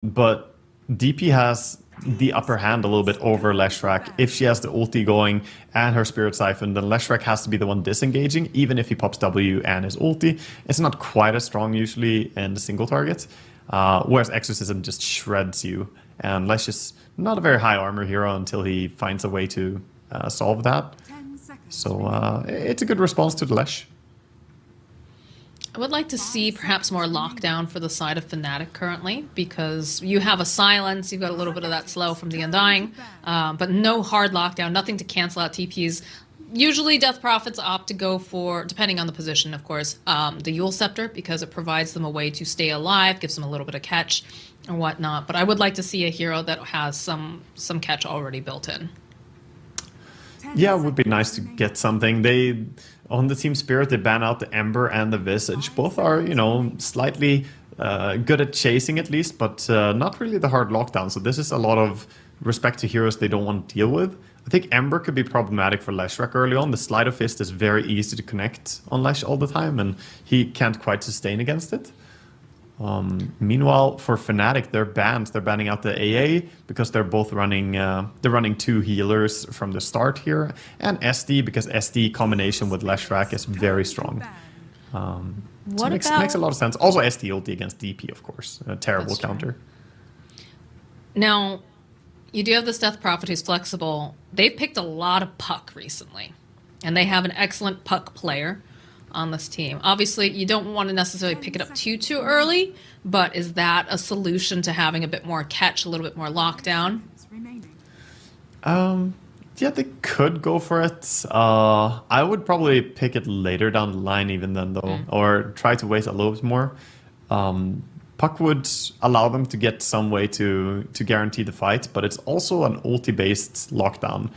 but DP has the upper hand a little bit over Leshrac. If she has the ulti going and her Spirit Siphon, then Leshrac has to be the one disengaging, even if he pops W and his ulti. It's not quite as strong usually in the single target, whereas Exorcism just shreds you. And Lesh is not a very high armor hero until he finds a way to solve that. So it's a good response to the Lesh. I would like to see perhaps more lockdown for the side of Fnatic currently, because you have a silence, you've got a little bit of that slow from the Undying, but no hard lockdown, nothing to cancel out TPs. Usually Death Prophets opt to go for, depending on the position of course, the Eul Scepter, because it provides them a way to stay alive, gives them a little bit of catch and whatnot. But I would like to see a hero that has some catch already built in. Yeah, it would be nice to get something. They, on the Team Spirit, they ban out the Ember and the Visage. Both are, you know, slightly good at chasing at least, but not really the hard lockdown. So this is a lot of respect to heroes they don't want to deal with. I think Ember could be problematic for Leshrac early on. The Sleight of Fist is very easy to connect on Lesh all the time, and he can't quite sustain against it. Meanwhile, for Fnatic, they're banned. They're banning out the AA because they're both running. They're running 2 healers from the start here, and SD because SD combination with Leshrac is very strong. So makes a lot of sense. Also, SD ulti against DP, of course, a terrible counter. Now, you do have this Death Prophet who's flexible. They've picked a lot of Puck recently, and they have an excellent Puck player on this team. Obviously, you don't want to necessarily pick it up too early, but is that a solution to having a bit more catch, a little bit more lockdown? Yeah, they could go for it. I would probably pick it later down the line even then, though, or try to wait a little bit more. Puck would allow them to get some way to guarantee the fight, but it's also an ulti-based lockdown.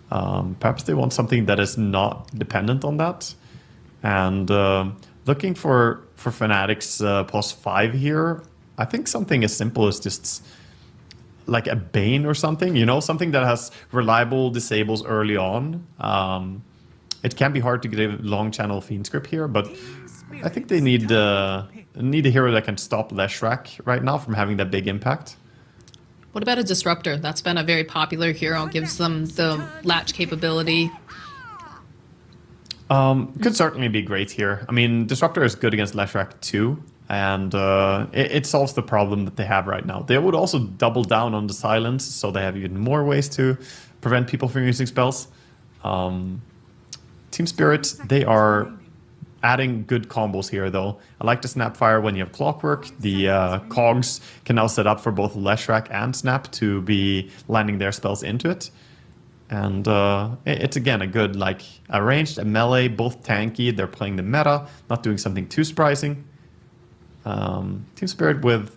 Perhaps they want something that is not dependent on that. And looking for Fnatic's +5 here, I think something as simple as just like a Bane or something, you know, something that has reliable disables early on. It can be hard to get a long channel Fiend script here, but I think they need a hero that can stop Leshrac right now from having that big impact. What about a Disruptor? That's been a very popular hero, gives them the latch capability. Could certainly be great here. I mean, Disruptor is good against Leshrac too, and it solves the problem that they have right now. They would also double down on the silence, so they have even more ways to prevent people from using spells. Team Spirit, they are adding good combos here, though. I like the Snapfire when you have Clockwork. The Cogs can now set up for both Leshrac and Snap to be landing their spells into it. And it's, again, a good, like, a ranged, a melee, both tanky. They're playing the meta, not doing something too surprising. Team Spirit with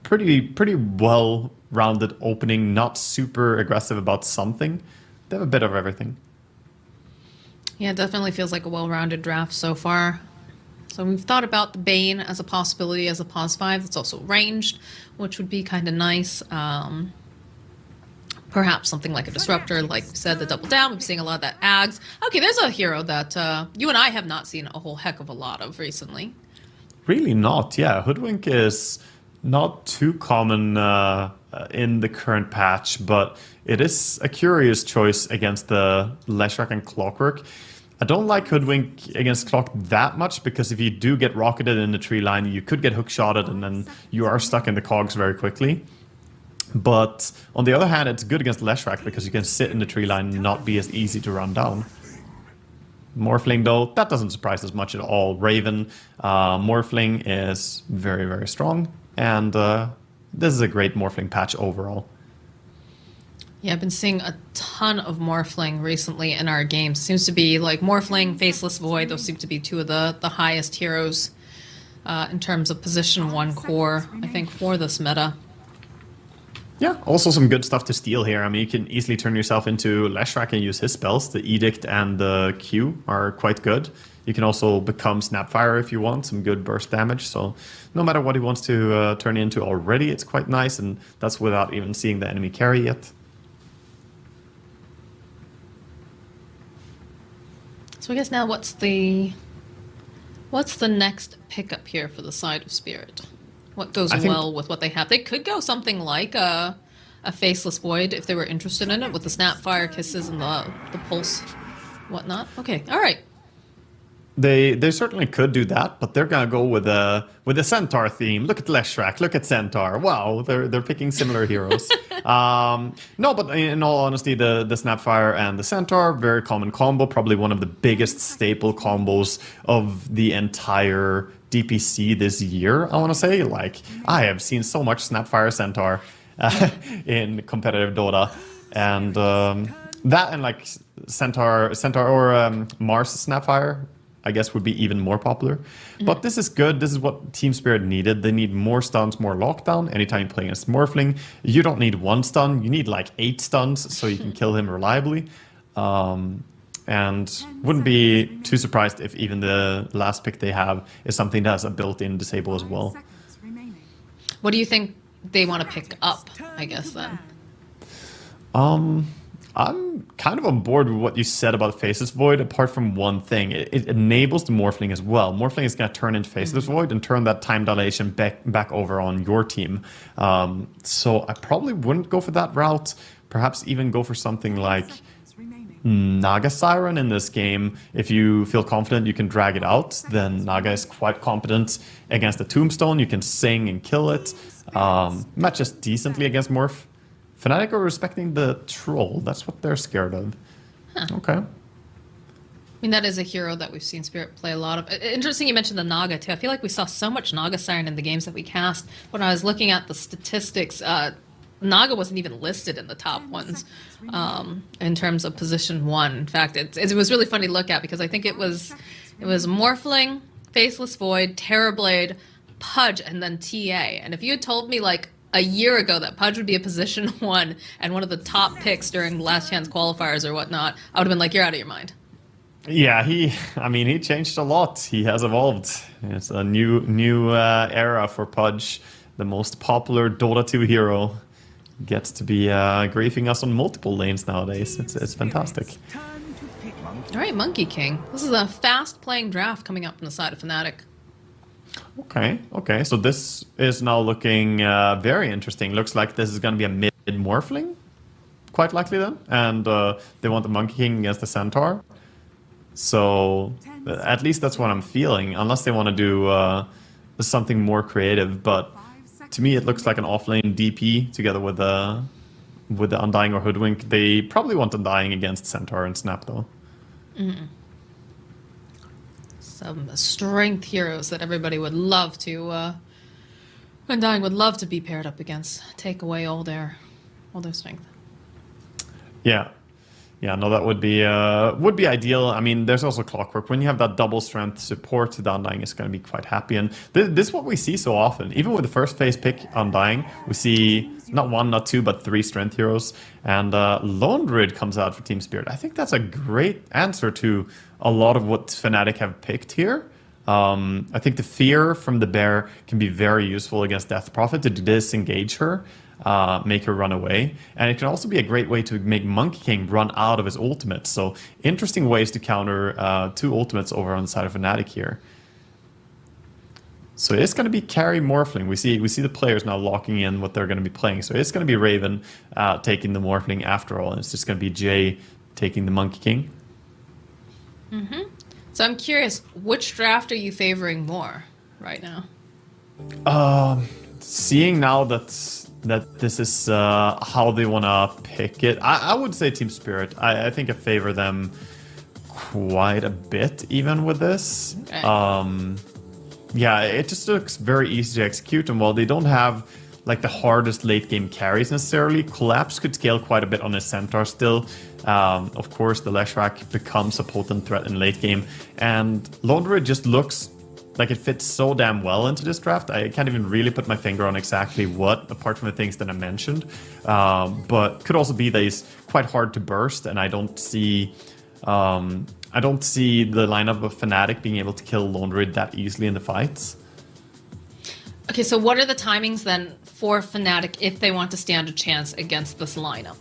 pretty well-rounded opening, not super aggressive about something. They have a bit of everything. Yeah, it definitely feels like a well-rounded draft so far. So we've thought about the Bane as a possibility as a +5. It's also ranged, which would be kind of nice. Perhaps something like a Disruptor, like you said, the Double Down. We've seen a lot of that Ags. Okay, there's a hero that you and I have not seen a whole heck of a lot of recently. Really not, yeah. Hoodwink is not too common in the current patch, but it is a curious choice against the Leshrac and Clockwork. I don't like Hoodwink against Clock that much, because if you do get rocketed in the tree line, you could get hook-shotted and then you are stuck in the cogs very quickly. But on the other hand, it's good against Leshrac because you can sit in the tree line and not be as easy to run down. Morphling, though, that doesn't surprise us much at all. Raven, Morphling is very, very strong, and this is a great Morphling patch overall. Yeah, I've been seeing a ton of Morphling recently in our games. Seems to be like Morphling, Faceless Void, those seem to be two of the highest heroes in terms of position 1 core, I think, for this meta. Yeah, also some good stuff to steal here. I mean, you can easily turn yourself into Leshrac and use his spells. The Edict and the Q are quite good. You can also become Snapfire if you want, some good burst damage. So no matter what he wants to turn into already, it's quite nice, and that's without even seeing the enemy carry yet. So I guess now what's the next pickup here for the side of Spirit? What goes well with what they have? They could go something like a Faceless Void if they were interested in it, with the Snapfire Kisses and the Pulse, whatnot. Okay, all right. They certainly could do that, but they're gonna go with a Centaur theme. Look at Leshrac, look at Centaur. Wow, they're picking similar heroes. No, but in all honesty, the Snapfire and the Centaur, very common combo, probably one of the biggest staple combos of the entire DPC this year. I want to say, like, I have seen so much Snapfire Centaur in competitive Dota, and that and like Centaur or Mars Snapfire, I guess, would be even more popular. But this is good. This is what Team Spirit needed. They need more stuns, more lockdown. Anytime you play against Morphling, you don't need 1 stun. You need like 8 stuns so you can kill him reliably. And wouldn't be too surprised if even the last pick they have is something that has a built-in disable as well. What do you think they want to pick up, I guess, then? I'm kind of on board with what you said about Faceless Void, apart from one thing. It enables the Morphling as well. Morphling is going to turn into Faceless Void and turn that time dilation back over on your team. So I probably wouldn't go for that route. Perhaps even go for something like Naga Siren in this game. If you feel confident you can drag it out, then Naga is quite competent against the Tombstone. You can sing and kill it. Matches decently against Morph. Fnatic are respecting the Troll. That's what they're scared of. Huh. Okay. I mean, that is a hero that we've seen Spirit play a lot of. Interesting you mentioned the Naga, too. I feel like we saw so much Naga Siren in the games that we cast. When I was looking at the statistics, Naga wasn't even listed in the top ones in terms of position 1. In fact, it was really funny to look at because I think it was Morphling, Faceless Void, Terrorblade, Pudge, and then TA. And if you had told me, like, a year ago that Pudge would be a position 1 and one of the top picks during last chance qualifiers or whatnot, I would have been like, you're out of your mind. Yeah, he changed a lot. He has evolved. It's a new era for Pudge, the most popular Dota 2 hero. Gets to be griefing us on multiple lanes nowadays. It's fantastic. All right, Monkey King. This is a fast-playing draft coming up from the side of Fnatic. Okay. So this is now looking very interesting. Looks like this is going to be a mid-Morphling, quite likely then. And they want the Monkey King against the Centaur. So at least that's what I'm feeling, unless they want to do something more creative. But to me, it looks like an off-lane DP together with the Undying or Hoodwink. They probably want Undying against Centaur and Snap, though. Some strength heroes that everybody would love to... Undying would love to be paired up against. Take away all their strength. Yeah, no, that would be ideal. I mean, there's also Clockwork. When you have that double strength support, the Undying is going to be quite happy. And this is what we see so often. Even with the first phase pick, Undying, we see not 1, not 2, but 3 strength heroes. And Lone Druid comes out for Team Spirit. I think that's a great answer to a lot of what Fnatic have picked here. I think the fear from the bear can be very useful against Death Prophet to disengage her. Make her run away. And it can also be a great way to make Monkey King run out of his ultimate. So interesting ways to counter 2 ultimates over on the side of Fnatic here. So it's going to be carry Morphling. We see the players now locking in what they're going to be playing. So it's going to be Raven taking the Morphling after all. And it's just going to be Jay taking the Monkey King. So I'm curious, which draft are you favoring more right now? Seeing now that this is how they want to pick it, I would say Team Spirit. I think I favor them quite a bit even with this. Okay. Yeah, it just looks very easy to execute, and while they don't have like the hardest late game carries necessarily, Collapse could scale quite a bit on his Centaur still. Of course, the Leshrac becomes a potent threat in late game, and Lone Druid just looks like it fits so damn well into this draft. I can't even really put my finger on exactly what, apart from the things that I mentioned. But could also be that he's quite hard to burst, and I don't see the lineup of Fnatic being able to kill Lone Druid that easily in the fights. Okay, so what are the timings then for Fnatic if they want to stand a chance against this lineup?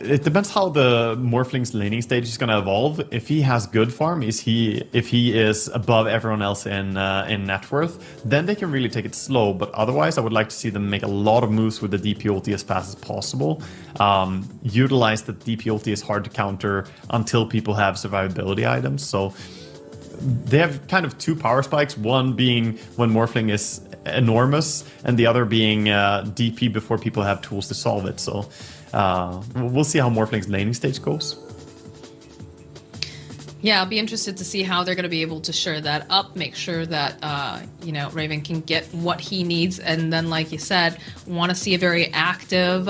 it depends how the Morphling's laning stage is going to evolve. If he has good farm, if he is above everyone else in net worth, then they can really take it slow. But otherwise, I would like to see them make a lot of moves with the DP ulti as fast as possible. Utilize that DP ulti is hard to counter until people have survivability items. So they have kind of two power spikes, one being when Morphling is enormous, and the other being DP before people have tools to solve it. So we'll see how Morphling's laning stage goes. Yeah, I'll be interested to see how they're going to be able to shore that up, make sure that, Raven can get what he needs, and then, like you said, want to see a very active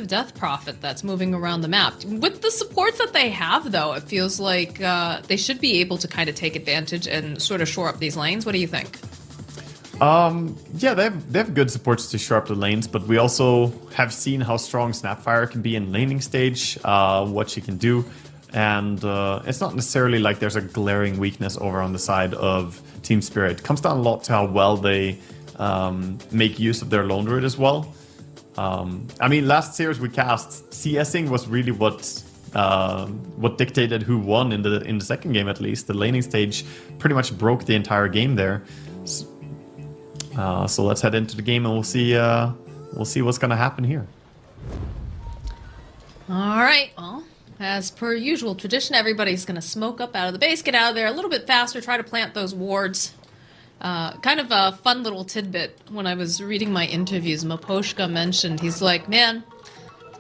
Death Prophet that's moving around the map. With the supports that they have, though, it feels like they should be able to kind of take advantage and sort of shore up these lanes. What do you think? Yeah, they have good supports to shore up the lanes, but we also have seen how strong Snapfire can be in laning stage, what she can do, and it's not necessarily like there's a glaring weakness over on the side of Team Spirit. It comes down a lot to how well they make use of their Lone Druid as well. I mean, last series we cast, CSing was really what dictated who won in the second game, at least. The laning stage pretty much broke the entire game there. So let's head into the game and we'll see what's gonna happen here. All right. Well, as per usual tradition, everybody's gonna smoke up out of the base, get out of there a little bit faster, try to plant those wards. Kind of a fun little tidbit. When I was reading my interviews, Maposhka mentioned, he's like, man,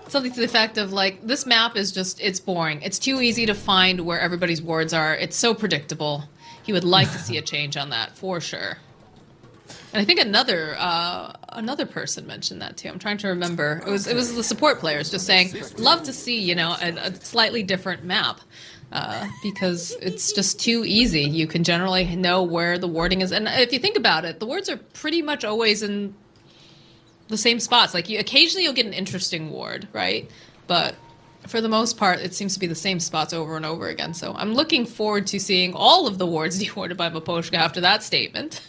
something to the effect of, like, this map is just, it's boring. It's too easy to find where everybody's wards are. It's so predictable. He would like to see a change on that, for sure. And I think another person mentioned that too. I'm trying to remember. It was the support players just saying, love to see, a slightly different map. Because it's just too easy. You can generally know where the warding is. And if you think about it, the wards are pretty much always in the same spots. Like, occasionally you'll get an interesting ward, right? But for the most part, it seems to be the same spots over and over again. So I'm looking forward to seeing all of the wards dewarded by Maposhka after that statement.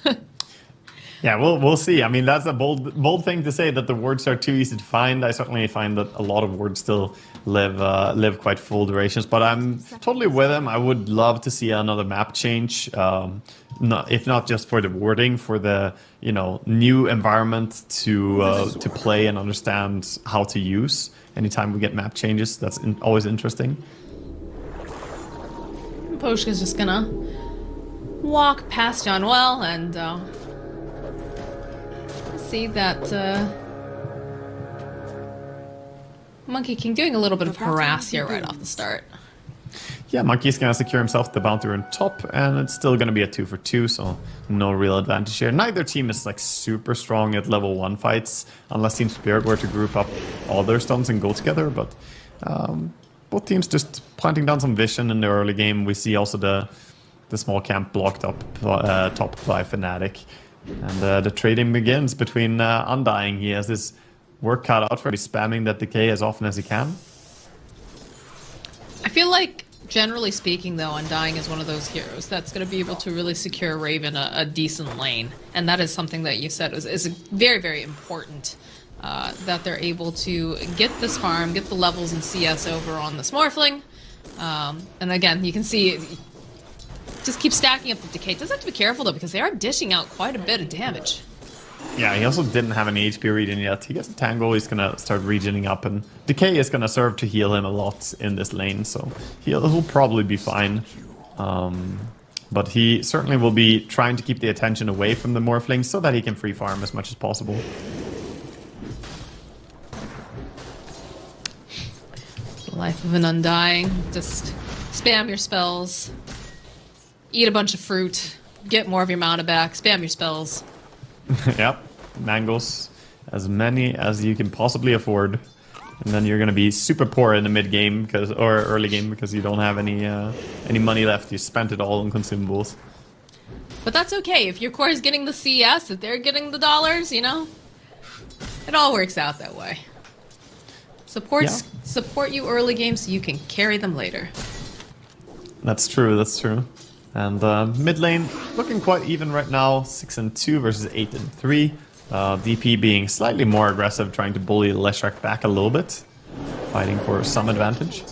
Yeah, we'll see. I mean, that's a bold thing to say, that the wards are too easy to find. I certainly find that a lot of wards still live quite full durations, but I'm totally with him. I would love to see another map change, if not just for the warding, for the new environment to play and understand how to use. Anytime we get map changes, that's always interesting. Poshka's just gonna walk past John Well and see that Monkey King doing a little bit of harass here right off the start. Yeah, Monkey's gonna secure himself the bounty on top, and it's still gonna be a 2 for 2, so no real advantage here. Neither team is like super strong at level 1 fights, unless Team Spirit were to group up all their stuns and go together, but both teams just planting down some vision in the early game. We see also the small camp blocked up top by Fnatic. And the trading begins between Undying. He has his work cut out for spamming that decay as often as he can. I feel like, generally speaking, though, Undying is one of those heroes that's going to be able to really secure Raven a decent lane. And that is something that you said is very, very important, that they're able to get this farm, get the levels in CS over on this Morphling. And again, you can see... just keep stacking up the decay. Does have to be careful though, because they are dishing out quite a bit of damage. Yeah, he also didn't have any HP regen yet. He gets a Tangle, he's gonna start regening up, and decay is gonna serve to heal him a lot in this lane, so he'll probably be fine. But he certainly will be trying to keep the attention away from the Morphling so that he can free farm as much as possible. The life of an Undying. Just spam your spells. Eat a bunch of fruit, get more of your mana back, spam your spells. Yep, mangoes, as many as you can possibly afford, and then you're gonna be super poor in the mid game or early game because you don't have any money left. You spent it all on consumables. But that's okay if your core is getting the CS, if they're getting the dollars, it all works out that way. Support you early game so you can carry them later. That's true. That's true. And mid lane looking quite even right now, 6-2 versus 8-3. DP being slightly more aggressive, trying to bully Leshrac back a little bit. fighting for some advantage.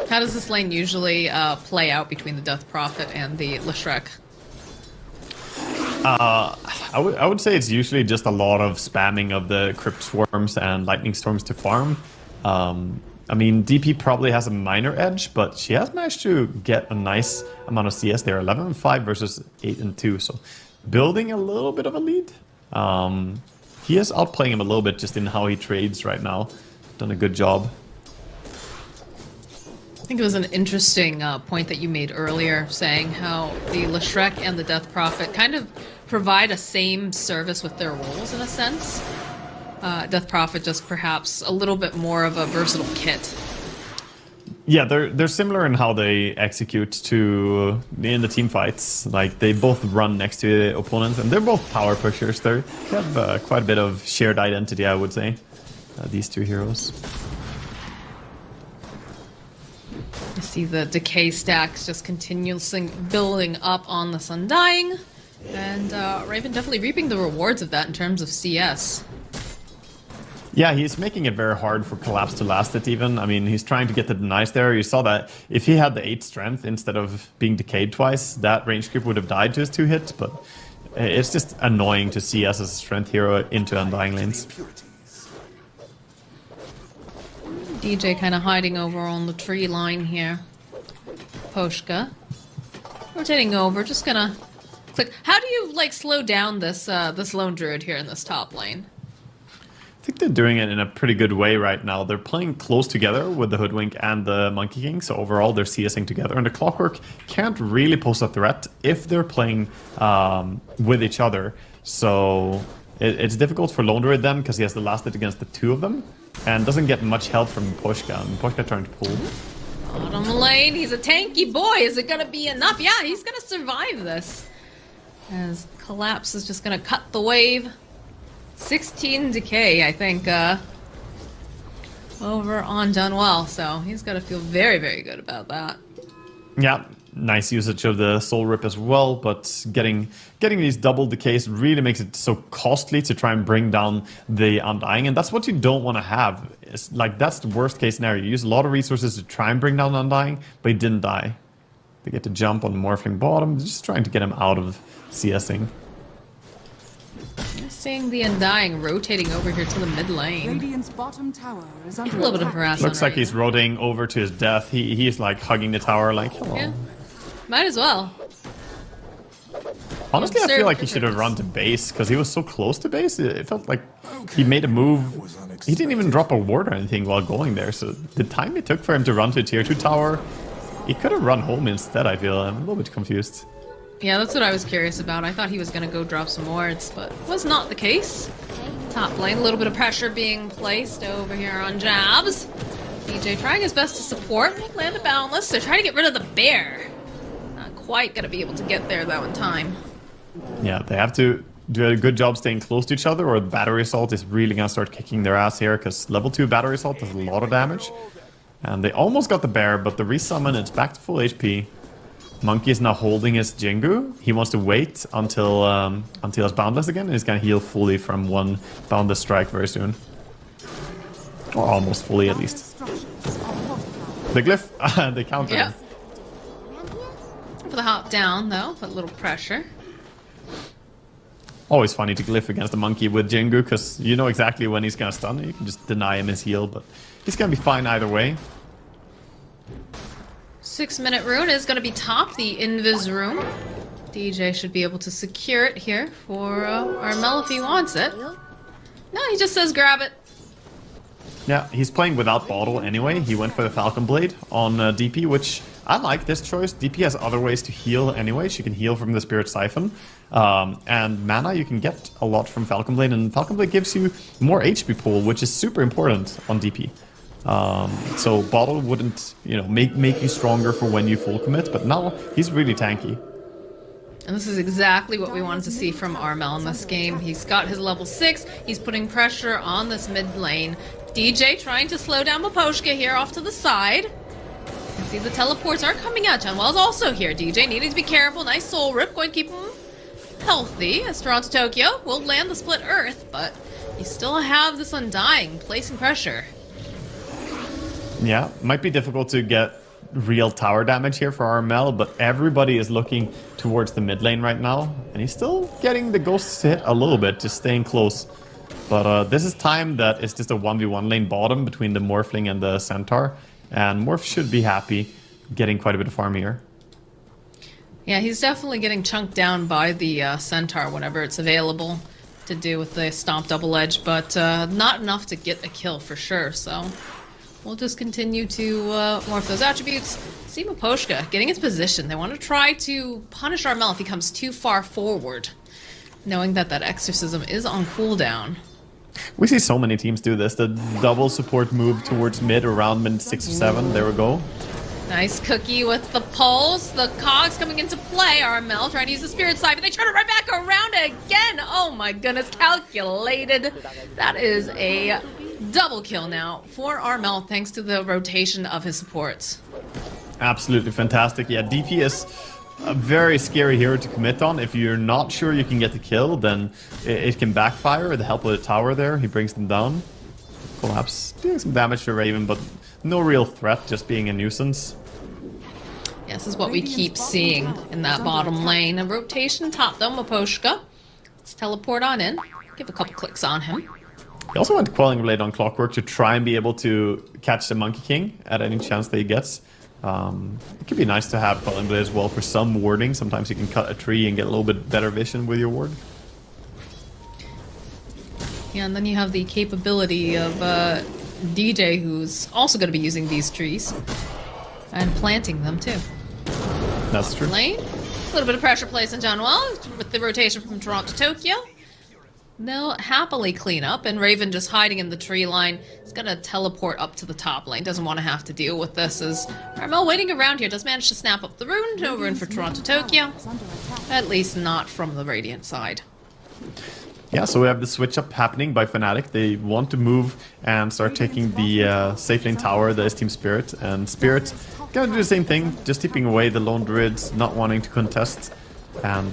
How does this lane usually play out between the Death Prophet and the Leshreq? I would say it's usually just a lot of spamming of the Crypt Swarms and Lightning Storms to farm. I mean, DP probably has a minor edge, but she has managed to get a nice amount of CS there. 11-5 versus 8-2, so building a little bit of a lead. He is outplaying him a little bit just in how he trades right now. Done a good job. I think it was an interesting point that you made earlier, saying how the Leshreq and the Death Prophet kind of provide a same service with their roles in a sense. Death Prophet just perhaps a little bit more of a versatile kit. Yeah, they're similar in how they execute to in the team fights. Like they both run next to the opponents, and they're both power pushers. They have quite a bit of shared identity, I would say. These two heroes. You see the decay stacks just continuously building up on this Undying, and Raven definitely reaping the rewards of that in terms of CS. Yeah, he's making it very hard for Collapse to last it even. I mean, he's trying to get the denies there. You saw that if he had the 8 strength instead of being decayed twice, that range creep would have died to his 2 hits, but it's just annoying to see as a strength hero into Undying lanes. DJ kind of hiding over on the tree line here. Poshka. Rotating over, just gonna click. How do you, like, slow down this this lone druid here in this top lane? I think they're doing it in a pretty good way right now. They're playing close together with the Hoodwink and the Monkey King, so overall they're CSing together. And the Clockwork can't really pose a threat if they're playing with each other. So it's difficult for Lone Druid then, because he has the last hit against the 2 of them, and doesn't get much help from Poshka. And Poshka trying to pull. Bottom lane, he's a tanky boy. Is it gonna be enough? Yeah, he's gonna survive this. As Collapse is just gonna cut the wave. 16 decay, I think, over on Dunwell, so he's got to feel very, very good about that. Yeah, nice usage of the Soul Rip as well, but getting these double decays really makes it so costly to try and bring down the Undying, and that's what you don't want to have. It's like, that's the worst case scenario. You use a lot of resources to try and bring down Undying, but he didn't die. They get to jump on Morphling bottom, just trying to get him out of CSing. Seeing the Undying rotating over here to the mid lane. Radiant's bottom tower is under A little bit of harassment. Looks like he's rotating over to his death. He's like hugging the tower like, hello. Yeah. Might as well. Honestly, I feel like he should have run to base, because he was so close to base. It felt like he made a move. He didn't even drop a ward or anything while going there, so the time it took for him to run to a tier 2 tower, he could have run home instead, I feel. I'm a little bit confused. Yeah, that's what I was curious about. I thought he was going to go drop some wards, but was not the case. Top lane, a little bit of pressure being placed over here on Jabs. DJ trying his best to support. Land a Boundless. They're trying to get rid of the bear. Not quite going to be able to get there, though, in time. Yeah, they have to do a good job staying close to each other, or the Battery Assault is really going to start kicking their ass here, because level 2 Battery Assault does a lot of damage. And they almost got the bear, but the resummon, it's back to full HP. Monkey is now holding his Jingu. He wants to wait until it's Boundless again, and he's gonna heal fully from one Boundless strike very soon. Or almost fully, at least. The Glyph, they counter. Yeah. For the hop down, though, put a little pressure. Always funny to Glyph against the Monkey with Jingu, because you know exactly when he's gonna stun. You can just deny him his heal, but he's gonna be fine either way. 6-minute rune is going to be top, the Invis rune. DJ should be able to secure it here for Armel if he wants it. No, he just says grab it. Yeah, he's playing without bottle anyway. He went for the Falcon Blade on DP, which I like this choice. DP has other ways to heal anyway. She can heal from the Spirit Siphon. And mana, you can get a lot from Falcon Blade, and Falcon Blade gives you more HP pool, which is super important on DP. So bottle wouldn't, make you stronger for when you full commit, but now he's really tanky. And this is exactly what we wanted to see from Armel in this game. He's got his level 6, he's putting pressure on this mid lane. DJ trying to slow down Maposhka here off to the side. You see the teleports are coming out. Dunwell's also here. DJ needing to be careful. Nice soul rip, going to keep him healthy as Toronto Tokyo will land the split earth, but You still have this Undying, placing pressure. Yeah, might be difficult to get real tower damage here for RML, but everybody is looking towards the mid lane right now, and he's still getting the ghosts to hit a little bit, just staying close. But this is time that it's just a 1v1 lane bottom between the Morphling and the Centaur, and Morph should be happy getting quite a bit of farm here. Yeah, he's definitely getting chunked down by the Centaur whenever it's available to do with the Stomp Double Edge, but not enough to get a kill for sure, so we'll just continue to morph those attributes. See Miposhka getting his position. They want to try to punish Armel if he comes too far forward, knowing that that Exorcism is on cooldown. We see so many teams do this. The double support move towards mid, around mid 6 or 7. There we go. Nice cookie with the pulse. The cogs coming into play. Armel trying to use the Spirit Side, but they turn it right back around again. Oh my goodness, calculated. That is a double kill now for Armel thanks to the rotation of his supports. Absolutely fantastic. Yeah, DP is a very scary hero to commit on. If you're not sure you can get the kill, then it can backfire. With the help of the tower there, he brings them down. Collapse, doing some damage to Raven, but no real threat, just being a nuisance. Yeah, this is what we keep seeing in that bottom lane. A rotation top though, Miposhka. Let's teleport on in. Give a couple clicks on him. He also went Quelling Blade on Clockwork to try and be able to catch the Monkey King at any chance that he gets. It could be nice to have Quelling Blade as well for some warding. Sometimes you can cut a tree and get a little bit better vision with your ward. Yeah, and then you have the capability of DJ, who's also going to be using these trees and planting them too. That's true. Lane, a little bit of pressure placed on John Well with the rotation from Toronto to Tokyo. They'll happily clean up, and Raven just hiding in the tree line is going to teleport up to the top lane. Doesn't want to have to deal with this as Armel waiting around here. Does manage to snap up the rune. No rune for Toronto Tokyo. At least not from the Radiant side. Yeah, so we have the switch up happening by Fnatic. They want to move and start taking the safe lane tower that is Team Spirit. And Spirit gonna do the same thing, just keeping away the lone druids, not wanting to contest. And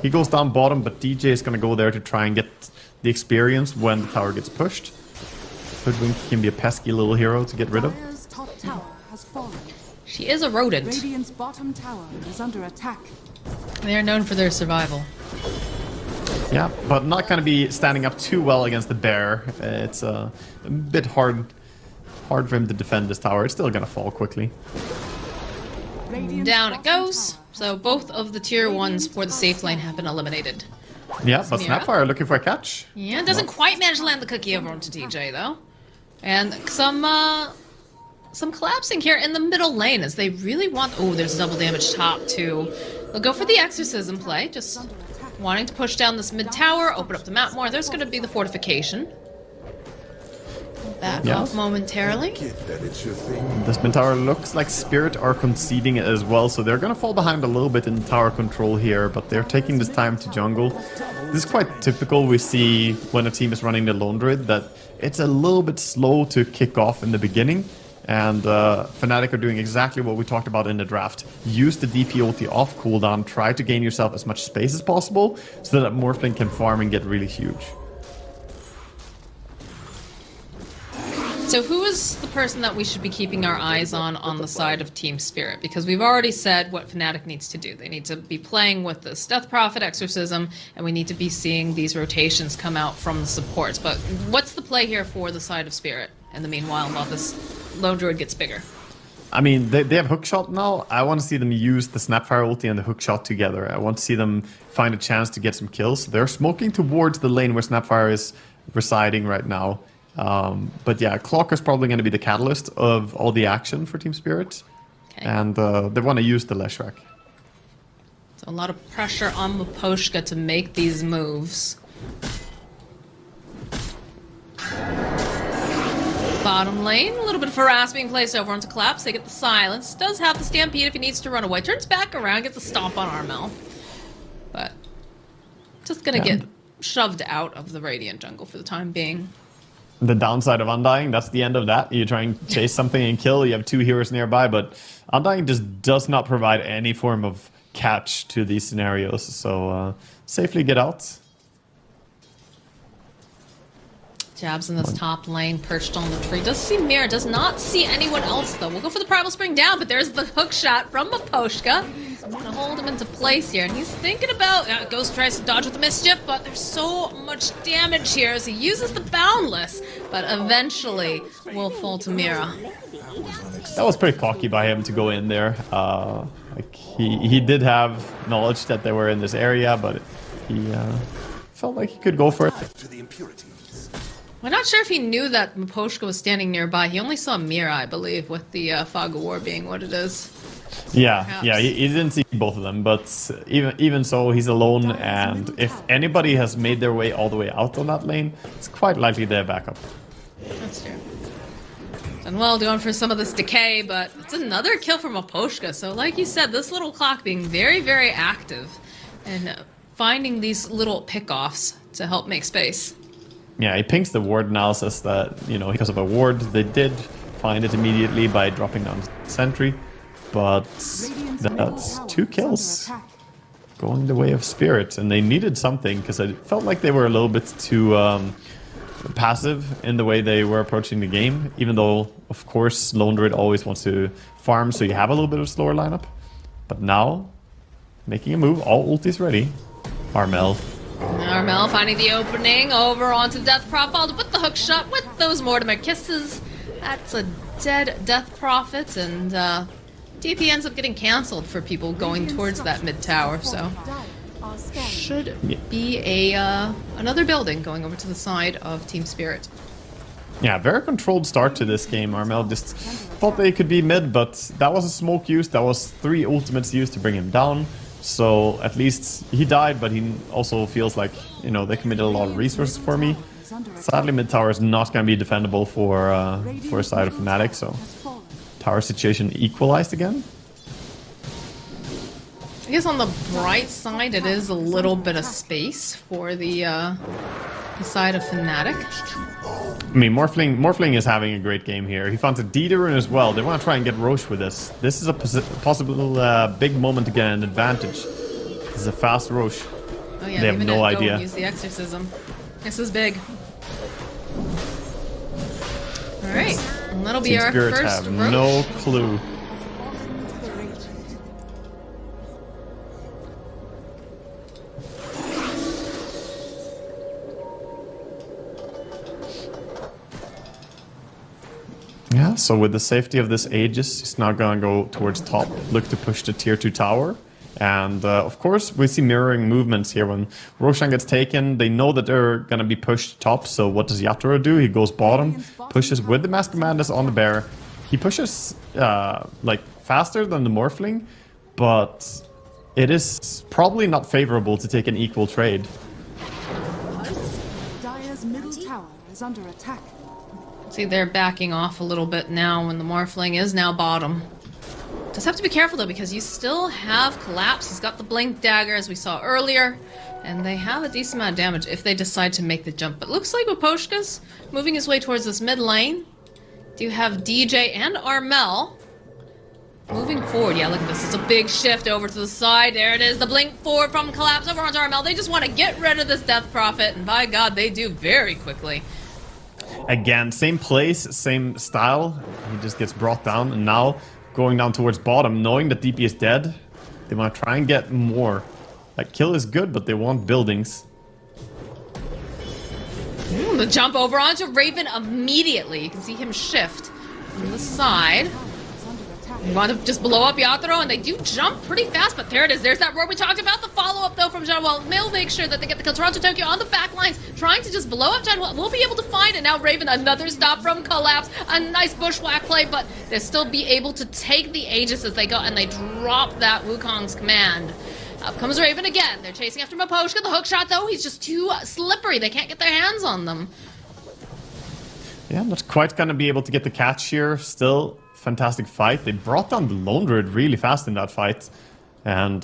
he goes down bottom, but DJ is gonna go there to try and get the experience when the tower gets pushed. Hoodwink can be a pesky little hero to get rid of. Dire's top tower has fallen. She is a rodent. Radiant's bottom tower is under attack. They are known for their survival. Yeah, but not going to be standing up too well against the bear. It's a bit hard for him to defend this tower. It's still going to fall quickly. Radiant's Down it bottom goes. tower So both of the tier 1s for the safe lane have been eliminated. Yeah, but Samira. Snapfire looking for a catch. Yeah, doesn't quite manage to land the cookie over onto DJ though. And some collapsing here in the middle lane as they really want... Oh, there's double damage top too. They'll go for the Exorcism play, just wanting to push down this mid tower, open up the map more. There's going to be the fortification. Back off momentarily. This mid tower looks like Spirit are conceding it as well, so they're going to fall behind a little bit in tower control here, but they're taking this time to jungle. This is quite typical we see when a team is running the lone druid, that it's a little bit slow to kick off in the beginning. And Fnatic are doing exactly what we talked about in the draft. Use the DP ulti off cooldown, try to gain yourself as much space as possible so that Morphling can farm and get really huge. So who is the person that we should be keeping our eyes on the side of Team Spirit? Because we've already said what Fnatic needs to do. They need to be playing with this Death Prophet Exorcism, and we need to be seeing these rotations come out from the supports. But what's the play here for the side of Spirit in the meanwhile while this Lone Druid gets bigger? I mean, they have hookshot now. I want to see them use the Snapfire ulti and the hookshot together. I want to see them find a chance to get some kills. They're smoking towards the lane where Snapfire is residing right now. But yeah, Clocker's probably going to be the catalyst of all the action for Team Spirit. Okay. And they want to use the Leshrac. So a lot of pressure on Miposhka to make these moves. Bottom lane, a little bit of harass being placed over onto Collapse. They get the silence. Does have the Stampede if he needs to run away. Turns back around, gets a stomp on Armel. But just gonna get shoved out of the Radiant jungle for the time being. The downside of Undying, that's the end of that. You try and chase something and kill, you have two heroes nearby, but Undying just does not provide any form of catch to these scenarios. So safely get out. Jabs in this top lane, perched on the tree. Does see Mira, does not see anyone else though. We'll go for the Primal Spring down, but there's the hook shot from Maposhka. Gonna hold him into place here, and he's thinking about... Ghost tries to dodge with the Mischief, but there's so much damage here as he uses the Boundless, but eventually will fall to Mira. That was pretty cocky by him to go in there. Like he did have knowledge that they were in this area, but he felt like he could go for it. We're not sure if he knew that Maposhka was standing nearby. He only saw Mira, I believe, with the Fog of War being what it is. Yeah, Perhaps. yeah, he didn't see both of them, but even so, he's alone, and if anybody has made their way all the way out on that lane, it's quite likely they're backup. That's true. Done well going for some of this decay, but it's another kill from Maposhka. So like you said, this little clock being very, very active and finding these little pickoffs to help make space. Yeah, he pings the ward analysis that, you know, because of a ward, they did find it immediately by dropping down sentry, but that's 2 kills going the way of Spirit, and they needed something because I felt like they were a little bit too passive in the way they were approaching the game, even though, of course, Lone Druid always wants to farm, so you have a little bit of a slower lineup. But now, making a move, all ultis ready. Armel. Armel finding the opening over onto Death Prophet with the hook shot with those Mortimer kisses. That's a dead Death Prophet, and DP ends up getting cancelled for people going towards that mid tower, so should be a another building going over to the side of Team Spirit. Yeah, very controlled start to this game. Armel just thought they could be mid, but that was a smoke used. That was 3 ultimates used to bring him down. So at least he died, but he also feels like, you know, they committed a lot of resources for me. Sadly, mid tower is not going to be defendable for a side of Fnatic, so tower situation equalized again. I guess on the bright side, it is a little bit of space for the side of Fnatic. I mean, Morphling is having a great game here. He finds a D-Rune as well. They want to try and get Roche with this. This is a possible big moment to get an advantage. This is a fast Roche. Oh yeah, they have no idea. Use the exorcism. This is big. All right, and that'll be Team our Spirit first have Roche. no clue. Yeah, so with the safety of this Aegis, he's now gonna go towards top, look to push the tier 2 tower. And of course, we see mirroring movements here. When Roshan gets taken, they know that they're gonna be pushed top, so what does Yatoro do? He goes bottom, pushes with the Master Madness on the bear. He pushes like faster than the Morphling, but it is probably not favorable to take an equal trade. Dire's middle tower is under attack. See, they're backing off a little bit now when the Morphling is now bottom. Just have to be careful though, because you still have Collapse. He's got the Blink Dagger as we saw earlier, and they have a decent amount of damage if they decide to make the jump. But looks like Maposhka's moving his way towards this mid lane. Do have DJ and Armel moving forward. Yeah, look at this. It's a big shift over to the side. There it is. The blink forward from Collapse over onto Armel. They just want to get rid of this Death Prophet, and by God, they do very quickly. Again, same place, same style. He just gets brought down, and now going down towards bottom, knowing that DP is dead, they want to try and get more. Like, kill is good, but they want buildings. The jump over onto Raven immediately. You can see him shift from the side. You want to just blow up Yatoro, and they do jump pretty fast, but there it is. There's that roar we talked about. The follow-up, though, from Janwell. They'll make sure that they get the kill. Toronto Tokyo on the back lines, trying to just blow up Janwell. We'll be able to find it. Now Raven, another stop from Collapse. A nice bushwhack play, but they'll still be able to take the Aegis as they go, and they drop that Wukong's command. Up comes Raven again. They're chasing after Maposhka. The hook shot, though, he's just too slippery. They can't get their hands on them. Yeah, not quite going to be able to get the catch here. Still, fantastic fight. They brought down the Lone Druid really fast in that fight. And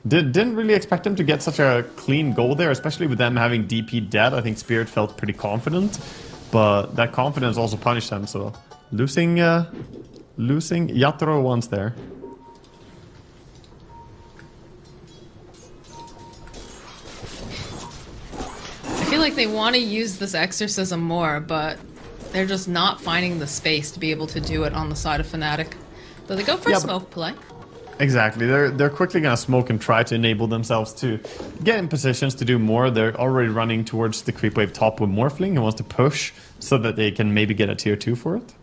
didn't really expect them to get such a clean goal there, especially with them having DP dead. I think Spirit felt pretty confident. But that confidence also punished them, so losing Yatoro once there. I feel like they want to use this exorcism more, but they're just not finding the space to be able to do it on the side of Fnatic. So they go for a smoke play. Exactly. They're quickly going to smoke and try to enable themselves to get in positions to do more. They're already running towards the creep wave top with Morphling and wants to push so that they can maybe get a tier 2 for it.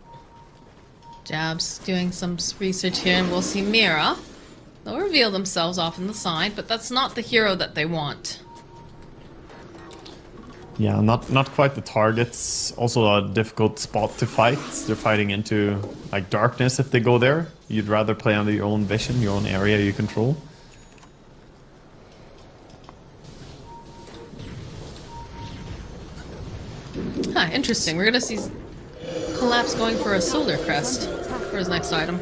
Jabs doing some research here, and we'll see Mira. They'll reveal themselves off on the side, but that's not the hero that they want. Yeah, not quite the targets. Also a difficult spot to fight. They're fighting into like darkness if they go there. You'd rather play under your own vision, your own area you control. Interesting. We're gonna see Collapse going for a Solar Crest for his next item.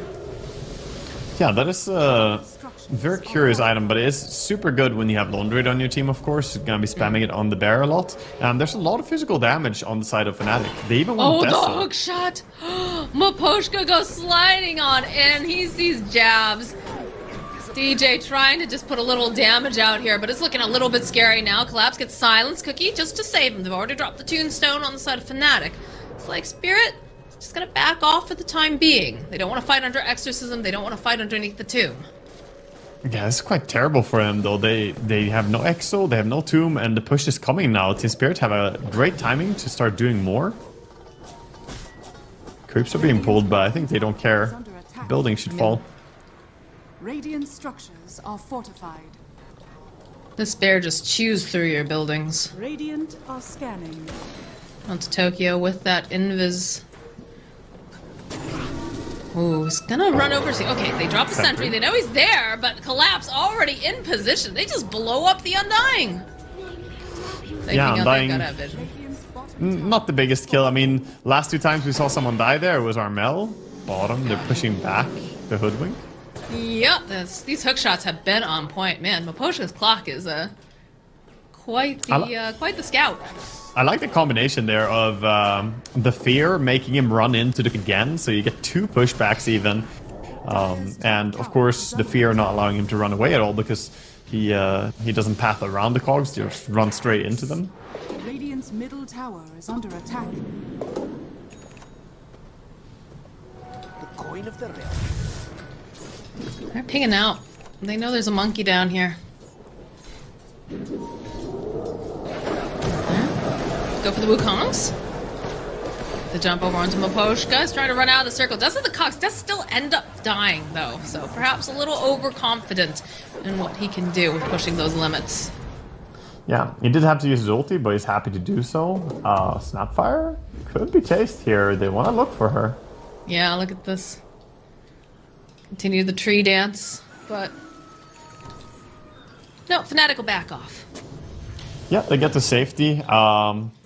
Yeah, that is a very curious item, but it is super good when you have Laundry on your team, of course. You're gonna be spamming it on the bear a lot. There's a lot of physical damage on the side of Fnatic. They even want the Vessel. hook shot! Maposhka goes sliding on in. He sees Jabs. DJ trying to just put a little damage out here, but it's looking a little bit scary now. Collapse gets Silence Cookie just to save him. They've already dropped the Tombstone on the side of Fnatic. It's like Spirit just gonna back off for the time being. They don't want to fight under Exorcism. They don't want to fight underneath the tomb. Yeah, it's quite terrible for them though. They have no Exo, they have no Tomb, and the push is coming now. Team Spirit have a great timing to start doing more. Creeps are being pulled, but I think they don't care. Building should fall. Radiant structures are fortified. This bear just chews through your buildings. Radiant are scanning. Onto Tokyo with that invis. Ooh, he's gonna run over. Okay, they drop the sentry. They know he's there, but Collapse already in position. They just blow up the Undying. Yeah, Undying. Gotta have vision. Not the biggest kill. I mean, last 2 times we saw someone die there, it was Armel. Bottom, they're pushing back the Hoodwink. Yep, these hook shots have been on point. Man, Maposhka's clock is quite the scout. I like the combination there of the fear making him run into the again, so you get 2 pushbacks even. And of course the fear not allowing him to run away at all because he doesn't path around the cogs, just run straight into them. Radiant's middle tower is under attack. The coin of the realm. They're pinging out. They know there's a monkey down here. Go for the Wukongs. The jump over onto Maposhka is trying to run out of the circle. Doesn't the Cox does still end up dying though, so perhaps a little overconfident in what he can do with pushing those limits. Yeah, he did have to use his ulti, but he's happy to do so. Snapfire could be chased here. They want to look for her. Yeah, look at this. Continue the tree dance, but no, Fnatic will back off. Yeah, they get to safety.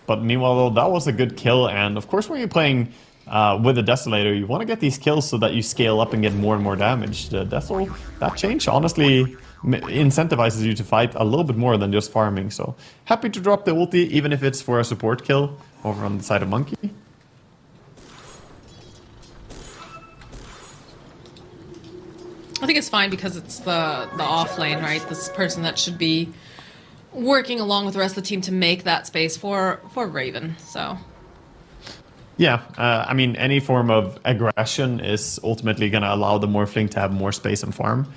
But meanwhile, though, that was a good kill. And of course, when you're playing with a Desolator, you want to get these kills so that you scale up and get more and more damage. The Desol, that change honestly incentivizes you to fight a little bit more than just farming. So happy to drop the ulti, even if it's for a support kill over on the side of Monkey. I think it's fine because it's the off lane, right? This person that should be working along with the rest of the team to make that space for Raven. So yeah, I mean, any form of aggression is ultimately going to allow the Morphling to have more space and farm.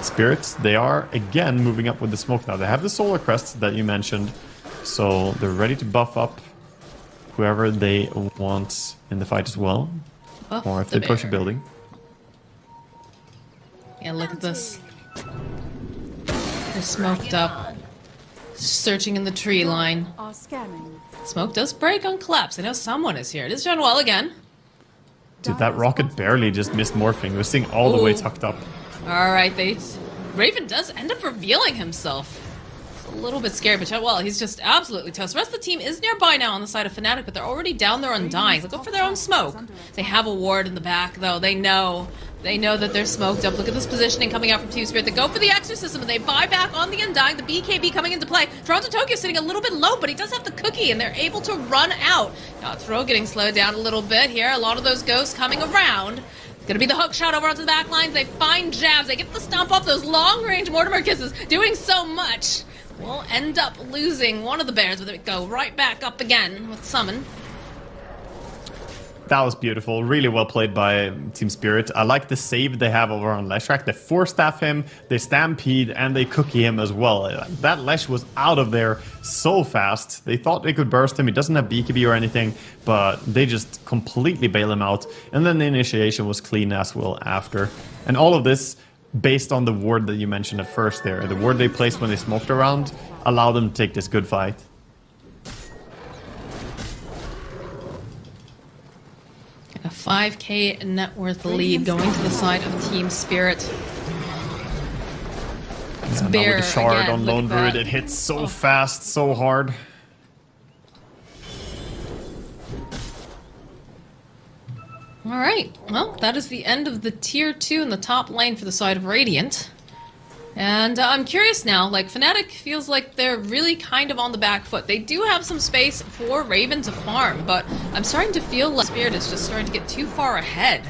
Spirits, they are again moving up with the smoke now. They have the Solar Crest that you mentioned, so they're ready to buff up whoever they want in the fight as well, buff or if the they push a bear. building. Yeah, look at this. They're smoked up, searching in the tree line. Are scanning. Smoke does break on Collapse. I know someone is here. It is John Well again. Dude, that rocket barely just missed Morphling. We're seeing all the way Ooh. tucked up. All right, Raven does end up revealing himself. It's a little bit scary, but well, he's just absolutely toast. The rest of the team is nearby now on the side of Fnatic, but they're already down there Undying. They'll go for their own smoke. They have a ward in the back, though. They know that they're smoked up. Look at this positioning coming out from Team Spirit. They go for the Exorcism, and they buy back on the Undying. The BKB coming into play. Toronto Tokyo sitting a little bit low, but he does have the cookie, and they're able to run out. Now, Throw getting slowed down a little bit here. A lot of those ghosts coming around. Gonna be the hook shot over onto the back lines. They find Jabs. They get the stomp off those long-range Mortimer kisses, doing so much. will end up losing one of the bears, but it go right back up again with summon. That was beautiful. Really well played by Team Spirit. I like the save they have over on Leshrac. They force staff him, they stampede, and they cookie him as well. That Lesh was out of there so fast. They thought they could burst him. He doesn't have BKB or anything, but they just completely bail him out. And then the initiation was clean as well after. And all of this based on the ward that you mentioned at first there. The ward they placed when they smoked around allowed them to take this good fight. A 5k net worth lead going to the side of Team Spirit. It's And now Bear with the shard again, on Lone look at Druid, that. it hits so fast, so hard. Alright, well, that is the end of the tier 2 in the top lane for the side of Radiant. And I'm curious now, like, Fnatic feels like they're really kind of on the back foot. They do have some space for Raven to farm, but I'm starting to feel like Spirit is just starting to get too far ahead.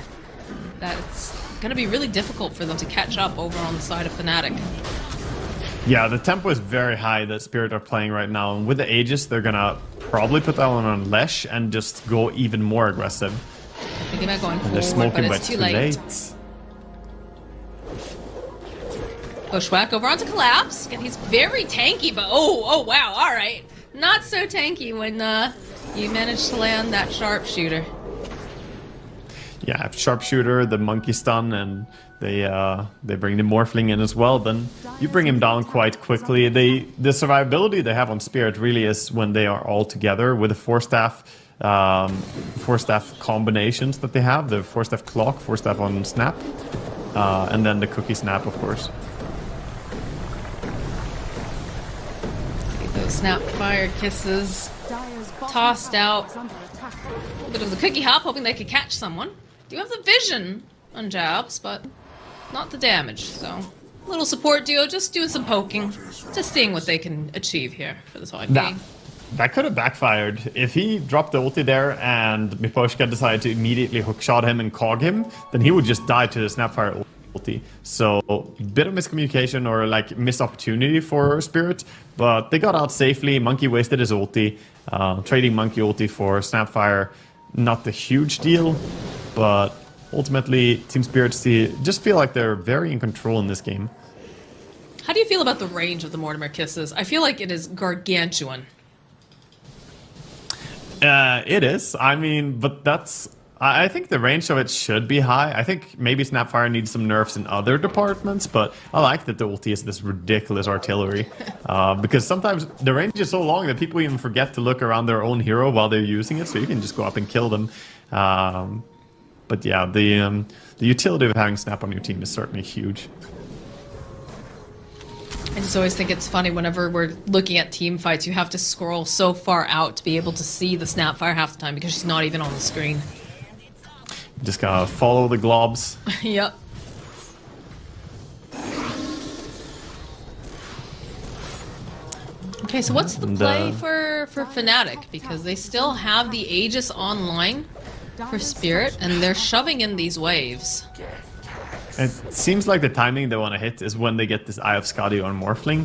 That it's going to be really difficult for them to catch up over on the side of Fnatic. Yeah, the tempo is very high that Spirit are playing right now. And with the Aegis, they're gonna probably put that one on Lesh and just go even more aggressive. Thinking about going And they're forward, but smoking, it's too late. Bushwhack over onto Collapse, and he's very tanky, but oh wow, alright. Not so tanky when you manage to land that sharpshooter. Yeah, sharpshooter, the monkey stun, and they bring the morphling in as well. Then you bring him down quite quickly. The survivability they have on Spirit really is when they are all together with the four staff combinations that they have. The four staff clock, four staff on snap, and then the cookie snap, of course. Get those snap fire kisses Dire's bottom tossed tower out. is under attack. A little bit of the cookie hop, hoping they could catch someone. Do have the vision on jabs, but not the damage. So, a little support duo, just doing some poking, just seeing what they can achieve here for the time being. That could have backfired. If he dropped the ulti there and Miposhka decided to immediately hookshot him and cog him, then he would just die to the Snapfire ulti. So, bit of miscommunication or like missed opportunity for Spirit, but they got out safely. Monkey wasted his ulti. Trading Monkey ulti for Snapfire, not the huge deal, but ultimately Team Spirit just feel like they're very in control in this game. How do you feel about the range of the Mortimer kisses? I feel like it is gargantuan. It is. I mean, but I think the range of it should be high. I think maybe Snapfire needs some nerfs in other departments, but I like that the ulti is this ridiculous artillery. Because sometimes the range is so long that people even forget to look around their own hero while they're using it, so you can just go up and kill them. But yeah, the utility of having Snap on your team is certainly huge. I just always think it's funny whenever we're looking at team fights, you have to scroll so far out to be able to see the Snapfire half the time because she's not even on the screen. Just gotta follow the globs. Yep. Okay, so what's the play for Fnatic? Because they still have the Aegis online for Spirit, and they're shoving in these waves. It seems like the timing they want to hit is when they get this Eye of Skadi on Morphling.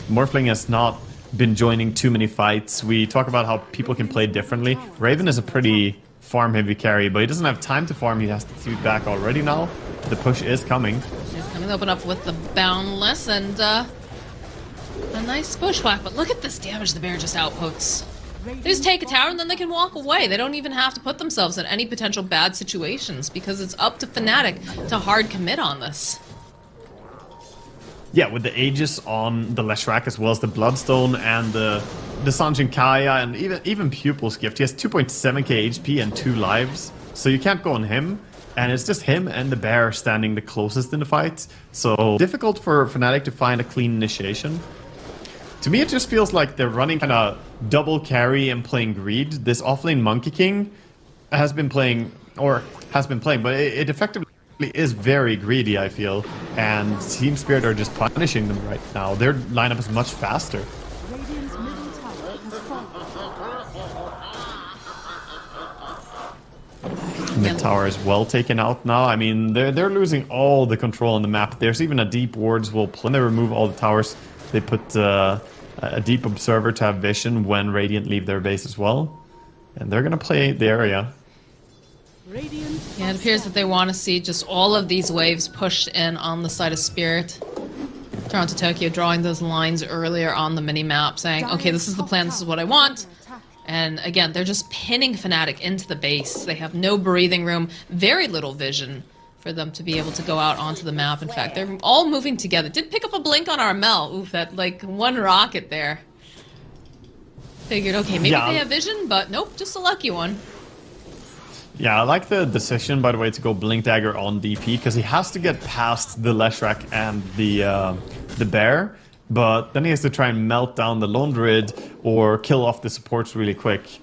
Morphling has not been joining too many fights. We talk about how people can play differently. Raven is a pretty farm-heavy carry, but he doesn't have time to farm. He has to feed back already now. The push is coming. He's coming to open up with the Boundless and a nice bushwhack. But look at this damage the bear just outputs. They just take a tower and then they can walk away. They don't even have to put themselves in any potential bad situations because it's up to Fnatic to hard commit on this. Yeah, with the Aegis on the Leshrac as well as the Bloodstone and the Sanjin Kaya and even Pupil's Gift. He has 2.7k HP and 2 lives, so you can't go on him. And it's just him and the bear standing the closest in the fight. So difficult for Fnatic to find a clean initiation. To me, it just feels like they're running kind of double carry and playing greed. This offlane Monkey King has been playing, but it effectively is very greedy, I feel. And Team Spirit are just punishing them right now. Their lineup is much faster. Radiant's middle tower has fallen. Mid tower is well taken out now. I mean, they're losing all the control on the map. There's even a deep wards will play. They remove all the towers. They put a deep observer to have vision when Radiant leave their base as well. And they're going to play the area. Radiant Yeah, it appears that they want to see just all of these waves pushed in on the side of Spirit. Toronto Tokyo drawing those lines earlier on the mini-map, saying, okay, this is the plan, this is what I want. And again, they're just pinning Fnatic into the base. They have no breathing room, very little vision for them to be able to go out onto the map. In fact, they're all moving together. Did pick up a blink on Armel. Oof, that like one rocket there. Figured, okay, maybe they have vision, but nope, just a lucky one. Yeah, I like the decision, by the way, to go Blink Dagger on DP, because he has to get past the Leshrac and the Bear, but then he has to try and melt down the Lone Druid or kill off the supports really quick.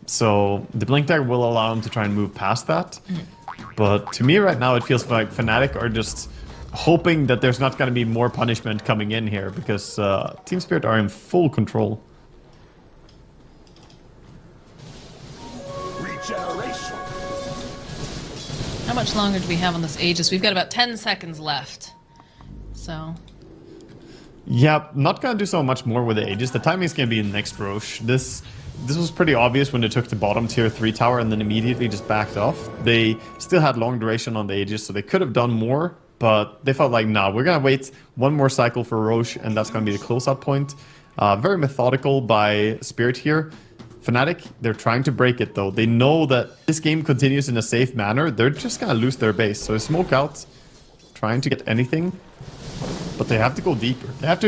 So the Blink Dagger will allow him to try and move past that. But to me right now, it feels like Fnatic are just hoping that there's not going to be more punishment coming in here, because Team Spirit are in full control. How much longer do we have on this Aegis? We've got about 10 seconds left. So... yeah, not gonna do so much more with the Aegis. The timing is gonna be next Roche. This was pretty obvious when they took the bottom tier 3 tower and then immediately just backed off. They still had long duration on the Aegis, so they could have done more, but they felt like, nah, we're gonna wait one more cycle for Roche, and that's gonna be the closeout point. Very methodical by Spirit here. Fnatic, they're trying to break it though. They know that this game continues in a safe manner. They're just gonna lose their base. So they smoke out, trying to get anything. But they have to go deeper. They have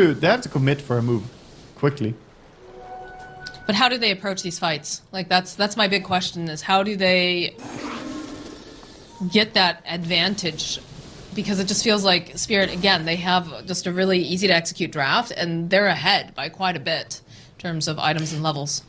to commit for a move quickly. But how do they approach these fights? Like that's my big question, is how do they get that advantage? Because it just feels like Spirit, again, they have just a really easy to execute draft, and they're ahead by quite a bit in terms of items and levels.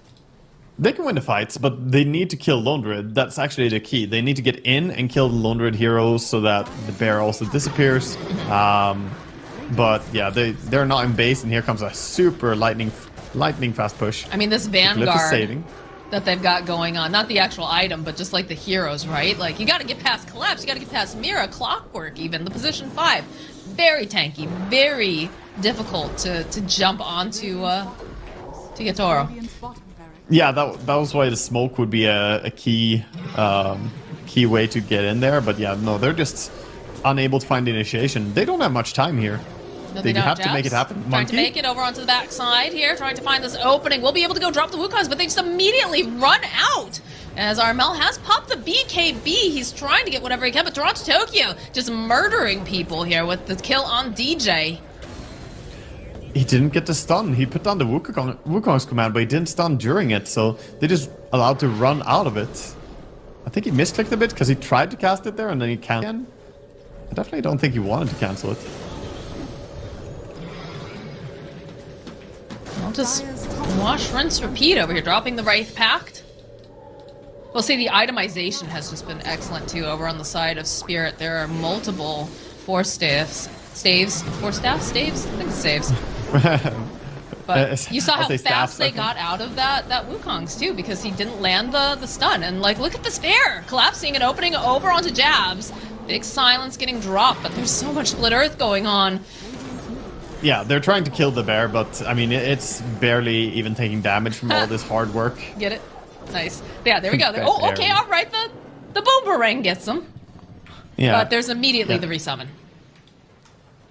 They can win the fights, but they need to kill Lone Druid. That's actually the key. They need to get in and kill the Lone Druid heroes so that the bear also disappears. But yeah, they're not in base, and here comes a super lightning fast push. I mean, this Vanguard that they've got going on, not the actual item, but just like the heroes, right? Like, you got to get past Collapse, you got to get past Mira, Clockwork even, the position 5. Very tanky, very difficult to jump onto to get Toro. Yeah, that was why the smoke would be a key way to get in there. But yeah, no, they're just unable to find the initiation. They don't have much time here. No, they have to make it happen. Trying to make it over onto the back side here, trying to find this opening. We'll be able to go drop the Wukongs, but they just immediately run out. As Armel has popped the BKB, he's trying to get whatever he can, but Toronto Tokyo just murdering people here with the kill on DJ. He didn't get the stun. He put down the Wukong's command, but he didn't stun during it, so they just allowed to run out of it. I think he misclicked a bit because he tried to cast it there and then he canceled again. I definitely don't think he wanted to cancel it. I'll just wash, rinse, repeat over here, dropping the Wraith Pact. We'll see the itemization has just been excellent too over on the side of Spirit. There are multiple Force Staves? I think it's Staves. But you saw how fast they got out of that Wukong's too, because he didn't land the stun. And like, look at the spare! Collapsing and opening over onto jabs. Big silence getting dropped, but there's so much split earth going on. Yeah, they're trying to kill the bear, but I mean, it's barely even taking damage from all this hard work. Get it? Nice. Yeah, there we go. Oh, okay, alright, the boomerang gets them. Yeah. But there's immediately the resummon.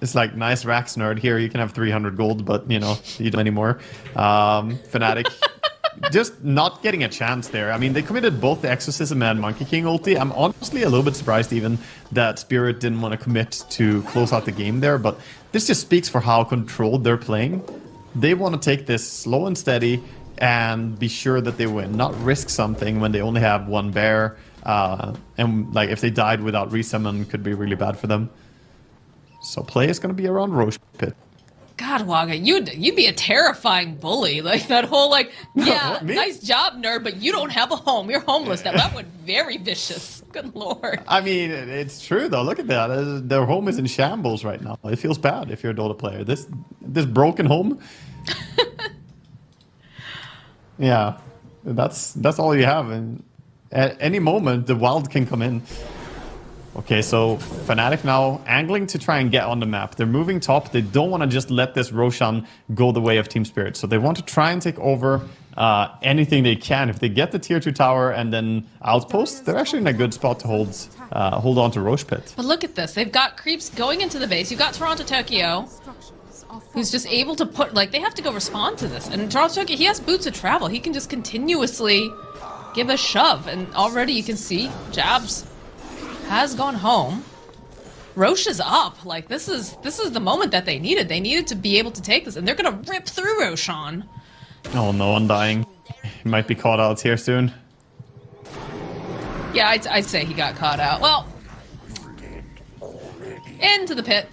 It's like, nice Rax nerd here, you can have 300 gold, but you know, you don't anymore. Fnatic just not getting a chance there. I mean, they committed both the Exorcism and Monkey King ulti. I'm honestly a little bit surprised even that Spirit didn't want to commit to close out the game there, but this just speaks for how controlled they're playing. They want to take this slow and steady and be sure that they win, not risk something when they only have one bear. And like, if they died without resummon, could be really bad for them. So play is going to be around Roche Pit. God, Waga, you'd be a terrifying bully. Like, that whole, like, yeah, nice job, nerd, but you don't have a home. You're homeless. That would be very vicious. Good lord. I mean, it's true, though. Look at that. Their home is in shambles right now. It feels bad if you're a Dota player. This broken home. Yeah, that's all you have. And at any moment, the wild can come in. Okay, so Fnatic now angling to try and get on the map. They're moving top. They don't want to just let this Roshan go the way of Team Spirit. So they want to try and take over anything they can. If they get the tier 2 tower and then outpost, they're actually in a good spot to hold on to Roche Pit. But look at this. They've got creeps going into the base. You've got Toronto Tokyo, who's just able to put, like, they have to go respond to this. And Toronto Tokyo, he has boots of travel. He can just continuously give a shove. And already you can see Jabs has gone home. Roche is up. Like, this is the moment that they needed. They needed to be able to take this, and they're gonna rip through Roshan. Oh no, Undying. He might be caught out here soon. Yeah, I'd say he got caught out. Well, into the pit.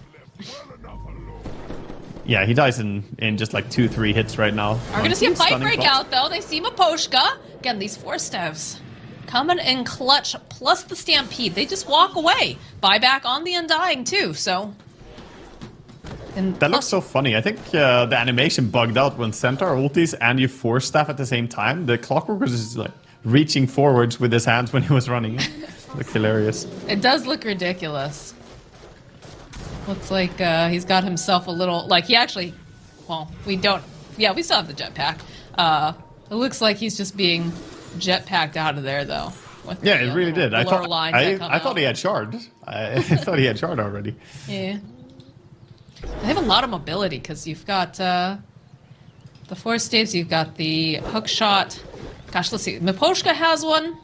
Yeah, he dies in just like 2-3 hits right now. We're gonna see a fight break out, though. They see Miposhka. Again, these 4 stevs coming in clutch, plus the Stampede. They just walk away. Buyback on the Undying, too, so... And that looks so funny. I think the animation bugged out when Centaur ultis and you force staff at the same time. The Clockwork was just like reaching forwards with his hands when he was running. Looked hilarious. It does look ridiculous. Looks like he's got himself a little... Like, he actually... Well, we don't... Yeah, we still have the jetpack. It looks like he's just being jetpacked out of there, though. Yeah, it really did. I thought he had shard. I thought he had shard already. Yeah. They have a lot of mobility, because you've got the 4 staves, you've got the hook shot. Gosh, let's see. Miposhka has one.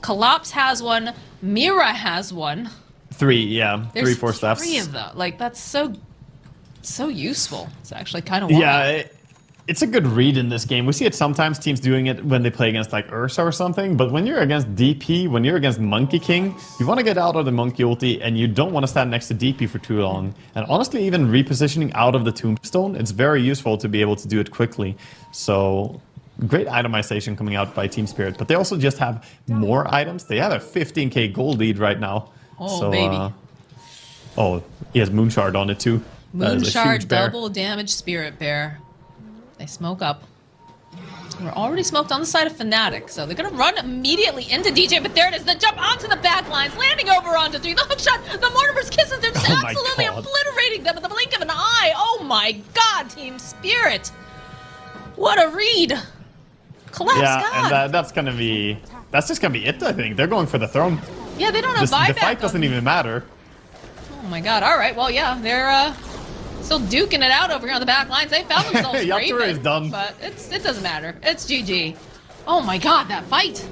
Collapse has one. Mira has one. 3, yeah. There's 3 staffs. 3 of them. Like, that's so useful. It's actually kind of wild. Yeah, it's a good read in this game. We see it sometimes, teams doing it when they play against like Ursa or something, but when you're against DP, when you're against Monkey King, you want to get out of the Monkey ulti and you don't want to stand next to DP for too long. And honestly, even repositioning out of the Tombstone, it's very useful to be able to do it quickly. So, great itemization coming out by Team Spirit, but they also just have more items. They have a 15k gold lead right now. Oh, so, baby. Oh, he has Moonshard on it too. Moonshard, double damage Spirit Bear. They smoke up. We're already smoked on the side of Fnatic, so they're gonna run immediately into DJ, but there it is, the jump onto the back lines, landing over onto 3, the hook shot, the Mortimer's kisses, they're just absolutely obliterating them at the blink of an eye. Oh my god, Team Spirit! What a read! Collapse God! And that's just gonna be it, I think. They're going for the throne. Yeah, they don't have buyback. The fight doesn't even matter. Oh my god, alright, well yeah, they're still duking it out over here on the back lines. They found themselves Yatura is done. But it doesn't matter. It's GG. Oh my god, that fight!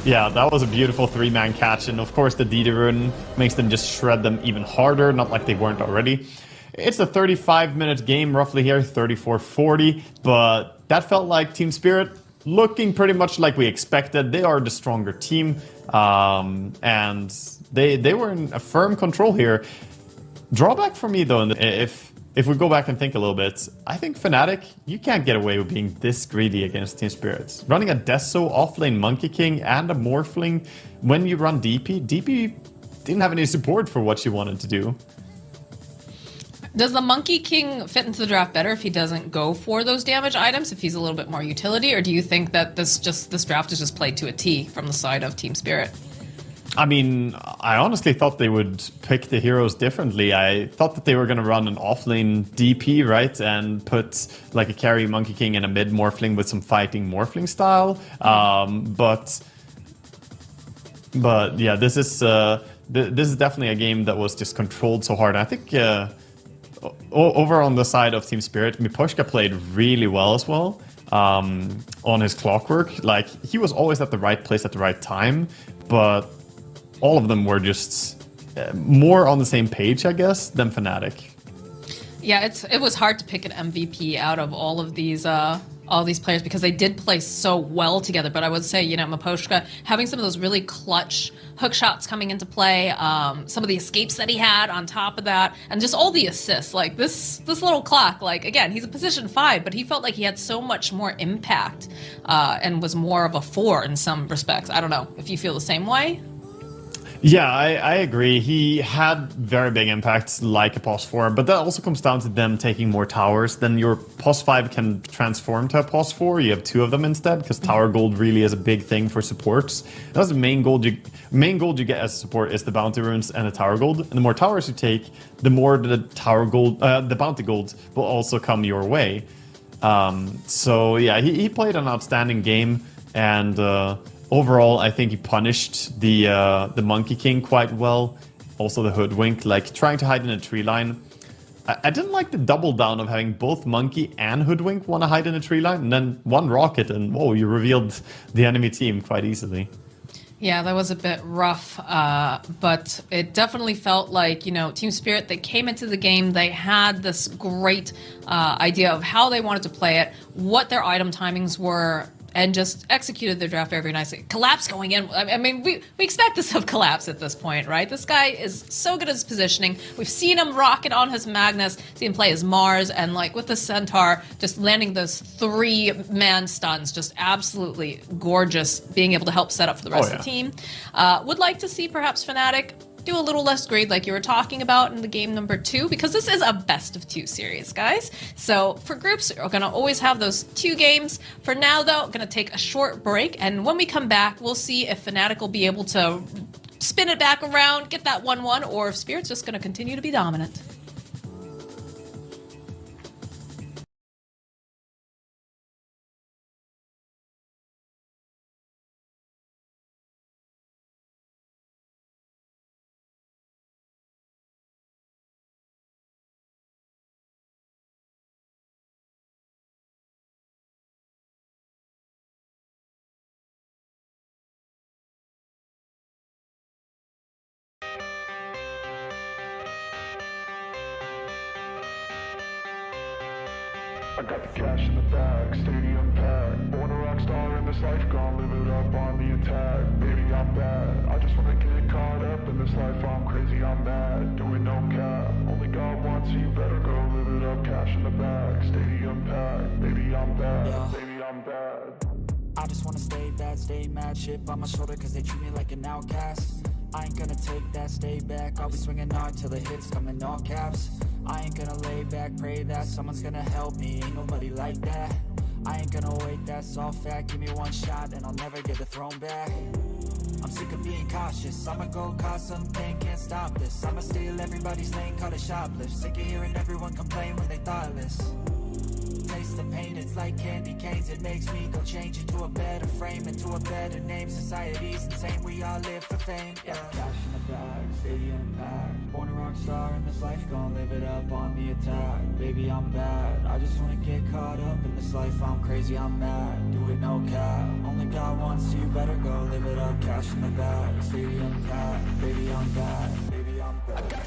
Yeah, that was a beautiful 3-man catch, and of course the DD rune makes them just shred them even harder, not like they weren't already. It's a 35-minute game roughly here, 34-40, but that felt like Team Spirit looking pretty much like we expected. They are the stronger team, and they were in a firm control here. Drawback for me though, if we go back and think a little bit, I think Fnatic, you can't get away with being this greedy against Team Spirits. Running a Deso, offlane Monkey King, and a Morphling when you run DP didn't have any support for what you wanted to do. Does the Monkey King fit into the draft better if he doesn't go for those damage items, if he's a little bit more utility, or do you think that this draft is just played to a T from the side of Team Spirit? I mean, I honestly thought they would pick the heroes differently. I thought that they were going to run an offlane DP, right? And put like a carry Monkey King and a mid Morphling with some fighting Morphling style. But yeah, this is definitely a game that was just controlled so hard. And I think over on the side of Team Spirit, Miposhka played really well as well on his Clockwork. Like, he was always at the right place at the right time, but all of them were just more on the same page, I guess, than Fnatic. Yeah, it was hard to pick an MVP out of all these players because they did play so well together. But I would say, Miposhka having some of those really clutch hook shots coming into play, some of the escapes that he had on top of that, and just all the assists. Like this little clock, like, again, he's a position 5, but he felt like he had so much more impact and was more of a 4 in some respects. I don't know if you feel the same way. Yeah, I agree. He had very big impacts like a POS 4, but that also comes down to them taking more towers. Then your POS 5 can transform to a POS 4. You have two of them instead, because tower gold really is a big thing for supports. That's the main gold you get as a support is the bounty runes and the tower gold. And the more towers you take, the more the tower gold, the bounty gold will also come your way. So yeah, he played an outstanding game, and overall, I think he punished the Monkey King quite well. Also the Hoodwink, like trying to hide in a tree line. I didn't like the double down of having both Monkey and Hoodwink want to hide in a tree line, and then one rocket, and whoa, you revealed the enemy team quite easily. Yeah, that was a bit rough, but it definitely felt like, you know, Team Spirit, they came into the game, they had this great idea of how they wanted to play it, what their item timings were, and just executed their draft very nicely. Collapse going in. I mean, we expect this of Collapse at this point, right? This guy is so good at his positioning. We've seen him rocket on his Magnus, seen him play his Mars, and like with the Centaur, just landing those 3-man stuns, just absolutely gorgeous, being able to help set up for the rest of the team. Would like to see perhaps Fnatic do a little less great like you were talking about in the game number 2, because this is a best of 2 series, guys. So for groups, we're going to always have those 2 games. For now, though, going to take a short break, and when we come back, we'll see if Fnatic will be able to spin it back around, get that 1-1, or if Spirit's just going to continue to be dominant. I got the cash in the bag, stadium packed. Born a rock star in this life, gonna live it up on the attack. Baby, I'm bad. I just wanna get caught up in this life. I'm crazy, I'm mad. Doing no cap. Only God wants you, better go live it up. Cash in the bag, stadium packed. Baby, I'm bad. Baby, I'm bad. I just wanna stay bad, stay mad. Shit on my shoulder cause they treat me like an outcast. I ain't gonna take that, stay back. I'll be swinging hard till the hits come in all caps. I ain't gonna lay back, pray that someone's gonna help me. Ain't nobody like that. I ain't gonna wait, that's all fact. Give me one shot and I'll never get the throne back. I'm sick of being cautious. I'ma go cause something, can't stop this. I'ma steal everybody's lane, call it shoplift. Sick of hearing everyone complain when they thoughtless. Taste the pain, it's like candy canes. It makes me go change into a better frame, into a better name. Society's insane, we all live for fame. Yeah. Cash in the bag, stadium packed. Born a rock star in this life, gonna live it up on the attack. Baby, I'm bad. I just wanna get caught up in this life. I'm crazy, I'm mad. Do it no cap. Only God wants you, better go live it up. Cash in the bag, stadium packed. Baby, I'm bad. Baby, I'm bad.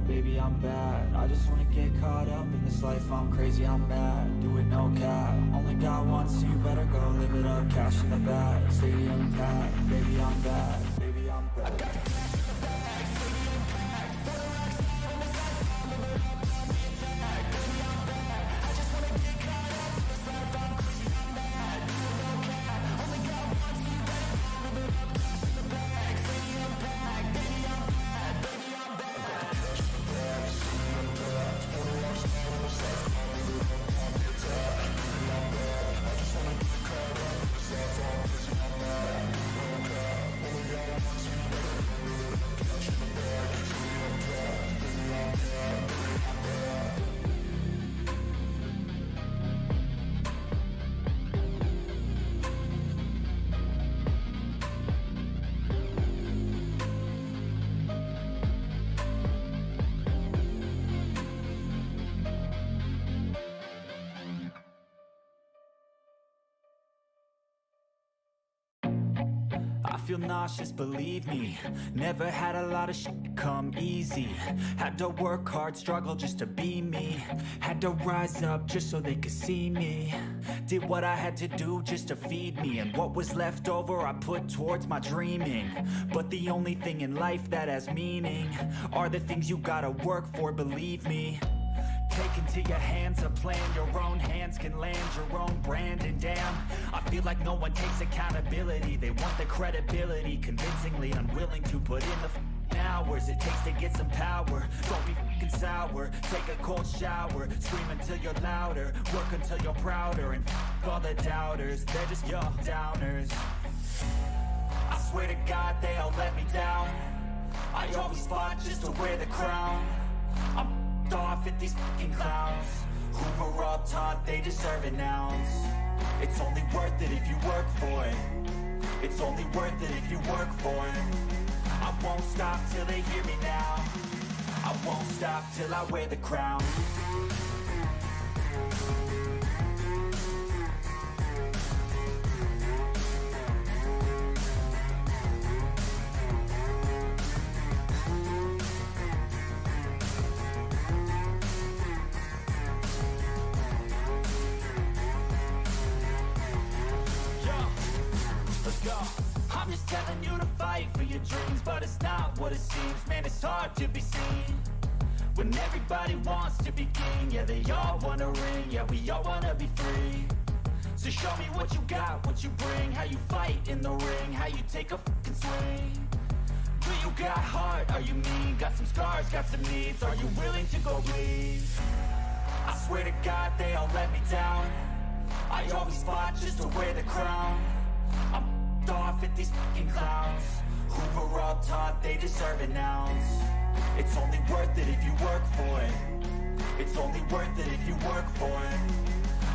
Baby, I'm bad. I just wanna get caught up in this life. I'm crazy, I'm mad. Do it no cap. Only God wants you, better go live it up. Cash in the bag, stadium packed. Baby, I'm bad. Baby, I'm bad. feel nauseous, believe me. Never had a lot of shit come easy. Had to work hard, struggle just to be me. Had to rise up just so they could see me. Did what I had to do just to feed me. And what was left over I put towards my dreaming. But the only thing in life that has meaning are the things you gotta work for, believe me. Take into your hands a plan, your own hands can land your own brand. And damn, I feel like no one takes accountability. They want the credibility, convincingly unwilling to put in the hours it takes to get some power. Don't be fucking sour, take a cold shower. Scream until you're louder, work until you're prouder. And all the doubters, they're just your downers. I swear to God they all let me down. I always fought just to wear the crown. I'm off at these fucking clowns who were all taught they deserve an ounce. It's only worth it if you work for it. It's only worth it if you work for it. I won't stop till they hear me now. I won't stop till I wear the crown. I'm just telling you to fight for your dreams, but it's not what it seems. Man, it's hard to be seen when everybody wants to be king. Yeah, they all want a ring, yeah, we all want to be free. So show me what you got, what you bring, how you fight in the ring, how you take a fucking swing. Do you got heart, are you mean? Got some scars, got some needs, are you willing to go bleed? I swear to God they all let me down. I always fought just to wear the crown. I'm off at these fucking clowns who were all taught they deserve an ounce. It's only worth it if you work for it. It's only worth it if you work for it.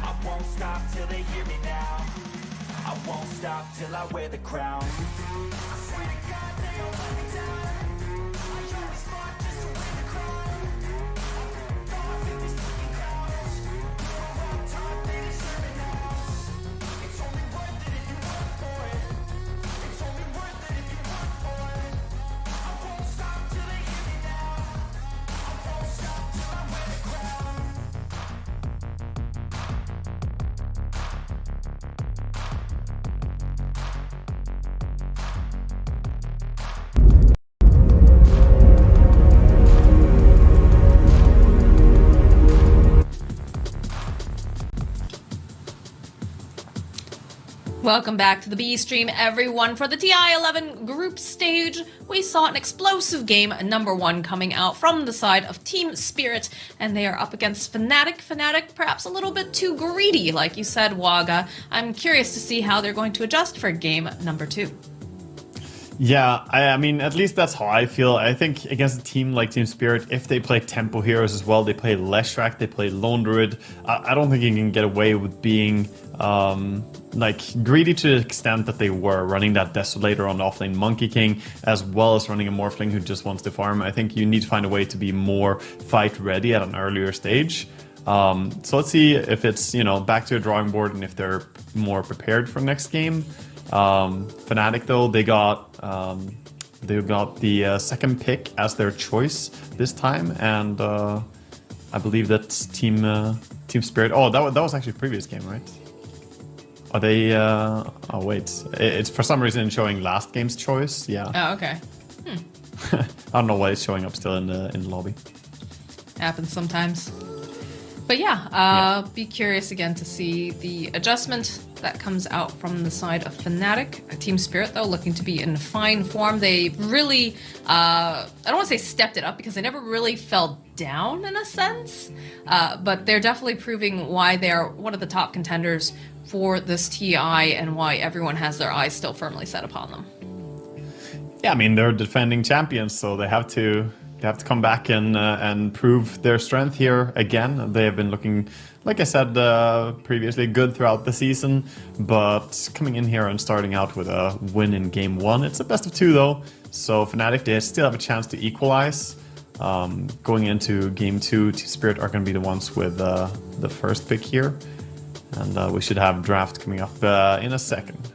I won't stop till they hear me now. I won't stop till I wear the crown. I swear to God they all let me down. I always fought just to wear the crown. I'm off at these fucking clowns who were all taught they deserve an ounce. It's only worth it if you work for it. It's only worth it if you work for it. I won't stop till they hear me now. I won't stop till I wear the crown. Welcome back to the B stream, everyone. For the TI-11 group stage, we saw an explosive game, number 1, coming out from the side of Team Spirit, and they are up against Fnatic. Fnatic, perhaps a little bit too greedy, like you said, Waga. I'm curious to see how they're going to adjust for game number 2. Yeah, I mean, at least that's how I feel. I think against a team like Team Spirit, if they play tempo heroes as well, they play Leshrac, they play Lone Druid, I don't think you can get away with being like greedy to the extent that they were running that Desolator on the offlane Monkey King, as well as running a Morphling who just wants to farm. I think you need to find a way to be more fight ready at an earlier stage. So let's see if it's, you know, back to a drawing board and if they're more prepared for next game. Fnatic though, they got the second pick as their choice this time, and I believe that's Team Spirit. Oh, that was actually a previous game, right? Are they? Oh wait, it's for some reason showing last game's choice. Yeah. Oh, okay. I don't know why it's showing up still in the lobby. Happens sometimes. But yeah, be curious again to see the adjustment that comes out from the side of Fnatic. Team Spirit, though, looking to be in fine form. They really, I don't want to say stepped it up because they never really fell down in a sense, but they're definitely proving why they're one of the top contenders for this TI and why everyone has their eyes still firmly set upon them. Yeah, I mean, they're defending champions, so they have to come back and prove their strength here again. They have been looking, like I said previously, good throughout the season, but coming in here and starting out with a win in game 1. It's a best of 2 though, so Fnatic, they still have a chance to equalize. Going into game 2, Team Spirit are going to be the ones with the first pick here, and we should have draft coming up in a second.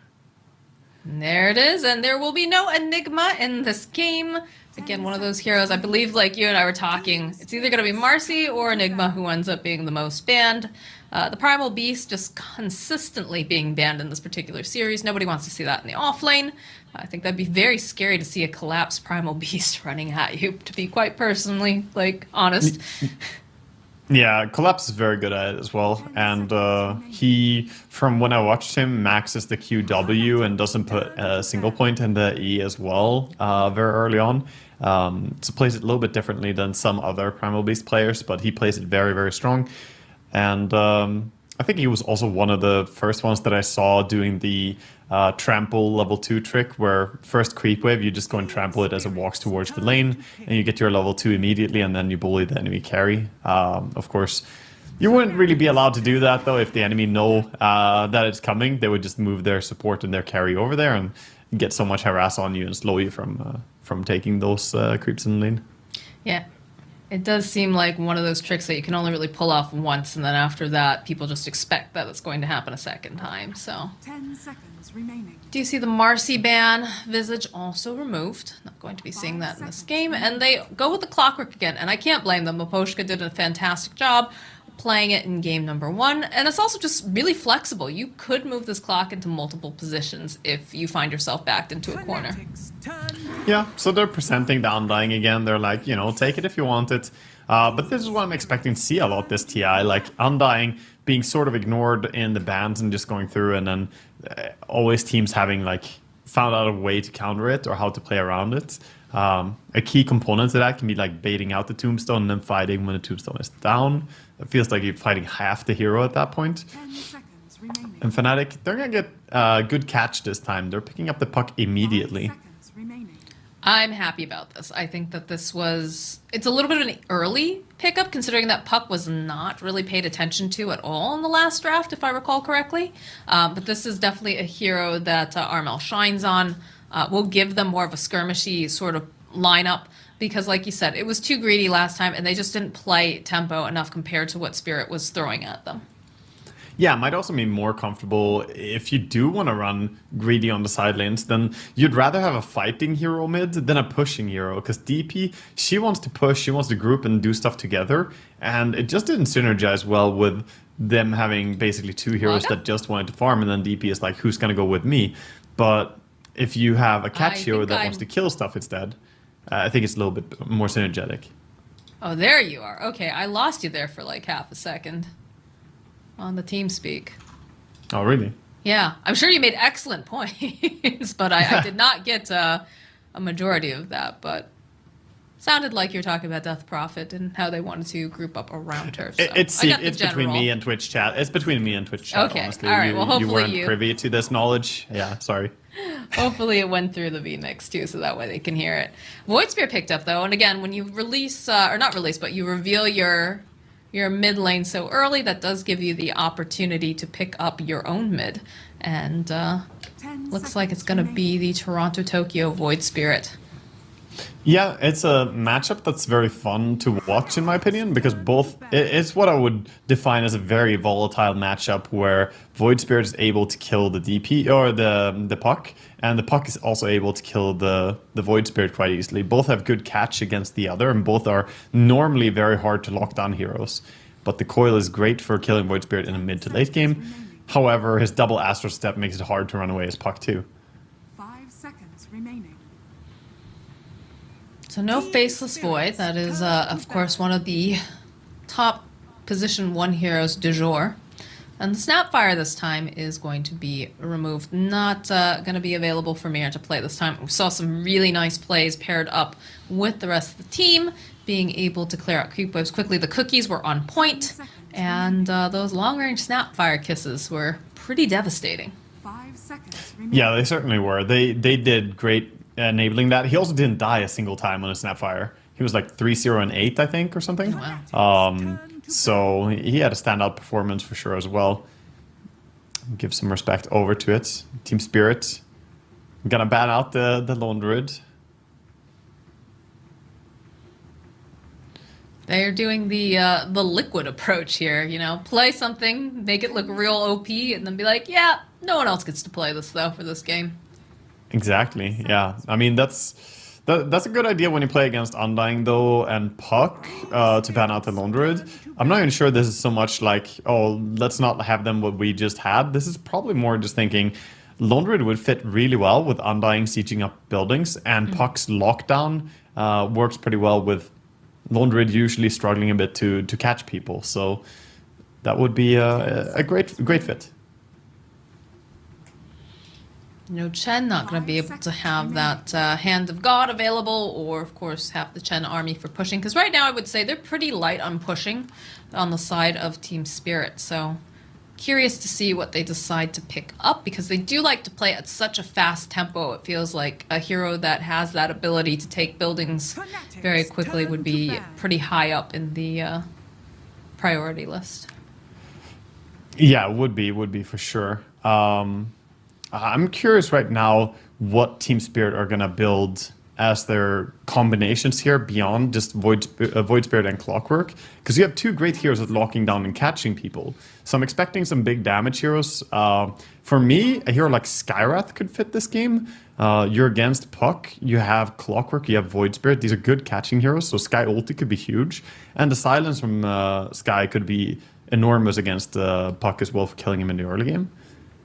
There it is, and there will be no Enigma in this game. Again, one of those heroes, I believe, like you and I were talking, it's either going to be Marcy or Enigma who ends up being the most banned. The Primal Beast just consistently being banned in this particular series. Nobody wants to see that in the offlane. I think that'd be very scary to see a collapsed Primal Beast running at you, to be quite personally, like, honest. Yeah, Collapse is very good at it as well. And he, from when I watched him, maxes the QW and doesn't put a single point in the E as well very early on. So plays it a little bit differently than some other Primal Beast players, but he plays it very, very strong. And I think he was also one of the first ones that I saw doing the trample level 2 trick, where first creep wave, you just go and trample it as it walks towards the lane, and you get your level 2 immediately, and then you bully the enemy carry. Of course, you wouldn't really be allowed to do that, though. If the enemy know that it's coming, they would just move their support and their carry over there and get so much harass on you and slow you from taking those creeps in the lane. Yeah. It does seem like one of those tricks that you can only really pull off once, and then after that, people just expect that it's going to happen a second time, so. 10 seconds remaining. Do you see the Marcy ban? Visage also removed. Not going to be seeing that in this game. And they go with the Clockwork again, and I can't blame them. Maposhka did a fantastic job playing it in game number 1, and it's also just really flexible. You could move this clock into multiple positions if you find yourself backed into a corner. Yeah, so they're presenting the Undying again. They're like, you know, take it if you want it. But this is what I'm expecting to see a lot this TI, like Undying being sort of ignored in the bans and just going through, and then always teams having like found out a way to counter it or how to play around it. A key component to that can be like baiting out the tombstone and then fighting when the tombstone is down. It feels like you're fighting half the hero at that point. 10 seconds remaining. And Fnatic, they're going to get a good catch this time. They're picking up the puck immediately. 5 seconds remaining. I'm happy about this. I think that it's a little bit of an early pickup, considering that puck was not really paid attention to at all in the last draft, if I recall correctly. But this is definitely a hero that Armel shines on. Will give them more of a skirmishy sort of lineup, because like you said, it was too greedy last time, and they just didn't play tempo enough compared to what Spirit was throwing at them. Yeah, it might also be more comfortable if you do want to run greedy on the side lanes, then you'd rather have a fighting hero mid than a pushing hero, because DP, she wants to push, she wants to group and do stuff together, and it just didn't synergize well with them having basically two heroes that just wanted to farm, and then DP is like, who's going to go with me? But if you have a catch hero that wants to kill stuff instead, I think it's a little bit more synergetic. Oh, there you are. Okay, I lost you there for like half a second on the team speak. Oh, really? Yeah, I'm sure you made excellent points, but I did not get a majority of that, but sounded like you're talking about Death Prophet and how they wanted to group up around her. So it's between me and Twitch chat. It's between me and Twitch chat, okay. honestly. All right, well, hopefully you weren't privy to this knowledge. Yeah, sorry. Hopefully it went through the VMix too, so that way they can hear it. Void Spear picked up though, and again, when you release, or not release, but you reveal your mid lane so early, that does give you the opportunity to pick up your own mid. And looks like it's going to be the Toronto-Tokyo Void Spirit. Yeah, it's a matchup that's very fun to watch, in my opinion, because it's what I would define as a very volatile matchup where Void Spirit is able to kill the DP or the puck, and the puck is also able to kill the Void Spirit quite easily. Both have good catch against the other, and both are normally very hard to lock down heroes. But the coil is great for killing Void Spirit in a mid to late game. However, his double Astro Step makes it hard to run away as puck too. 5 seconds remaining. So no Faceless Void. That is, of course, one of the top position 1 heroes du jour. And the Snapfire this time is going to be removed. Not going to be available for Mir to play this time. We saw some really nice plays paired up with the rest of the team, being able to clear out creep waves quickly. The cookies were on point, and those long-range Snapfire kisses were pretty devastating. 5 seconds remaining. Yeah, they certainly were. They did great enabling that. He also didn't die a single time on a Snapfire. He was like 3-0 and 8, I think, or something. Wow. So he had a standout performance for sure as well. Give some respect over to it. Team Spirit. I'm gonna ban out the Lone Druid. They're doing the liquid approach here, you know, play something, make it look real OP, and then be like, yeah, no one else gets to play this though for this game. Exactly. Yeah. I mean, that's a good idea when you play against Undying though and Puck to ban out the Lone Druid. I'm not even sure this is so much like, oh, let's not have them what we just had. This is probably more just thinking Lone Druid would fit really well with Undying sieging up buildings, and Puck's lockdown works pretty well with Lone Druid usually struggling a bit to catch people. So that would be a great fit. Chen not going to be able to have that Hand of God available, or of course have the Chen army for pushing. Because right now I would say they're pretty light on pushing on the side of Team Spirit. So curious to see what they decide to pick up, because they do like to play at such a fast tempo. It feels like a hero that has that ability to take buildings very quickly would be pretty high up in the priority list. Yeah, would be for sure. I'm curious right now what Team Spirit are going to build as their combinations here beyond just Void Spirit and Clockwork. Because you have two great heroes at locking down and catching people. So I'm expecting some big damage heroes. For me, a hero like Skywrath could fit this game. You're against Puck, you have Clockwork, you have Void Spirit. These are good catching heroes, so Sky ulti could be huge. And the silence from Sky could be enormous against Puck as well for killing him in the early game.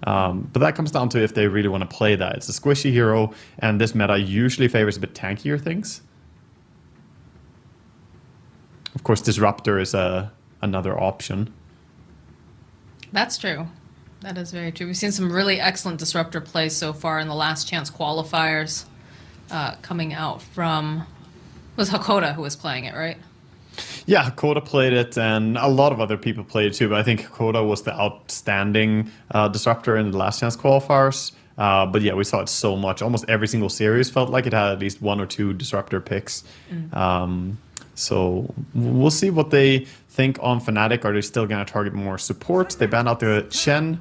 But that comes down to if they really want to play that. It's a squishy hero, and this meta usually favors a bit tankier things. Of course, Disruptor is another option. That's true. That is very true. We've seen some really excellent Disruptor plays so far in the last chance qualifiers coming out from... It was Hakoda who was playing it, right? Yeah, Hakoda played it, and a lot of other people played it too, but I think Hakoda was the outstanding Disruptor in the last chance qualifiers. But yeah, we saw it so much. Almost every single series felt like it had at least one or two Disruptor picks. So we'll see what they think on Fnatic. Are they still going to target more support? They banned out the Chen.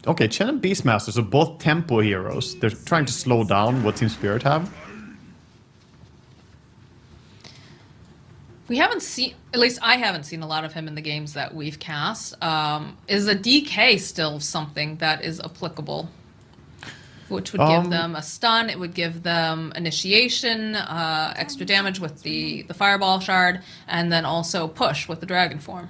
Okay, Chen and Beastmaster, so both tempo heroes. They're trying to slow down what Team Spirit have. We haven't seen, at least I haven't seen a lot of him in the games that we've cast. Is a DK still something that is applicable? Which would give them a stun, it would give them initiation, extra damage with the fireball shard, and then also push with the dragon form.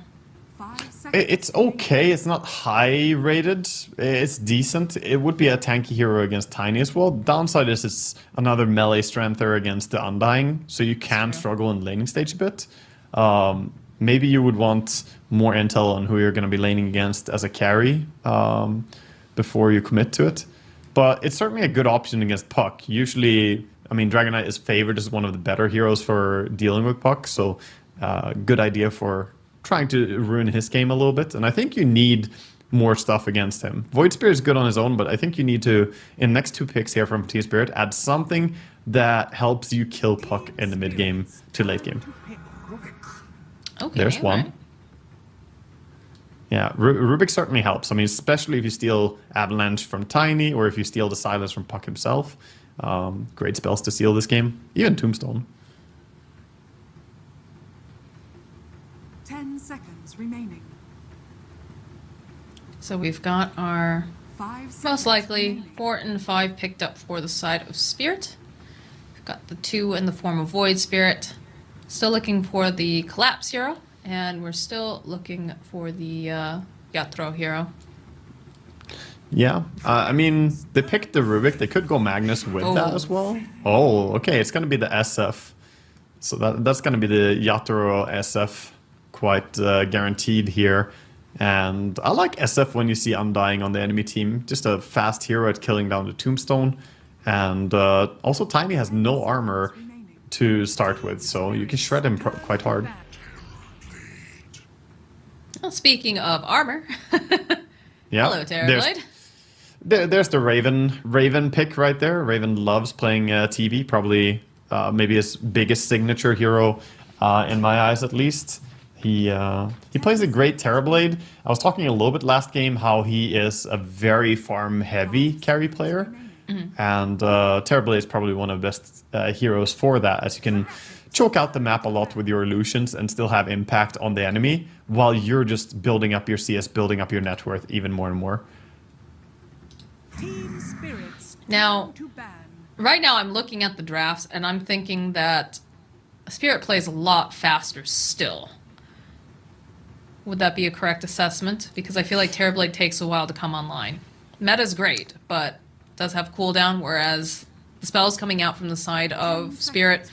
5 seconds. It's okay. It's not high rated. It's decent. It would be a tanky hero against Tiny as well. Downside is it's another melee strengther against the Undying, so you can struggle in laning stage a bit. Maybe you would want more intel on who you're going to be laning against as a carry before you commit to it. But it's certainly a good option against Puck. Usually, I mean, Dragon Knight is favored as one of the better heroes for dealing with Puck, so good idea for trying to ruin his game a little bit. And I think you need more stuff against him. Void Spirit is good on his own, but I think you need to, in next two picks here from Team Spirit, add something that helps you kill Puck in the mid game to late game. Okay, There's one. right. Yeah, Rubik certainly helps. I mean, especially if you steal Avalanche from Tiny, or if you steal the Silence from Puck himself. Great spells to seal this game. Even Tombstone. 10 seconds remaining. So we've got our 5 seconds most likely remaining. 4 and 5 picked up for the side of Spirit. We've got the 2 in the form of Void Spirit. Still looking for the Collapse hero, and we're still looking for the Yatro hero. Yeah, I mean, they picked the Rubik. They could go Magnus with that as well. Oh, okay, it's going to be the SF. So that's going to be the Yatoro SF, quite guaranteed here. And I like SF when you see Undying on the enemy team. Just a fast hero at killing down the Tombstone. And also Tiny has no armor to start with, so you can shred him quite hard. Well, speaking of armor, Yeah. hello, Terrorblade. There's the Raven pick right there. Raven loves playing TV, probably maybe his biggest signature hero in my eyes at least. He plays a great Terrorblade. I was talking a little bit last game how he is a very farm heavy carry player. And Terrorblade is probably one of the best heroes for that, as you can choke out the map a lot with your illusions and still have impact on the enemy while you're just building up your CS, building up your net worth even more and more. Team Spirit's Now, To ban. right now I'm looking at the drafts and I'm thinking that Spirit plays a lot faster still. Would that be a correct assessment? Because I feel like Terrorblade takes a while to come online. Meta's great, but does have cooldown, whereas the spells coming out from the side of Spirit,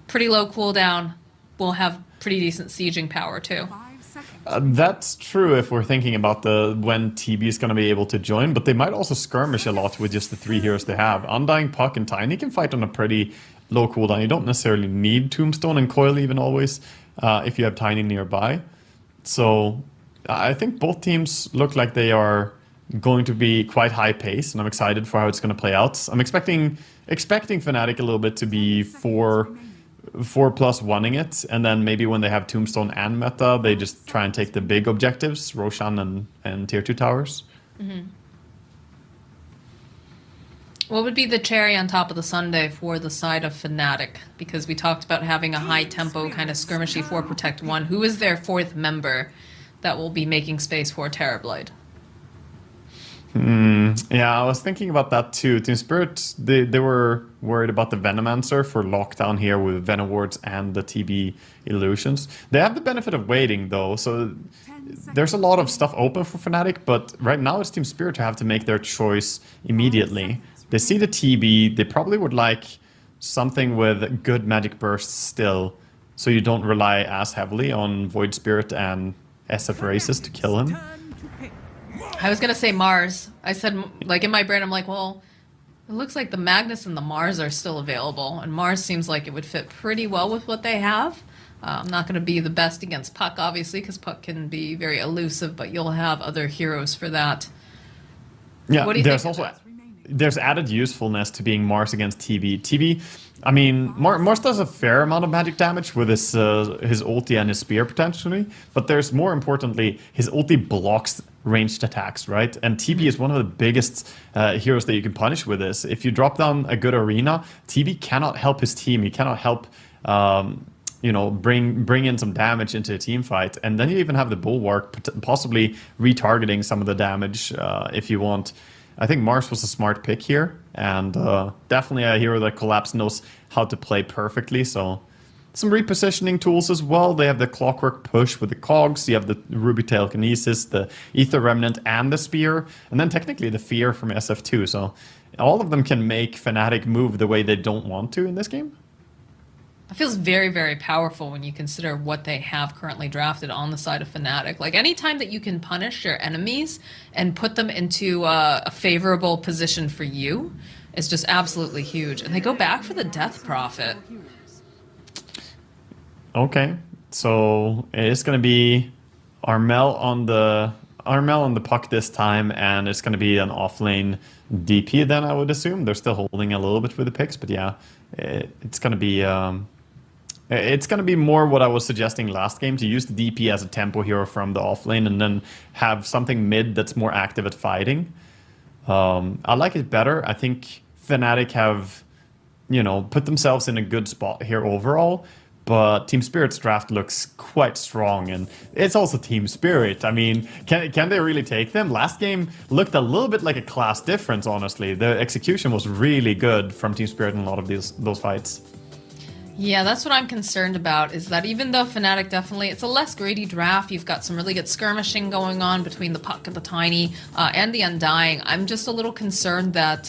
pretty low cooldown, will have pretty decent sieging power too. 5 seconds. That's true if we're thinking about when TB is going to be able to join, but they might also skirmish a lot with just the 3 heroes they have. Undying, Puck, and Tiny can fight on a pretty low cooldown. You don't necessarily need Tombstone and Coil even always if you have Tiny nearby. So I think both teams look like they are going to be quite high pace, and I'm excited for how it's going to play out. I'm expecting Fnatic a little bit to be 4+1ing it, and then maybe when they have Tombstone and Meta, they just try and take the big objectives, Roshan and Tier 2 towers. Mm-hmm. What would be the cherry on top of the sundae for the side of Fnatic? Because we talked about having a high tempo kind of skirmishy 4 Protect 1. Who is their 4th member that will be making space for Terrorblade? Yeah, I was thinking about that too. Team Spirit, they were worried about the Venomancer for lockdown here with Venom Wards and the TB Illusions. They have the benefit of waiting though, so there's a lot of stuff open for Fnatic, but right now it's Team Spirit to have to make their choice immediately. They see the TB, they probably would like something with good magic bursts still, so you don't rely as heavily on Void Spirit and SF Races to kill him. I was gonna say Mars. I said, like in my brain, I'm like, well, it looks like the Magnus and the Mars are still available, and Mars seems like it would fit pretty well with what they have. I'm not gonna be the best against Puck, obviously, because Puck can be very elusive, but you'll have other heroes for that. Yeah, What do you there's think of also that? there's added usefulness to being Mars against TB. TB, I mean, Mars does a fair amount of magic damage with his ulti and his spear potentially, but there's more importantly, his ulti blocks ranged attacks, right? And TB is one of the biggest heroes that you can punish with this. If you drop down a good arena, TB cannot help his team. He cannot help, bring in some damage into a team fight. And then you even have the Bulwark possibly retargeting some of the damage if you want. I think Mars was a smart pick here, and definitely a hero that Collapse knows how to play perfectly. So some repositioning tools as well. They have the Clockwork Push with the Cogs, you have the Ruby Telekinesis, the Ether Remnant, and the Spear, and then technically the Fear from SF2. So all of them can make Fnatic move the way they don't want to in this game. It feels very, very powerful when you consider what they have currently drafted on the side of Fnatic. Like, anytime that you can punish your enemies and put them into a favorable position for you is just absolutely huge. And they go back for the Death Prophet. Okay, so it's going to be Armel on the Puck this time, and it's going to be an offlane DP then, I would assume. They're still holding a little bit with the picks, but yeah, it's going to be... It's going to be more what I was suggesting last game, to use the DP as a tempo hero from the offlane and then have something mid that's more active at fighting. I like it better. I think Fnatic have, put themselves in a good spot here overall, but Team Spirit's draft looks quite strong, and it's also Team Spirit. I mean, can they really take them? Last game looked a little bit like a class difference, honestly. The execution was really good from Team Spirit in a lot of those fights. Yeah, that's what I'm concerned about, is that even though Fnatic definitely, it's a less greedy draft, you've got some really good skirmishing going on between the Puck and the Tiny and the Undying, I'm just a little concerned that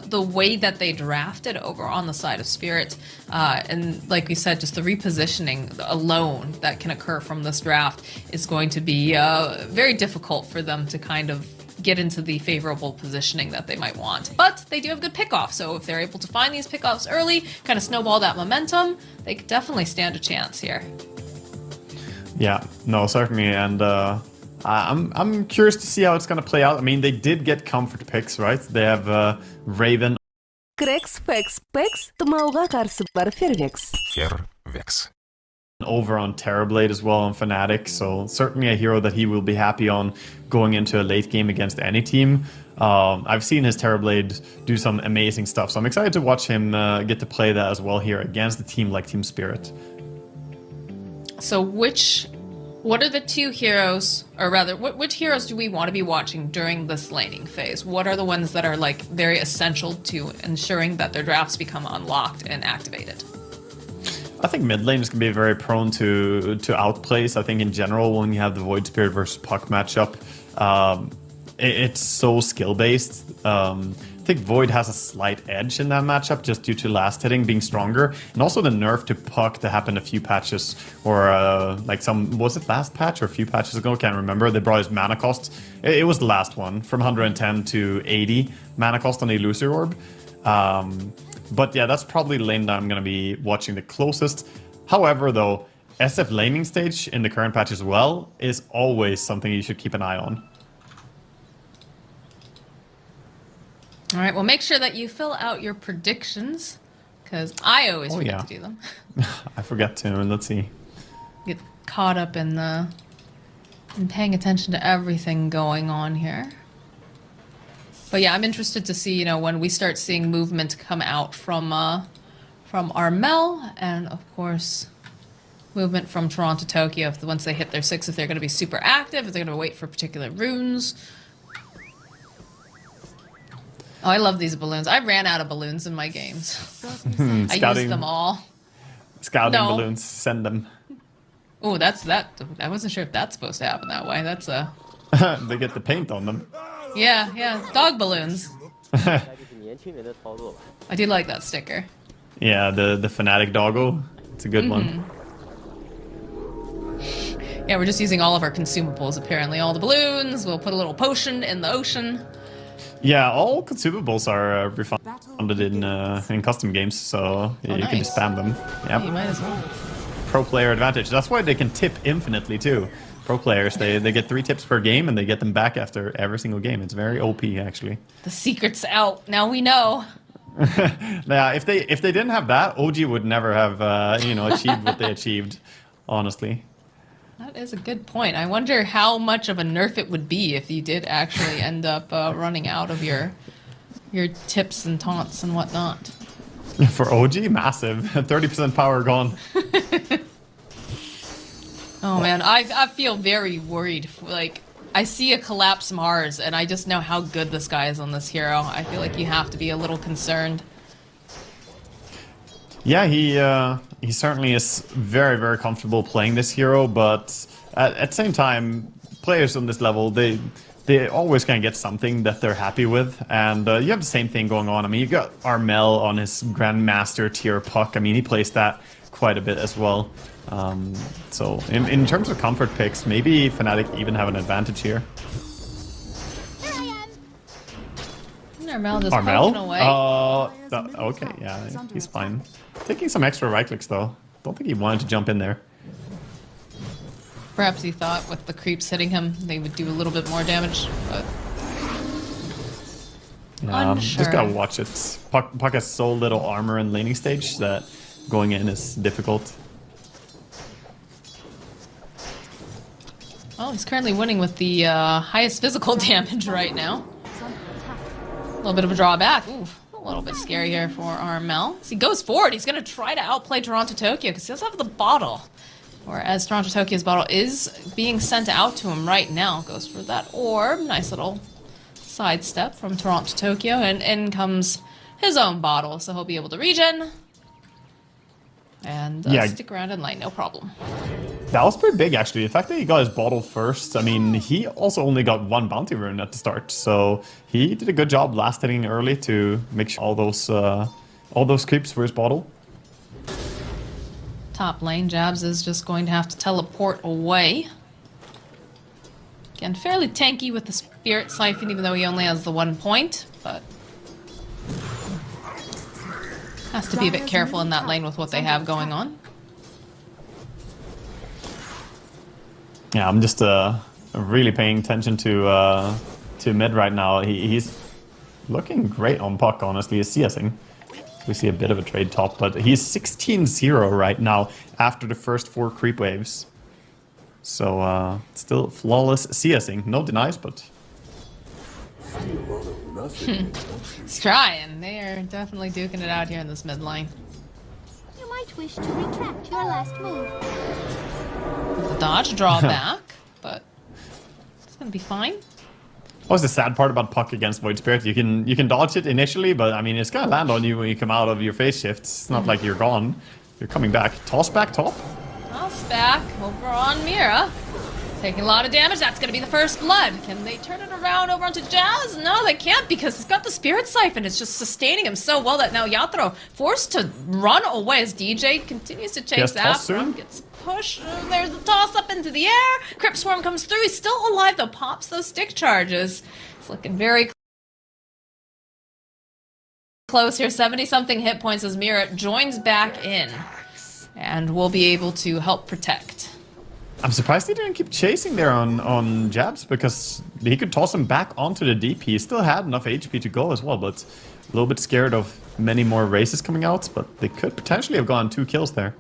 the way that they drafted over on the side of Spirit, and like we said, just the repositioning alone that can occur from this draft is going to be very difficult for them to kind of get into the favorable positioning that they might want. But they do have good pickoffs, so if they're able to find these pickoffs early, kind of snowball that momentum, they could definitely stand a chance here. Yeah, no, certainly, and I'm curious to see how it's going to play out. I mean, they did get comfort picks, right? They have Raven. Krex, Pex, Pex, tumawag ka sebar Fairvex. Fairvex. Over on Terrorblade as well on Fnatic, so certainly a hero that he will be happy on going into a late game against any team. I've seen his Terrorblade do some amazing stuff, so I'm excited to watch him get to play that as well here against a team like Team Spirit. So which What are the two heroes, or rather, which heroes do we want to be watching during this laning phase? What are the ones that are like very essential to ensuring that their drafts become unlocked and activated? I think mid lane is going to be very prone to outplays. I think in general, when you have the Void Spirit versus Puck matchup, it's so skill based. I think Void has a slight edge in that matchup just due to last hitting being stronger, and also the nerf to Puck that happened a few patches, or was it last patch or a few patches ago? Can't remember. They brought his mana cost. It was the last one, from 110 to 80 mana cost on the Illusory Orb. But yeah, that's probably the lane that I'm going to be watching the closest. However, though, SF laning stage in the current patch as well is always something you should keep an eye on. All right, well, make sure that you fill out your predictions, because I always forget to do them. I forget to, and let's see. Get caught up in paying attention to everything going on here. But yeah, I'm interested to see, when we start seeing movement come out from Armel, and of course, movement from Toronto Tokyo. Once they hit their 6, if they're going to be super active, if they're going to wait for particular runes. Oh, I love these balloons. I ran out of balloons in my games. I used them all. Scouting balloons, send them. Oh, that's that. I wasn't sure if that's supposed to happen that way. That's a... They get the paint on them. Yeah. Dog balloons. I do like that sticker. Yeah, the Fnatic doggo. It's a good one. Yeah, we're just using all of our consumables, apparently. All the balloons. We'll put a little potion in the ocean. Yeah, all consumables are refunded in custom games, so you can just spam them. Yep. You might as well. Pro player advantage. That's why they can tip infinitely too. Pro players, they get 3 tips per game and they get them back after every single game. It's very OP actually. The secret's out. Now we know. Yeah, if they didn't have that, OG would never have achieved what they achieved. Honestly. That is a good point. I wonder how much of a nerf it would be if you did actually end up running out of your tips and taunts and whatnot. For OG, massive. 30% power gone. Oh man, I feel very worried. Like, I see a collapse Mars and I just know how good this guy is on this hero. I feel like you have to be a little concerned. Yeah, he certainly is very, very comfortable playing this hero, but at the same time, players on this level, they always can get something that they're happy with, and you have the same thing going on. I mean, you got Armel on his Grandmaster tier Puck. I mean, he plays that quite a bit as well. So in terms of comfort picks, maybe Fnatic even have an advantage here. Armel just poking away. Okay, yeah, he's fine. Taking some extra right clicks though. Don't think he wanted to jump in there. Perhaps he thought with the creeps hitting him, they would do a little bit more damage, but... Yeah, unsure. Just gotta watch it. Puck has so little armor in laning stage that going in is difficult. Well, he's currently winning with the highest physical damage right now. A little bit of a drawback. Ooh, a little bit scary here for Armel. As he goes forward, he's going to try to outplay Toronto Tokyo because he does have the bottle. Whereas Toronto Tokyo's bottle is being sent out to him right now. Goes for that orb. Nice little sidestep from Toronto Tokyo. And in comes his own bottle. So he'll be able to regen. And stick around in lane, no problem. That was pretty big, actually. The fact that he got his bottle first, I mean, he also only got 1 bounty rune at the start, so he did a good job last hitting early to make sure all those creeps for his bottle. Top lane, Jabs is just going to have to teleport away. Again, fairly tanky with the Spirit Siphon, even though he only has the 1 point, but... has to be a bit careful in that lane with what they have going on. Yeah, I'm just really paying attention to mid right now. He's looking great on Puck, honestly. He's CSing. We see a bit of a trade top, but he's 16-0 right now after the first 4 creep waves. So still flawless CSing. No denies, but... He's trying. They are definitely duking it out here in this mid lane. You might wish to retract your last move. The dodge drawback, but it's gonna be fine. What's the sad part about Puck against Void Spirit? You can dodge it initially, but I mean it's gonna land on you when you come out of your phase shifts. It's not like you're gone. You're coming back. Toss back top. Toss back over on Mira. Taking a lot of damage. That's going to be the first blood. Can they turn it around over onto Jazz? No, they can't because he's got the Spirit Siphon. It's just sustaining him so well that now Yatoro forced to run away as DJ continues to chase after him. Gets pushed. There's a toss up into the air. Crypt Swarm comes through. He's still alive though. Pops those stick charges. It's looking very close here. 70-something hit points as Mira joins back in. And will be able to help protect. I'm surprised he didn't keep chasing there on Jabs because he could toss him back onto the DP. He still had enough HP to go as well, but a little bit scared of many more races coming out, but they could potentially have gotten 2 kills there.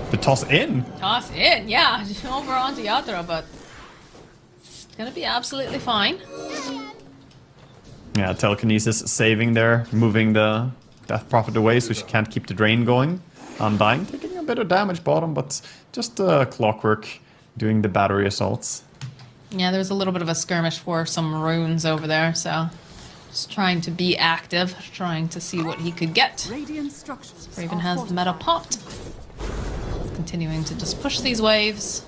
The toss in? Toss in, yeah. Over onto Yatoro, but it's gonna be absolutely fine. Yeah, telekinesis saving there, moving the Death Prophet away so she can't keep the drain going. Undying, taking a bit of damage bottom, but just Clockwork doing the battery assaults. Yeah, there's a little bit of a skirmish for some runes over there, so just trying to be active, trying to see what he could get. Radiant structures. Raven has the meta popped. Continuing to just push these waves.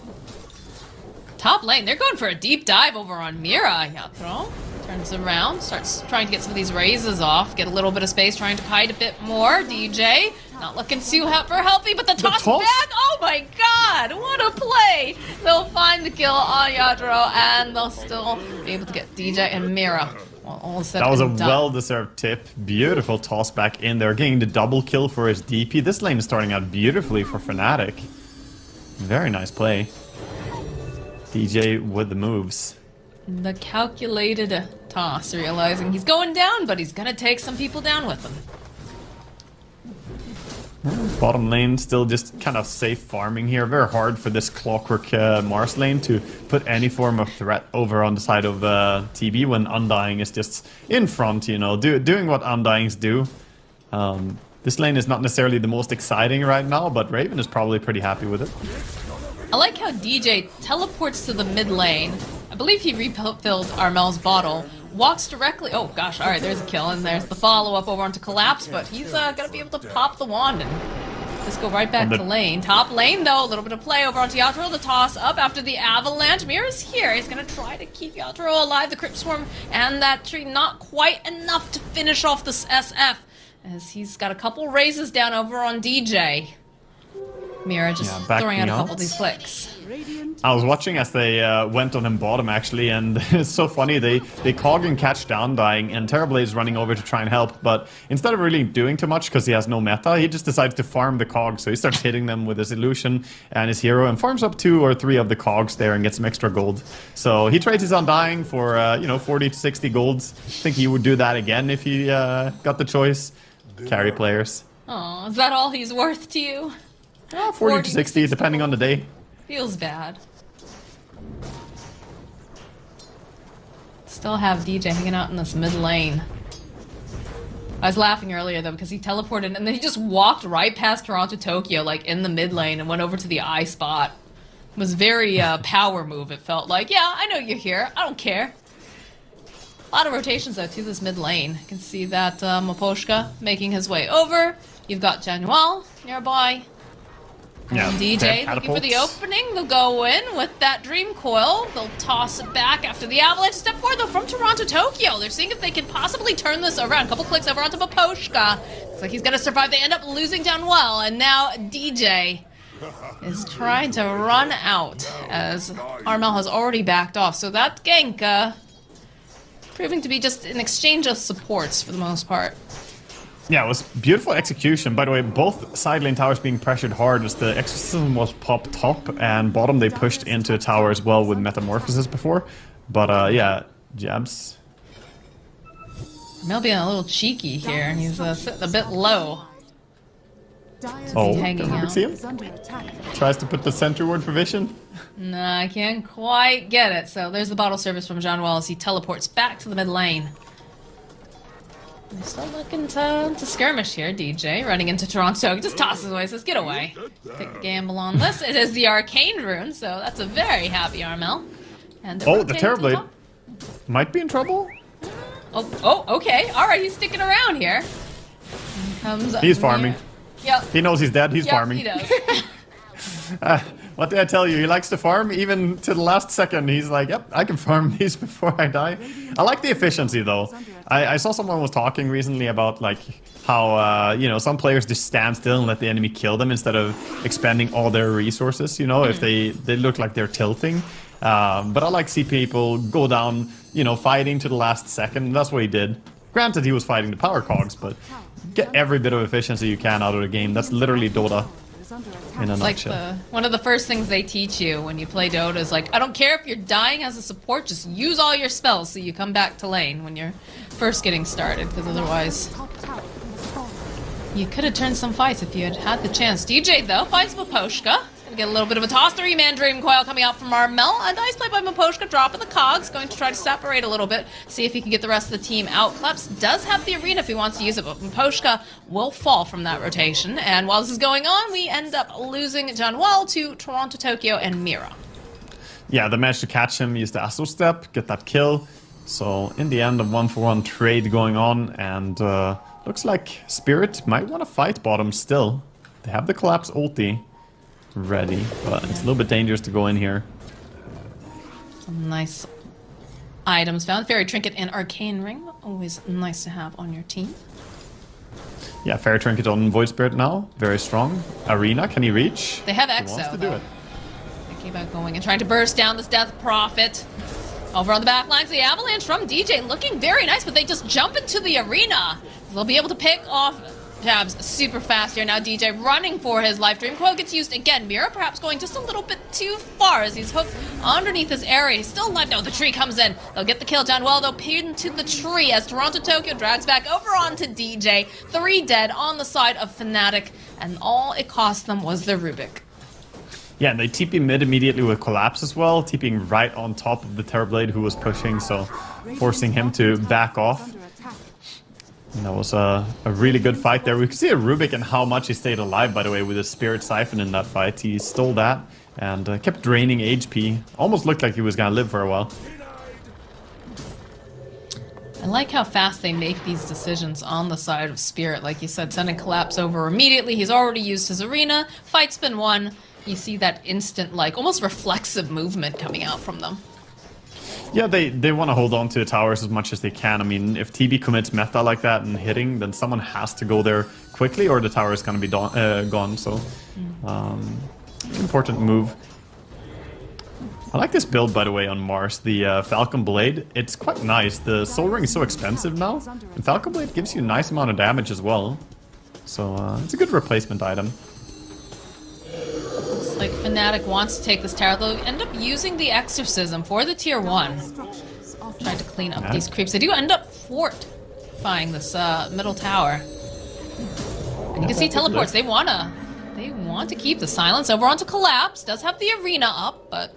Top lane, they're going for a deep dive over on Mira. Yatoro turns around, starts trying to get some of these raises off, get a little bit of space, trying to hide a bit more. DJ not looking super healthy, but the toss back. Oh my god, what a play! They'll find the kill on Yatoro, and they'll still be able to get DJ and Mira. That was a well-deserved tip. Beautiful toss back in there, getting the double kill for his DP. This lane is starting out beautifully for Fnatic. Very nice play. DJ with the moves. The calculated toss, realizing he's going down, but he's gonna take some people down with him. Bottom lane still just kind of safe farming here. Very hard for this Clockwork Mars lane to put any form of threat over on the side of TB when Undying is just in front, you know, doing what Undyings do. This lane is not necessarily the most exciting right now, but Raven is probably pretty happy with it. I like how DJ teleports to the mid lane. I believe he refilled Armel's bottle. Walks directly... Oh gosh, alright, there's a kill, and there's the follow-up over onto Collapse, but he's gonna be able to pop the wand and just go right back to lane. Top lane, though, a little bit of play over onto Yatoro. The toss up after the avalanche. Mira's here. He's gonna try to keep Yatoro alive. The Crypt Swarm and that tree not quite enough to finish off this SF, as he's got a couple raises down over on DJ. Mira just throwing out a couple of these clicks. I was watching as they went on him bottom actually, and it's so funny. They cog and catch down Dying, and Terrorblade is running over to try and help, but instead of really doing too much because he has no meta, he just decides to farm the cogs. So he starts hitting them with his illusion and his hero, and farms up 2 or 3 of the cogs there and gets some extra gold. So he trades his Undying for 40 to 60 gold. I think he would do that again if he got the choice. Carry players. Oh, is that all he's worth to you? 40 to 60, depending on the day. Feels bad. Still have DJ hanging out in this mid lane. I was laughing earlier though because he teleported and then he just walked right past Toronto Tokyo like in the mid lane and went over to the I spot. It was very power move, it felt like. Yeah, I know you're here. I don't care. A lot of rotations though to this mid lane. You can see that Maposhka making his way over. You've got Januel nearby. Yeah, DJ looking for the opening. They'll go in with that Dream Coil. They'll toss it back after the avalanche. Step forward though from Toronto Tokyo. They're seeing if they can possibly turn this around. A couple clicks over onto Maposhka. Looks like he's gonna survive. They end up losing down well, and now DJ is trying to run out as Armel has already backed off. So that gank proving to be just an exchange of supports for the most part. Yeah, it was beautiful execution. By the way, both side lane towers being pressured hard as the Exorcism was popped top, and bottom they pushed into a tower as well with Metamorphosis before. But yeah, Jabs. Mel being a little cheeky here, and he's sitting a bit low. Oh, hanging out. See him? Tries to put the sentry ward for vision. No, I can't quite get it. So there's the bottle service from Jean Wall as he teleports back to the mid lane. They're still looking to skirmish here. DJ running into Toronto. Just tosses away, says, get away. Take the gamble on this. It is the Arcane Rune, so that's a very happy Armel. And Oh, the Terrorblade might be in trouble. Oh, okay. All right, he's sticking around here. He's farming. Yep. He knows he's dead. He's farming. He does. What did I tell you? He likes to farm even to the last second. He's like, yep, I can farm these before I die. I like the efficiency though. I saw someone was talking recently about like how you know, some players just stand still and let the enemy kill them instead of expending all their resources. You know, if they look like they're tilting. But I like to see people go down, you know, fighting to the last second. That's what he did. Granted, he was fighting the power cogs, but get every bit of efficiency you can out of the game. That's literally Dota in a Like nutshell. one of the first things they teach you when you play Dota is like, I don't care if you're dying as a support, just use all your spells so you come back to lane when you're first getting started, because otherwise you could have turned some fights if you had had the chance. DJ though fights Maposhka. Gonna get a little bit of a toss. 3-man Dream Coil coming out from Armel. A nice play by Maposhka, dropping the cogs. Going to try to separate a little bit, see if he can get the rest of the team out. Kleps does have the arena if he wants to use it, but Maposhka will fall from that rotation. And while this is going on, we end up losing John Wall to Toronto, Tokyo, and Mira. Yeah, they managed to catch him, use the Astro Step, get that kill. So in the end, a 1-for-1 trade going on, and looks like Spirit might want to fight bottom still. They have the Collapse ulti ready, but it's a little bit dangerous to go in here. Some nice items found. Fairy Trinket and Arcane Ring. Always nice to have on your team. Yeah, Fairy Trinket on Void Spirit now. Very strong. Arena, can he reach? They have He Exo, wants to though. do it. Thinking about going and trying to burst down this Death Prophet. Over on the back lines, the Avalanche from DJ looking very nice, but they just jump into the arena. They'll be able to pick off Jabs super fast here. Now DJ running for his life. Dream Coil gets used again. Mira perhaps going just a little bit too far as he's hooked underneath his area. He's still alive. No, the tree comes in. They'll get the kill down well. They'll pin to the tree as Toronto Tokyo drags back over onto DJ. 3 dead on the side of Fnatic, and all it cost them was their Rubik. Yeah, and they TP mid immediately with Collapse as well, TPing right on top of the Terrorblade who was pushing, so forcing him to back off. And that was a really good fight there. We could see a Rubik and how much he stayed alive, by the way, with his Spirit Siphon in that fight. He stole that and kept draining HP. Almost looked like he was going to live for a while. I like how fast they make these decisions on the side of Spirit. Like you said, sending Collapse over immediately. He's already used his arena. Fight's been won. You see that instant, like, almost reflexive movement coming out from them. Yeah, they want to hold on to the towers as much as they can. I mean, if TB commits meta like that and hitting, then someone has to go there quickly or the tower is going to be gone. So, important move. I like this build, by the way, on Mars. The Falcon Blade, it's quite nice. The Soul Ring is so expensive now, and Falcon Blade gives you a nice amount of damage as well. So, it's a good replacement item. Like Fnatic wants to take this tower, they'll end up using the Exorcism for the tier 1. Trying to clean up these creeps. They do end up fortifying this middle tower. And you can see teleports. They want to keep the silence. Over onto Collapse. Does have the arena up, but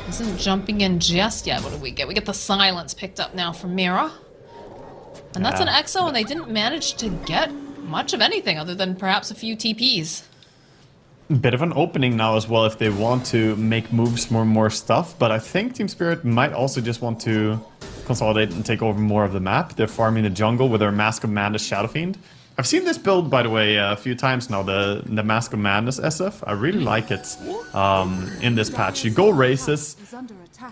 isn't jumping in just yet. What do we get? We get the silence picked up now from Mira. And that's an Exo, and they didn't manage to get much of anything other than perhaps a few TPs. Bit of an opening now as well if they want to make moves for more stuff, but I think Team Spirit might also just want to consolidate and take over more of the map. They're farming the jungle with their Mask of Madness Shadow Fiend. I've seen this build, by the way, a few times now, the Mask of Madness SF. I really like it in this patch. You go races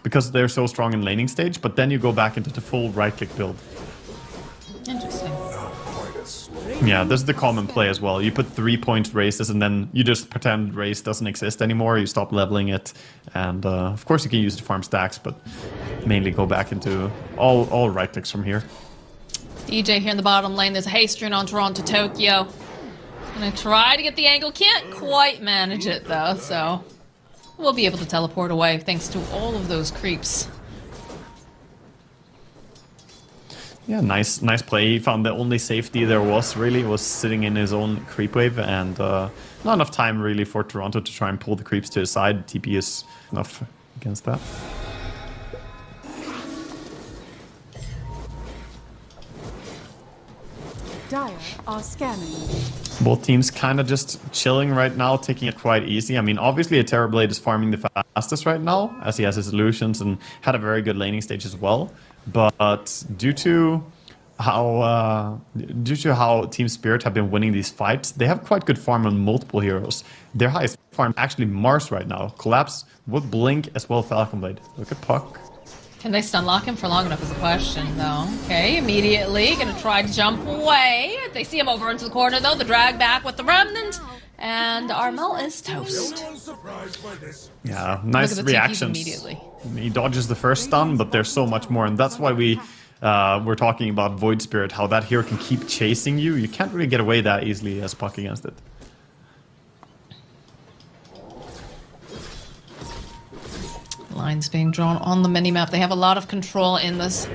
because they're so strong in laning stage, but then you go back into the full right-click build. Interesting. Yeah, this is the common play as well. You put 3-point races and then you just pretend race doesn't exist anymore. You stop leveling it. And of course you can use it to farm stacks, but mainly go back into all right clicks from here. DJ here in the bottom lane. There's a haste rune on Toronto Tokyo. He's gonna try to get the angle. Can't quite manage it though, so we'll be able to teleport away thanks to all of those creeps. Yeah, nice play. He found the only safety there was sitting in his own creep wave, and not enough time really for Toronto to try and pull the creeps to his side. TP is enough against that. Dire are scanning. Both teams kind of just chilling right now, taking it quite easy. I mean, obviously, Terrorblade is farming the fastest right now, as he has his illusions and had a very good laning stage as well. But due to how Team Spirit have been winning these fights, they have quite good farm on multiple heroes. Their highest farm actually Mars right now. Collapse with Blink as well Falcon Blade. Look at Puck. Can they stun lock him for long enough is the question, though. Okay, immediately gonna try to jump away. They see him over into the corner, though. The drag back with the Remnant. And Armel is toast. Yeah, nice reactions. Immediately. He dodges the first stun, but there's so much more. And that's why we're talking about Void Spirit, how that hero can keep chasing you. You can't really get away that easily as Puck against it. Lines being drawn on the minimap. They have a lot of control in this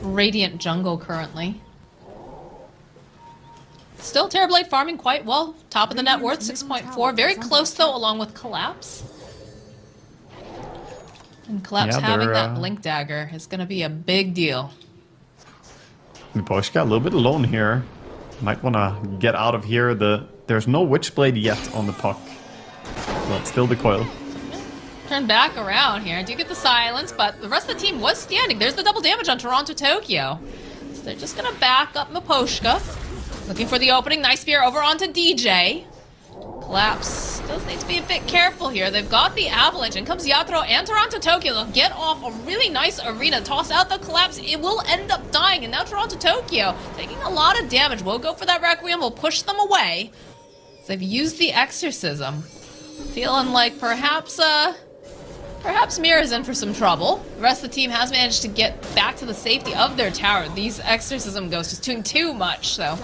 Radiant jungle currently. Still Terrorblade farming quite well. Top of the net worth, 6.4. Very close though, along with Collapse. And Collapse having that Blink Dagger is going to be a big deal. Miposhka a little bit alone here. Might want to get out of here. There's no Witchblade yet on the Puck. But still the coil. Turn back around here. Do get the silence, but the rest of the team was standing. There's the double damage on Toronto Tokyo. So they're just going to back up Miposhka. Looking for the opening. Nice spear over onto DJ. Collapse does need to be a bit careful here. They've got the Avalanche. In comes Yatoro and Toronto Tokyo. They'll get off a really nice arena. Toss out the Collapse. It will end up dying. And now Toronto Tokyo taking a lot of damage. We'll go for that Requiem. We'll push them away. So they've used the Exorcism. Feeling like perhaps Mira's in for some trouble. The rest of the team has managed to get back to the safety of their tower. These Exorcism ghosts just doing too much, so...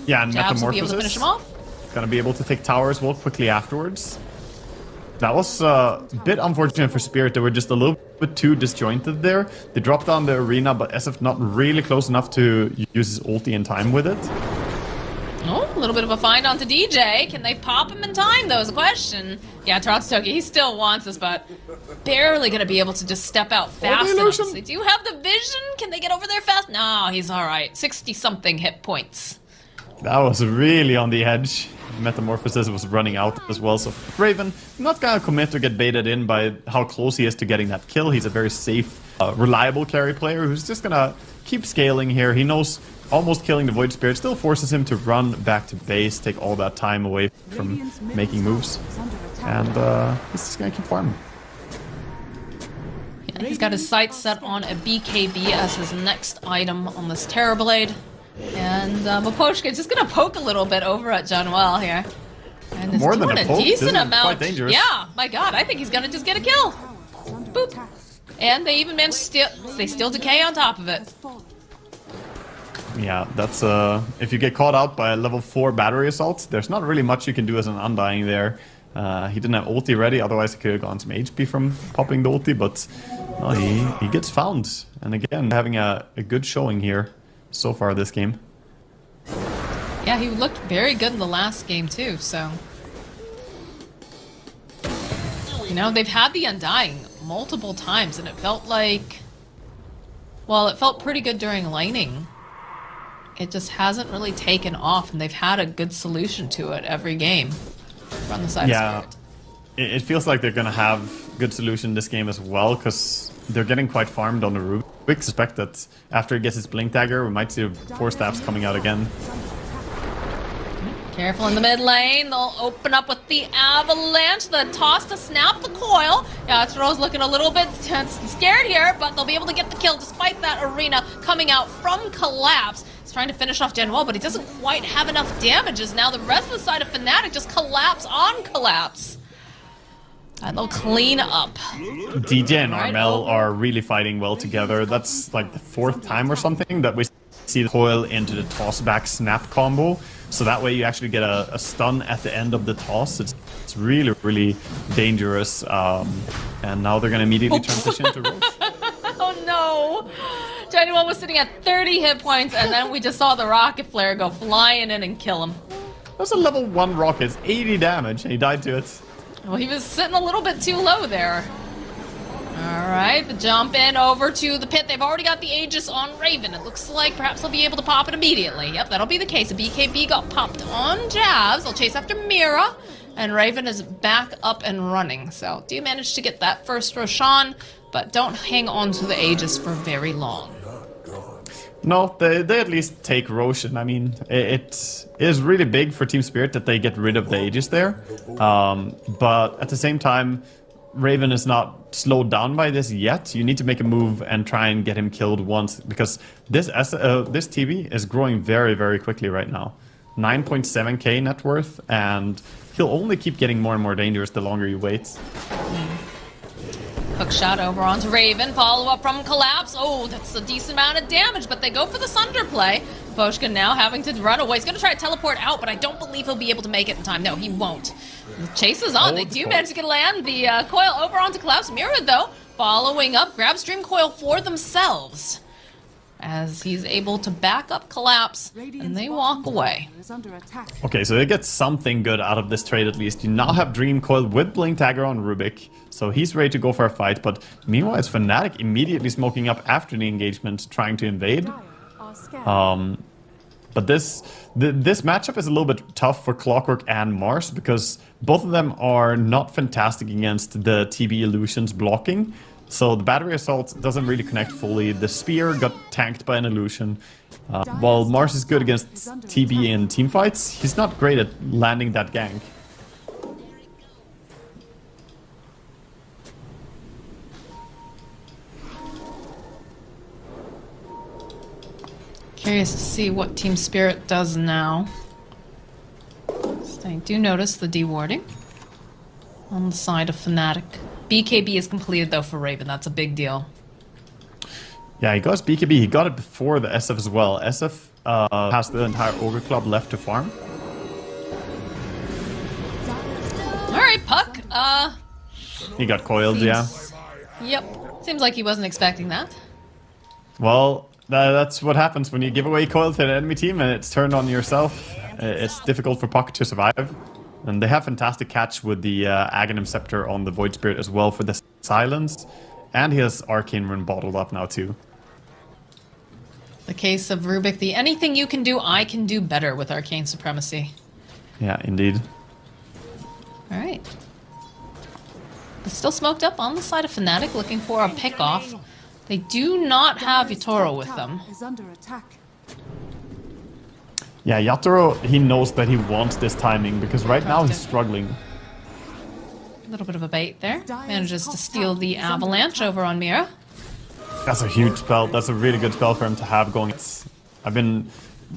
Yeah, and Jabs will be able to finish him off. Gonna be able to take towers well quickly afterwards. That was a bit unfortunate for Spirit. They were just a little bit too disjointed there. They dropped down the arena, but SF not really close enough to use his ulti in time with it. Oh, a little bit of a find onto DJ. Can they pop him in time, though, is a question. Yeah, Toronto Tokyo, he still wants this, but barely going to be able to just step out fast enough. They do have the vision. Can they get over there fast? No, he's all right. 60-something hit points. That was really on the edge. Metamorphosis was running out as well, so Raven not going to commit to get baited in by how close he is to getting that kill. He's a very safe, reliable carry player who's just going to keep scaling here. He knows almost killing the Void Spirit still forces him to run back to base, take all that time away from making moves. And he's just going to keep farming. Yeah, he's got his sights set on a BKB as his next item on this Terrorblade. And Miposhka is just going to poke a little bit over at Januel here. And more than a poke, decent this is amount. quite dangerous. Yeah, my god, I think he's going to just get a kill. Boop. And they even managed to they still decay on top of it. Yeah, that's if you get caught out by a level 4 battery assault, there's not really much you can do as an Undying there. He didn't have ulti ready, otherwise he could have gotten some HP from popping the ulti, but he gets found. And again, having a good showing here so far this game. Yeah, he looked very good in the last game too, so... You know, they've had the Undying multiple times, and it felt like... Well, it felt pretty good during laning. It just hasn't really taken off, and they've had a good solution to it every game from the side of Spirit. It feels like they're going to have good solution this game as well, because they're getting quite farmed on the Rubik. We expect that after he gets his Blink Dagger, we might see 4 stabs coming out again. Careful in the mid lane. They'll open up with the Avalanche. The toss to snap the coil. Yeah, Tsuro's looking a little bit scared here, but they'll be able to get the kill despite that arena coming out from Collapse. He's trying to finish off Januel, but he doesn't quite have enough damages. Now the rest of the side of Fnatic just collapse on Collapse. And they'll clean up. DJ and Armel are really fighting well together. That's like the 4th time or something that we see the coil into the toss back snap combo. So that way you actually get a stun at the end of the toss. It's really, really dangerous. And now they're going to immediately transition to Roche. Oh no! Januel was sitting at 30 hit points, and then we just saw the rocket flare go flying in and kill him. That was a level 1 rocket. It's 80 damage, and he died to it. Well, he was sitting a little bit too low there. Alright, the jump in over to the pit. They've already got the Aegis on Raven. It looks like perhaps they'll be able to pop it immediately. Yep, that'll be the case. The BKB got popped on Javs. They'll chase after Mira. And Raven is back up and running. So, do manage to get that first Roshan, but don't hang on to the Aegis for very long. No, they at least take Roshan. I mean, it is really big for Team Spirit that they get rid of the Aegis there. But at the same time, Raven is not slowed down by this yet. You need to make a move and try and get him killed once, because this TB is growing very, very quickly right now. 9.7k net worth, and he'll only keep getting more and more dangerous the longer you wait. Hook shot over onto Raven. Follow up from Collapse. Oh, that's a decent amount of damage, but they go for the Sunder play. Poshka now having to run away. He's going to try to teleport out, but I don't believe he'll be able to make it in time. No, he won't. The chase is on. They do manage to land the coil over onto Collapse. Mira, though, following up, grabs Dream Coil for themselves as he's able to back up Collapse, and they walk away. Okay, so they get something good out of this trade at least. You now have Dream Coil with Blink Dagger on Rubik, so he's ready to go for a fight, but meanwhile it's Fnatic immediately smoking up after the engagement, trying to invade. But this matchup is a little bit tough for Clockwork and Mars, because both of them are not fantastic against the TB Illusions blocking. So the battery assault doesn't really connect fully. The spear got tanked by an illusion. While Mars is good against TB in teamfights, he's not great at landing that gank. Curious to see what Team Spirit does now. So I do notice the dewarding on the side of Fnatic. BKB is completed though for Raven. That's a big deal. Yeah, he got his BKB. He got it before the SF as well. SF has the entire Ogre Club left to farm. Alright, Puck. He got coiled, yeah. Yep. Seems like he wasn't expecting that. Well, that's what happens when you give away coil to an enemy team and it's turned on yourself. It's difficult for Puck to survive. And they have fantastic catch with the Aghanim Scepter on the Void Spirit as well for the silence. And he has Arcane Rune bottled up now too. The case of Rubik, the anything you can do, I can do better with Arcane Supremacy. Yeah, indeed. Alright. Still smoked up on the side of Fnatic, looking for a pick-off. They do not have Yatoro with them. Yeah, Yatoro, he knows that he wants this timing, because right now he's struggling. A little bit of a bait there. Manages to steal the Avalanche over on Mira. That's a huge spell. That's a really good spell for him to have going. I've been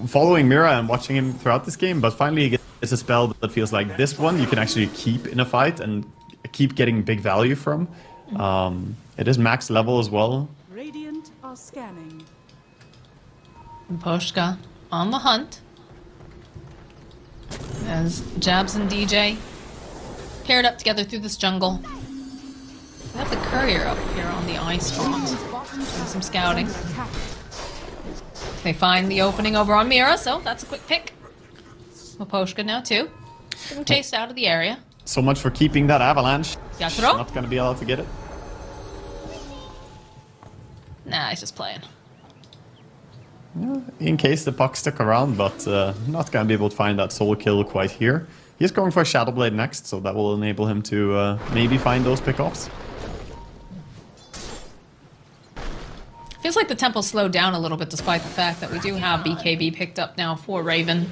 following Mira and watching him throughout this game, but finally he gets a spell that feels like this one you can actually keep in a fight and keep getting big value from. It is max level as well. Radiant are scanning. And Poshka on the hunt. As Jabs and DJ paired up together through this jungle. We have the courier up here on the ice spot. Doing some scouting. They find the opening over on Mira, so that's a quick pick. Poshka now too. Getting chased out of the area. So much for keeping that Avalanche. Yatoro? Not gonna be allowed to get it. Nah, he's just playing. In case the puck stick around, but not gonna be able to find that solo kill quite here. He's going for a Shadow Blade next, so that will enable him to maybe find those pickoffs. Feels like the tempo slowed down a little bit despite the fact that we do have BKB picked up now for Raven.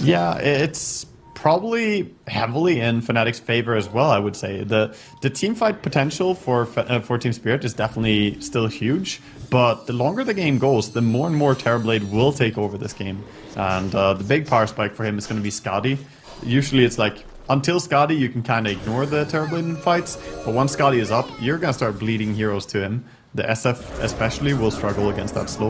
Yeah, it's probably heavily in Fnatic's favor as well, I would say. The teamfight potential for Team Spirit is definitely still huge, but the longer the game goes, the more and more Terrorblade will take over this game. And the big power spike for him is going to be Skadi. Usually it's like, until Skadi you can kind of ignore the Terrorblade in fights, but once Skadi is up, you're going to start bleeding heroes to him. The SF especially will struggle against that slow.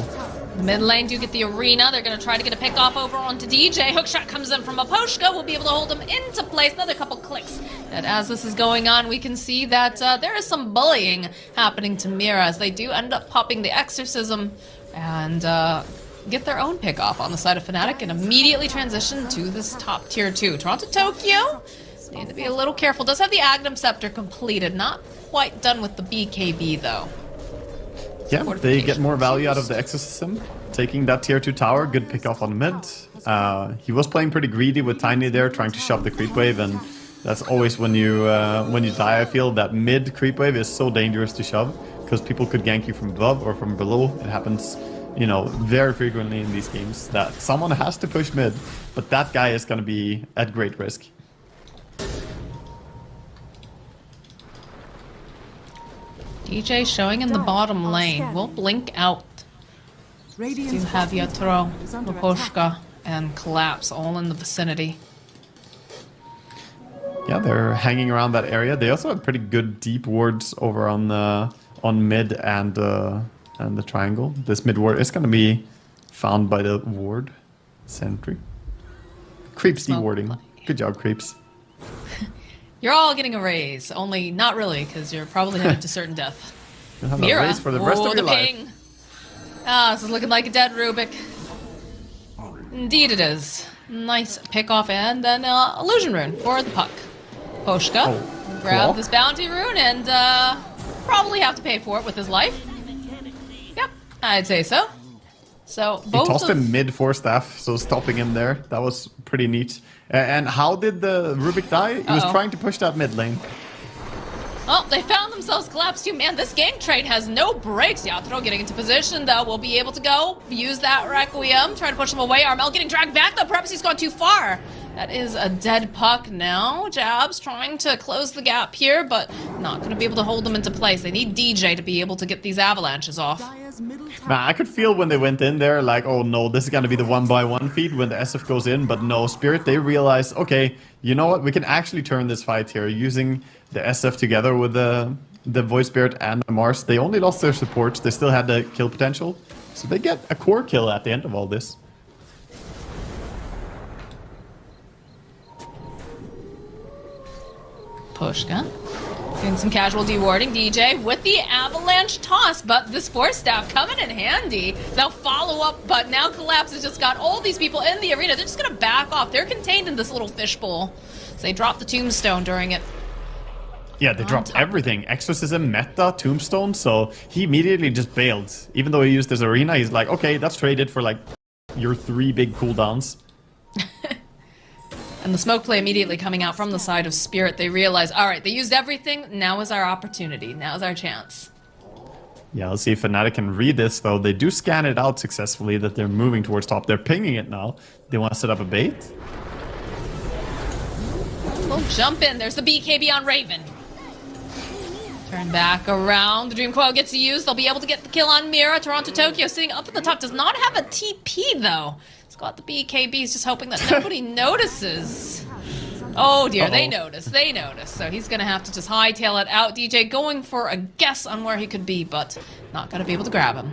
The mid lane do get the arena. They're going to try to get a pick off over onto DJ. Hookshot comes in from Aposhka. We'll be able to hold him into place. Another couple clicks. And as this is going on, we can see that there is some bullying happening to Mira as they do end up popping the Exorcism and get their own pick off on the side of Fnatic and immediately transition to this top tier 2. Toronto Tokyo Need to be a little careful. Does have the Agnum Scepter completed. Not quite done with the BKB, though. Yeah, they get more value out of the Exorcism. Taking that tier 2 tower, good pick off on mid. He was playing pretty greedy with Tiny there, trying to shove the creep wave, and that's always when you die. I feel that mid creep wave is so dangerous to shove, because people could gank you from above or from below. It happens, you know, very frequently in these games that someone has to push mid, but that guy is going to be at great risk. DJ showing in the bottom lane. We'll blink out. You have Yatro, Luposhka, and Collapse all in the vicinity. Yeah, they're hanging around that area. They also have pretty good deep wards over on mid and the triangle. This mid ward is going to be found by the ward sentry. Creeps dewarding. Good job, creeps. You're all getting a raise, only not really, because you're probably headed to certain death. You'll have a Mira, raise for the rest of your life. ping. Ah, this is looking like a dead Rubik. Indeed it is. Nice pick off and then illusion rune for the puck. Poshka, grab cool. this bounty rune and probably have to pay for it with his life. Yep, I'd say so. So both He tossed him mid 4-staff, so stopping him there. That was pretty neat. And how did the Rubik die? He was trying to push that mid lane. Oh, they found themselves collapsed too. Man, this gank trade has no breaks. Yatro getting into position, though. Will be able to go. Use that Requiem. Trying to push him away. Armel getting dragged back, though. Perhaps he's gone too far. That is a dead puck now. Jabs trying to close the gap here, but not going to be able to hold them into place. They need DJ to be able to get these avalanches off. Man, I could feel when they went in there, like, oh no, this is going to be the 1-by-1 feed when the SF goes in, but no, Spirit, they realized, okay, you know what, we can actually turn this fight here using the SF together with the Void Spirit and the Mars. They only lost their supports, they still had the kill potential, so they get a core kill at the end of all this. Pushka. Doing some casual dewarding. DJ with the avalanche toss, but this force staff coming in handy. Now follow up, but now Collapse has just got all these people in the arena. They're just gonna back off. They're contained in this little fishbowl. So they dropped the tombstone during it. Yeah, they dropped everything. Exorcism, Meta, Tombstone, so he immediately just bailed. Even though he used his arena, he's like, okay, that's traded for like your 3 big cooldowns. And the smoke play immediately coming out from the side of Spirit. They realize, all right, they used everything. Now is our opportunity. Now is our chance. Yeah, let's see if Fnatic can read this, though. They do scan it out successfully that they're moving towards top. They're pinging it now. They want to set up a bait. We'll jump in. There's the BKB on Raven. Turn back around. The Dream Coil gets used. They'll be able to get the kill on Mira. Toronto Tokyo sitting up at the top. Does not have a TP, though. He's got the BKB. He's just hoping that nobody notices. Oh, dear. They notice. They notice. So he's going to have to just hightail it out. DJ going for a guess on where he could be, but not going to be able to grab him.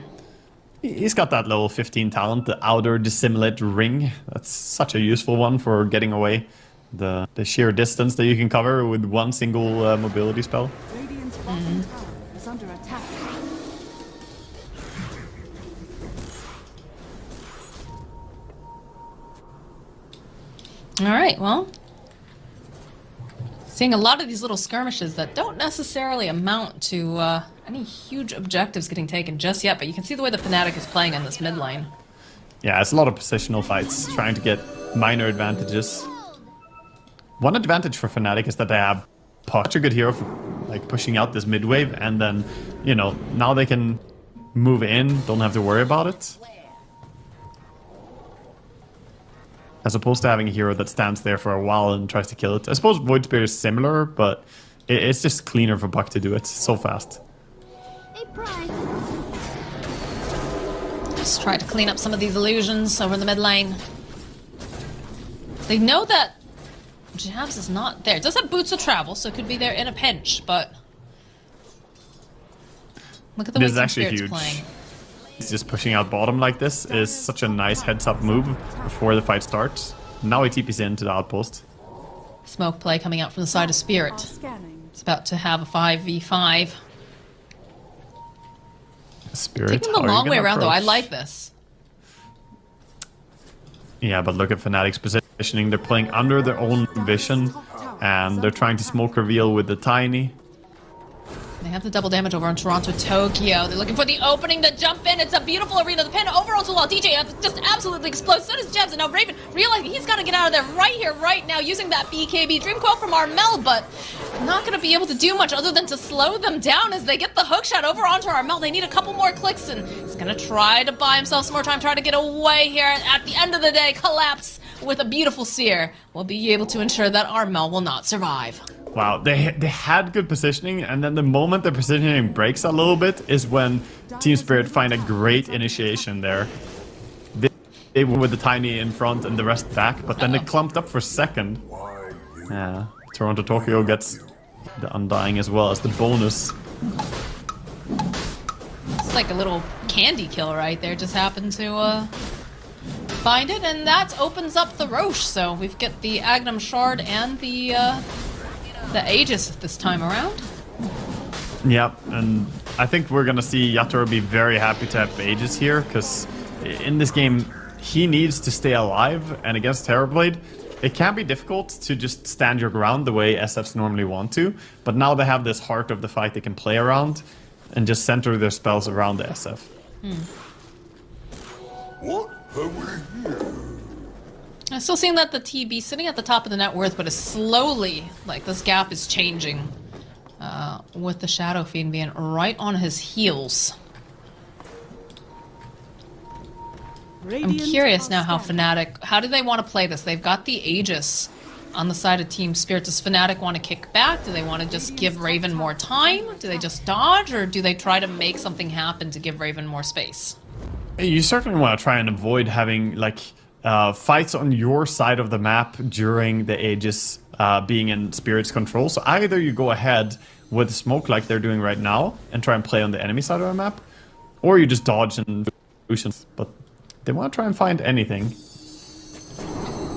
He's got that level 15 talent, the outer dissimulate ring. That's such a useful one for getting away. The sheer distance that you can cover with one single mobility spell. Radiant's bottom tower is under attack. All right, well, seeing a lot of these little skirmishes that don't necessarily amount to any huge objectives getting taken just yet, but you can see the way the Fnatic is playing on this mid lane. Yeah, it's a lot of positional fights, trying to get minor advantages. One advantage for Fnatic is that they have such a good hero for like pushing out this mid wave, and then, you know, now they can move in, don't have to worry about it. As opposed to having a hero that stands there for a while and tries to kill it. I suppose Void Spear is similar, but it's just cleaner for Buck to do it so fast. Just try to clean up some of these illusions over in the mid lane. They know that Jabs is not there. It does have boots of travel, so it could be there in a pinch, but look at the way This is actually Spirit's huge. playing. It's just pushing out bottom like this is such a nice heads-up move before the fight starts. Now he TPs into the outpost. Smoke play coming out from the side of Spirit. Scanning. It's about to have a 5v5. Spirit, Taking how the are you long way gonna around, though. I approach? like this. Yeah, but look at Fnatic's positioning. They're playing under their own vision. and they're trying to smoke reveal with the Tiny. They have the double damage over on Toronto Tokyo. They're looking for the opening to jump in. It's a beautiful arena. The pin over onto wall. DJ just absolutely explodes. So does Jebs. And now Raven realizing he's got to get out of there right here, right now, using that BKB Dream Coil from Armel, but not going to be able to do much other than to slow them down as they get the hook shot over onto Armel. They need a couple more clicks, and he's going to try to buy himself some more time, try to get away here. At the end of the day, collapse with a beautiful seer will be able to ensure that Armel will not survive. Wow, they had good positioning, and then the moment the positioning breaks a little bit is when Team Spirit find a great initiation there. They were with the Tiny in front and the rest back, but then they clumped up for second. Yeah, Toronto Tokyo gets the Undying as well as the bonus. It's like a little candy kill right there. Just happened to find it, and that opens up the Roche. So we've got the Agnum Shard and the Aegis this time around. Yep, and I think we're gonna see Yatoro be very happy to have Aegis here, because in this game he needs to stay alive, and against Terrorblade it can be difficult to just stand your ground the way SFs normally want to, but now they have this heart of the fight they can play around and just center their spells around the SF. What have we here? I'm still seeing that the TB sitting at the top of the net worth, but is slowly, like, this gap is changing with the Shadow Fiend being right on his heels. I'm curious now how Fnatic, how do they want to play this? They've got the Aegis on the side of Team Spirit. Does Fnatic want to kick back? Do they want to just give Raven more time? Do they just dodge, or do they try to make something happen to give Raven more space? You certainly want to try and avoid having, like, fights on your side of the map during the Aegis being in Spirit's control. So either you go ahead with smoke like they're doing right now and try and play on the enemy side of the map, or you just dodge and solutions. But they want to try and find anything.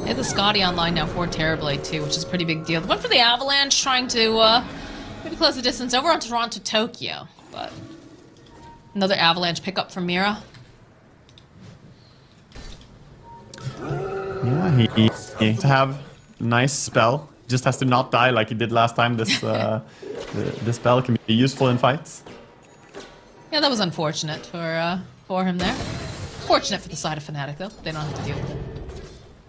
They have the Scotty online now for Terrorblade too, which is a pretty big deal. One for the Avalanche, trying to maybe close the distance over on Toronto Tokyo, but another Avalanche pickup from Mira. Yeah, he needs to have a nice spell. Just has to not die like he did last time. This this spell can be useful in fights. Yeah, that was unfortunate for him there. Fortunate for the side of Fnatic though. They don't have to deal with it.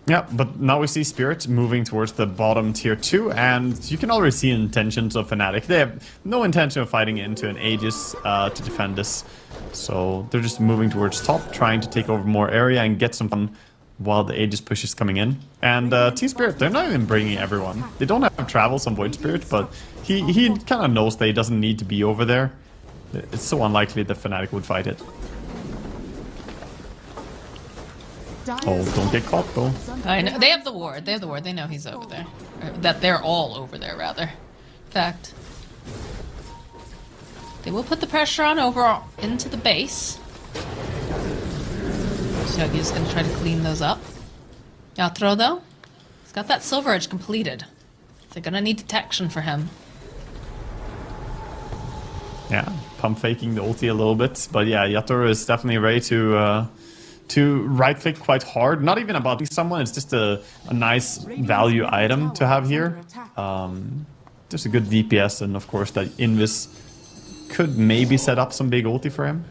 Yeah, but now we see Spirit moving towards the bottom tier 2, and you can already see intentions of Fnatic. They have no intention of fighting into an Aegis to defend this. So they're just moving towards top, trying to take over more area and get some fun while the Aegis push is coming in. And Team Spirit, they're not even bringing everyone. They don't have Travels on Void Spirit, but he kind of knows that he doesn't need to be over there. It's so unlikely that Fnatic would fight it. Oh, don't get caught though. I know. They have the ward. They have the ward. They know he's over there. Or that they're all over there, rather. In fact, they will put the pressure on over into the base. Shogi's going to try to clean those up. Yatoro, though, he's got that Silver Edge completed. They're going to need detection for him. Yeah, pump faking the ulti a little bit. But yeah, Yatoro is definitely ready to right click quite hard. Not even about someone, it's just a nice value item to have here. Just a good DPS, and of course that Invis could maybe set up some big ulti for him.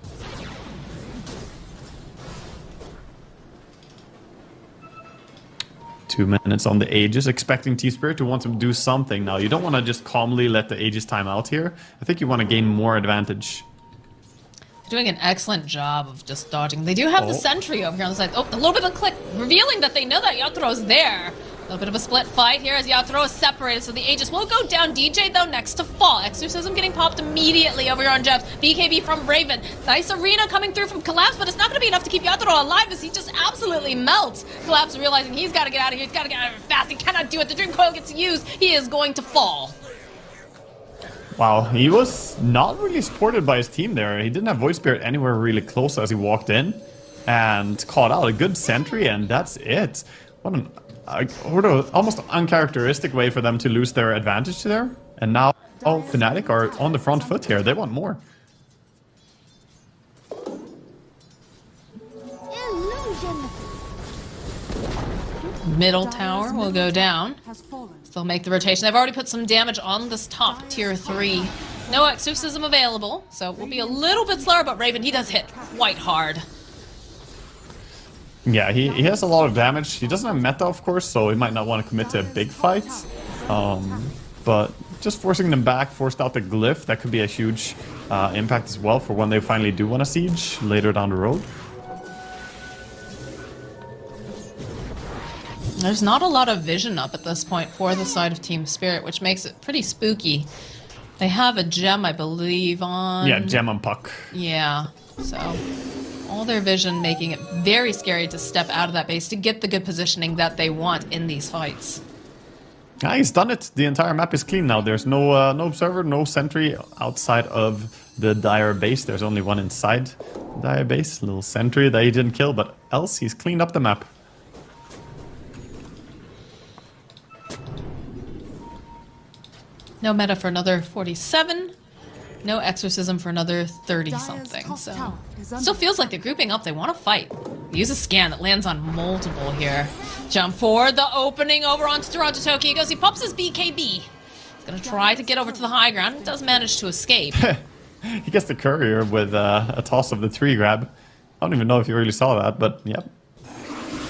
Two minutes on the Aegis, expecting T-Spirit to want to do something now. You don't want to just calmly let the Aegis time out here. I think you want to gain more advantage. They're doing an excellent job of just dodging. They do have the sentry over here on the side. Oh, a little bit of a click, revealing that they know that Yatoro's there. A little bit of a split fight here as Yatoro is separated, so the Aegis will go down. DJ, though, next to fall. Exorcism getting popped immediately over here on Jebs. BKB from Raven. Nice arena coming through from Collapse, but it's not going to be enough to keep Yatoro alive as he just absolutely melts. Collapse realizing he's got to get out of here. He's got to get out of here fast. He cannot do it. The Dream Coil gets used. He is going to fall. Wow, he was not really supported by his team there. He didn't have Void Spirit anywhere really close as he walked in and caught out a good sentry, and that's it. What an almost uncharacteristic way for them to lose their advantage there. And now Fnatic are on the front foot here. They want more. Illusion. Middle tower will go down. Has fallen. They'll make the rotation. They've already put some damage on this top tier 3. No exorcism available, so we'll be a little bit slower, but Raven, he does hit quite hard. Yeah, he has a lot of damage. He doesn't have meta, of course, so he might not want to commit to a big fight. But just forcing them back, forced out the glyph, that could be a huge impact as well for when they finally do want a siege later down the road. There's not a lot of vision up at this point for the side of Team Spirit, which makes it pretty spooky. They have a gem, I believe, on... Yeah, gem on Puck. Yeah, so all their vision making it very scary to step out of that base to get the good positioning that they want in these fights. Ah, he's done it. The entire map is clean now. There's no no observer, no sentry outside of the Dire base. There's only one inside the Dire base. A little sentry that he didn't kill, but else he's cleaned up the map. No meta for another 47. No exorcism for another 30-something. So still feels like they're grouping up. They want to fight. Use a scan that lands on multiple here. Jump forward. The opening over onto Toronto Tokyo goes. He pops his BKB. He's going to try to get over to the high ground. Does manage to escape. He gets the courier with a toss of the 3 grab. I don't even know if you really saw that, but yep.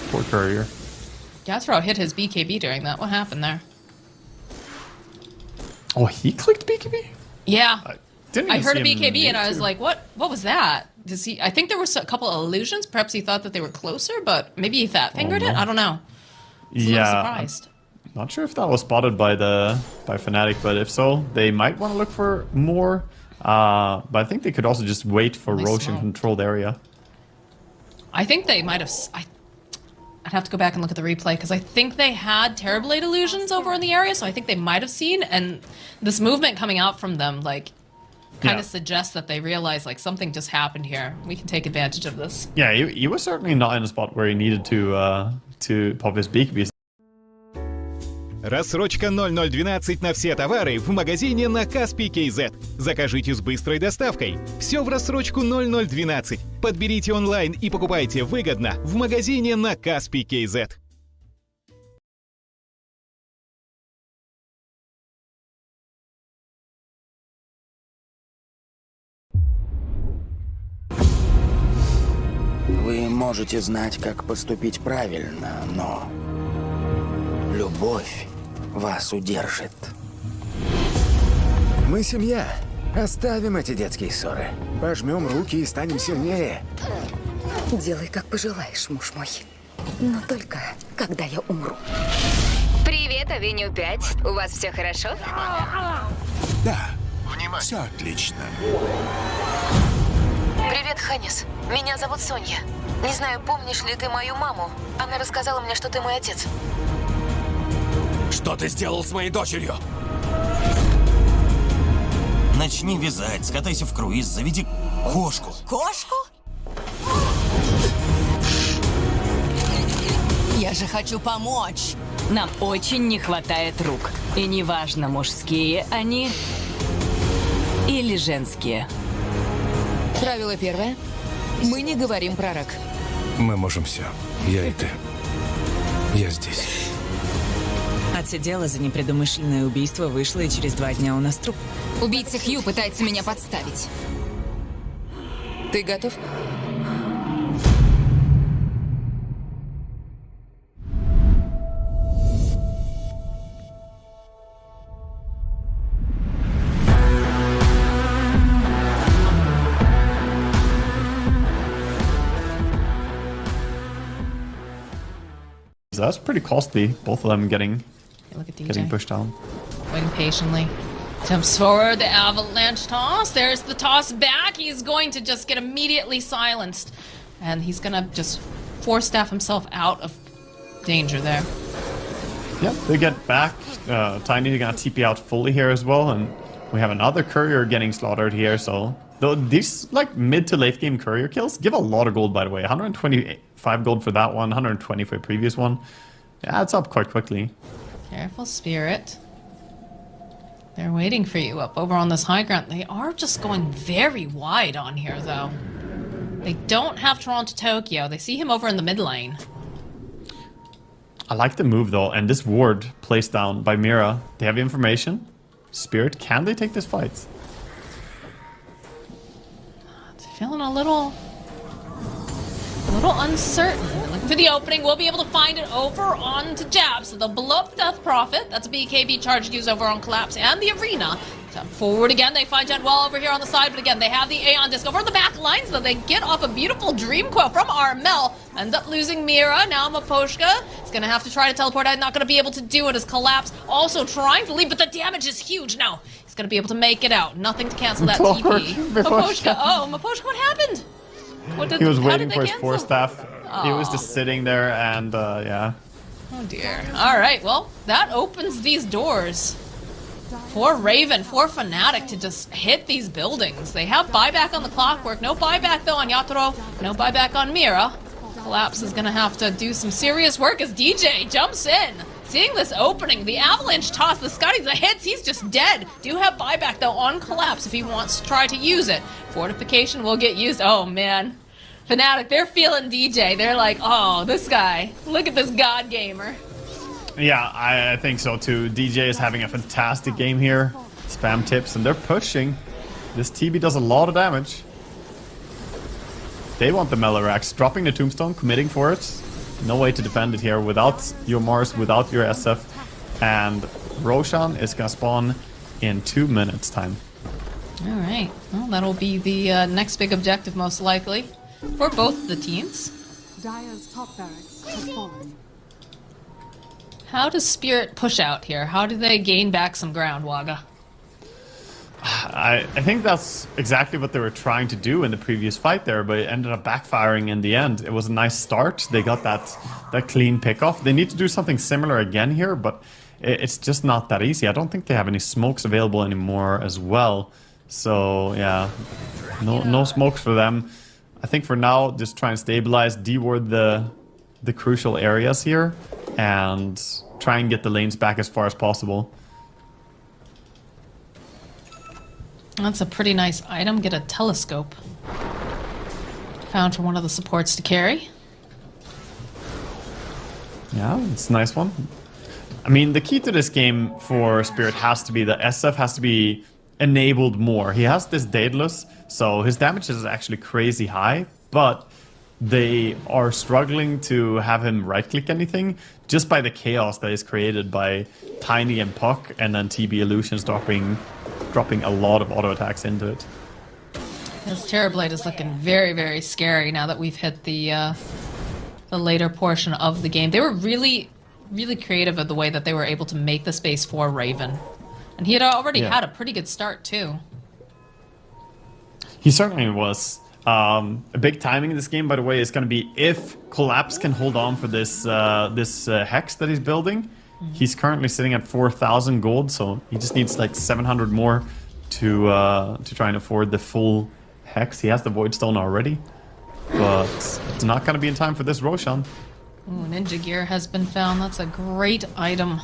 Poor courier. Gathro hit his BKB during that. What happened there? Oh, he clicked BKB? Yeah. I heard a see him BKB and I was too. like, what was that? Does he? I think there was a couple of illusions. Perhaps he thought that they were closer, but maybe he fat fingered it. I don't know. I was a little surprised. Not sure if that was spotted by Fnatic, but if so, they might want to look for more. But I think they could also just wait for Roche in controlled area. I think they might have. I'd have to go back and look at the replay because I think they had Terrorblade illusions over in the area, so I think they might have seen. And this movement coming out from them, like, kind of suggests that they realize like something just happened here. We can take advantage of this. Yeah, he was certainly not in a spot where he needed to pop his BKB. Рассрочка 0012 на все товары в магазине на Каспий KZ. Закажите с быстрой доставкой. Все в рассрочку 0012. Подберите онлайн и покупайте выгодно в магазине на Каспий KZ. Вы можете знать, как поступить правильно, но любовь вас удержит. Мы семья. Оставим эти детские ссоры. Пожмем руки и станем сильнее. Делай, как пожелаешь, муж мой. Но только когда я умру. Привет, Авеню 5. У вас все хорошо? Да, все отлично. Привет, Ханис. Меня зовут Соня. Не знаю, помнишь ли ты мою маму? Она рассказала мне, что ты мой отец. Что ты сделал с моей дочерью? Начни вязать, скатайся в круиз, заведи кошку. Кошку? Я же хочу помочь. Нам очень не хватает рук. И неважно, мужские они или женские. Правило первое. Мы не говорим про рак. Мы можем все. Я и ты. Я здесь. Отсидела за непредумышленное убийство, вышла, и через 2 дня у нас труп. Убийца Хью пытается меня подставить. Ты готов? That's pretty costly, both of them getting Look at DJ. getting pushed down. Waiting patiently. Jumps forward, the avalanche toss. There's the toss back. He's going to just get immediately silenced. And he's going to just force staff himself out of danger there. Yep, they get back. Tiny gonna TP out fully here as well, and we have another courier getting slaughtered here, so... Though these, like, mid to late game courier kills give a lot of gold, by the way. 125 gold for that one, 120 for the previous one. It adds up quite quickly. Careful, Spirit. They're waiting for you up over on this high ground. They are just going very wide on here, though. They don't have Toronto Tokyo. They see him over in the mid lane. I like the move though, and this ward placed down by Mira. They have information. Spirit, can they take this fight? Feeling a little uncertain. Looking for the opening. We'll be able to find it over onto Jab. So they'll blow up Death Prophet. That's a BKB charge used over on Collapse and the Arena. Jump forward again. They find Jen well over here on the side, but again, they have the Aeon Disc over on the back lines, though. They get off a beautiful Dream Coil from Armel. End up losing Mira. Now Maposhka is going to have to try to teleport out. Not going to be able to do it as Collapse also trying to leave, but the damage is huge. Now he's going to be able to make it out. Nothing to cancel that TP. Maposhka. Oh, Maposhka, what happened? He was waiting for his Force Staff. He was just sitting there and, yeah. Oh, dear. All right, well, that opens these doors for Raven, for Fnatic to just hit these buildings. They have buyback on the Clockwork. No buyback, though, on Yatoro. No buyback on Mira. Collapse is going to have to do some serious work as DJ jumps in. Seeing this opening, the Avalanche toss, the Scotties, the hits, he's just dead. Do have buyback, though, on Collapse if he wants to try to use it. Fortification will get used. Oh, man. Fnatic, they're feeling DJ. They're like, oh, this guy. Look at this god gamer. Yeah, I think so too. DJ is having a fantastic game here. Spam tips, and they're pushing. This TB does a lot of damage. They want the Melarax, dropping the Tombstone, committing for it. No way to defend it here without your Mars, without your SF. And Roshan is gonna spawn in 2 minutes time. Alright, well that'll be the next big objective most likely for both the teams. Dire's top barracks has fallen. How does Spirit push out here? How do they gain back some ground, Waga? I think that's exactly what they were trying to do in the previous fight there, but it ended up backfiring in the end. It was a nice start. They got that clean pickoff. They need to do something similar again here, but it's just not that easy. I don't think they have any smokes available anymore as well. So yeah, no smokes for them. I think for now, just try and stabilize, deward the crucial areas here, and try and get the lanes back as far as possible. That's a pretty nice item. Get a telescope. Found for one of the supports to carry. Yeah, it's a nice one. I mean, the key to this game for Spirit has to be the SF has to be enabled more. He has this Daedalus, so his damage is actually crazy high, but they are struggling to have him right-click anything just by the chaos that is created by Tiny and Puck, and then TB Illusions dropping a lot of auto attacks into it. This Terrorblade is looking very, very scary now that we've hit the later portion of the game. They were really, really creative of the way that they were able to make the space for Raven. And he had already had a pretty good start, too. He certainly was. A big timing in this game, by the way, is going to be if Collapse can hold on for this Hex that he's building. He's currently sitting at 4,000 gold, so he just needs like 700 more to try and afford the full Hex. He has the Void Stone already, but it's not going to be in time for this Roshan. Ooh, Ninja Gear has been found. That's a great item.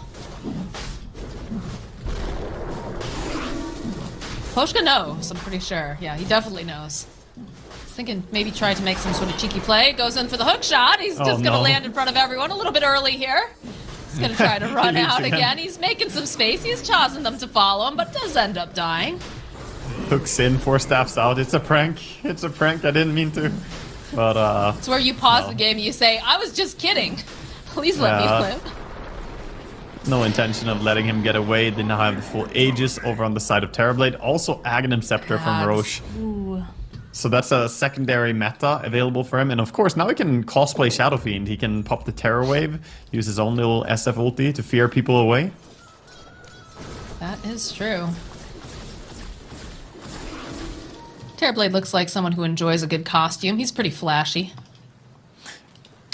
Poshka knows, I'm pretty sure. Yeah, he definitely knows. Thinking maybe try to make some sort of cheeky play. Goes in for the hook shot. He's just going to land in front of everyone a little bit early here. He's going to try to run out again. He's making some space. He's causing them to follow him, but does end up dying. Hooks in, 4 staffs out. It's a prank. It's a prank. I didn't mean to. But, it's where you pause the game and you say, I was just kidding. Please let me live. No intention of letting him get away. They now have the full Aegis over on the side of Terrorblade. Also, Aghanim Scepter from Roche. Ooh. So that's a secondary meta available for him. And of course, now he can cosplay Shadow Fiend. He can pop the Terror Wave, use his own little SF ulti to fear people away. That is true. Terrorblade looks like someone who enjoys a good costume. He's pretty flashy.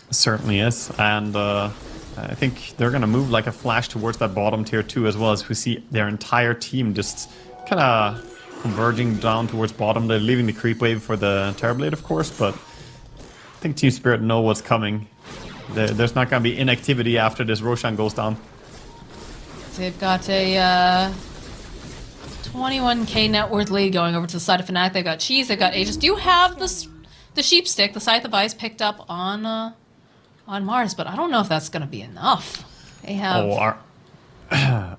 Certainly is. And I think they're going to move like a flash towards that bottom tier 2 as well, as we see their entire team just kind of converging down towards bottom. They're leaving the creep wave for the Terrorblade, of course, but I think Team Spirit know what's coming. There's not going to be inactivity after this Roshan goes down. So they've got a 21k net worth lead going over to the side of Fnatic. They've got Cheese, they've got Aegis. Do you have the Sheep Stick, the Scythe of Ice, picked up on on Mars, but I don't know if that's going to be enough. They have... Oh,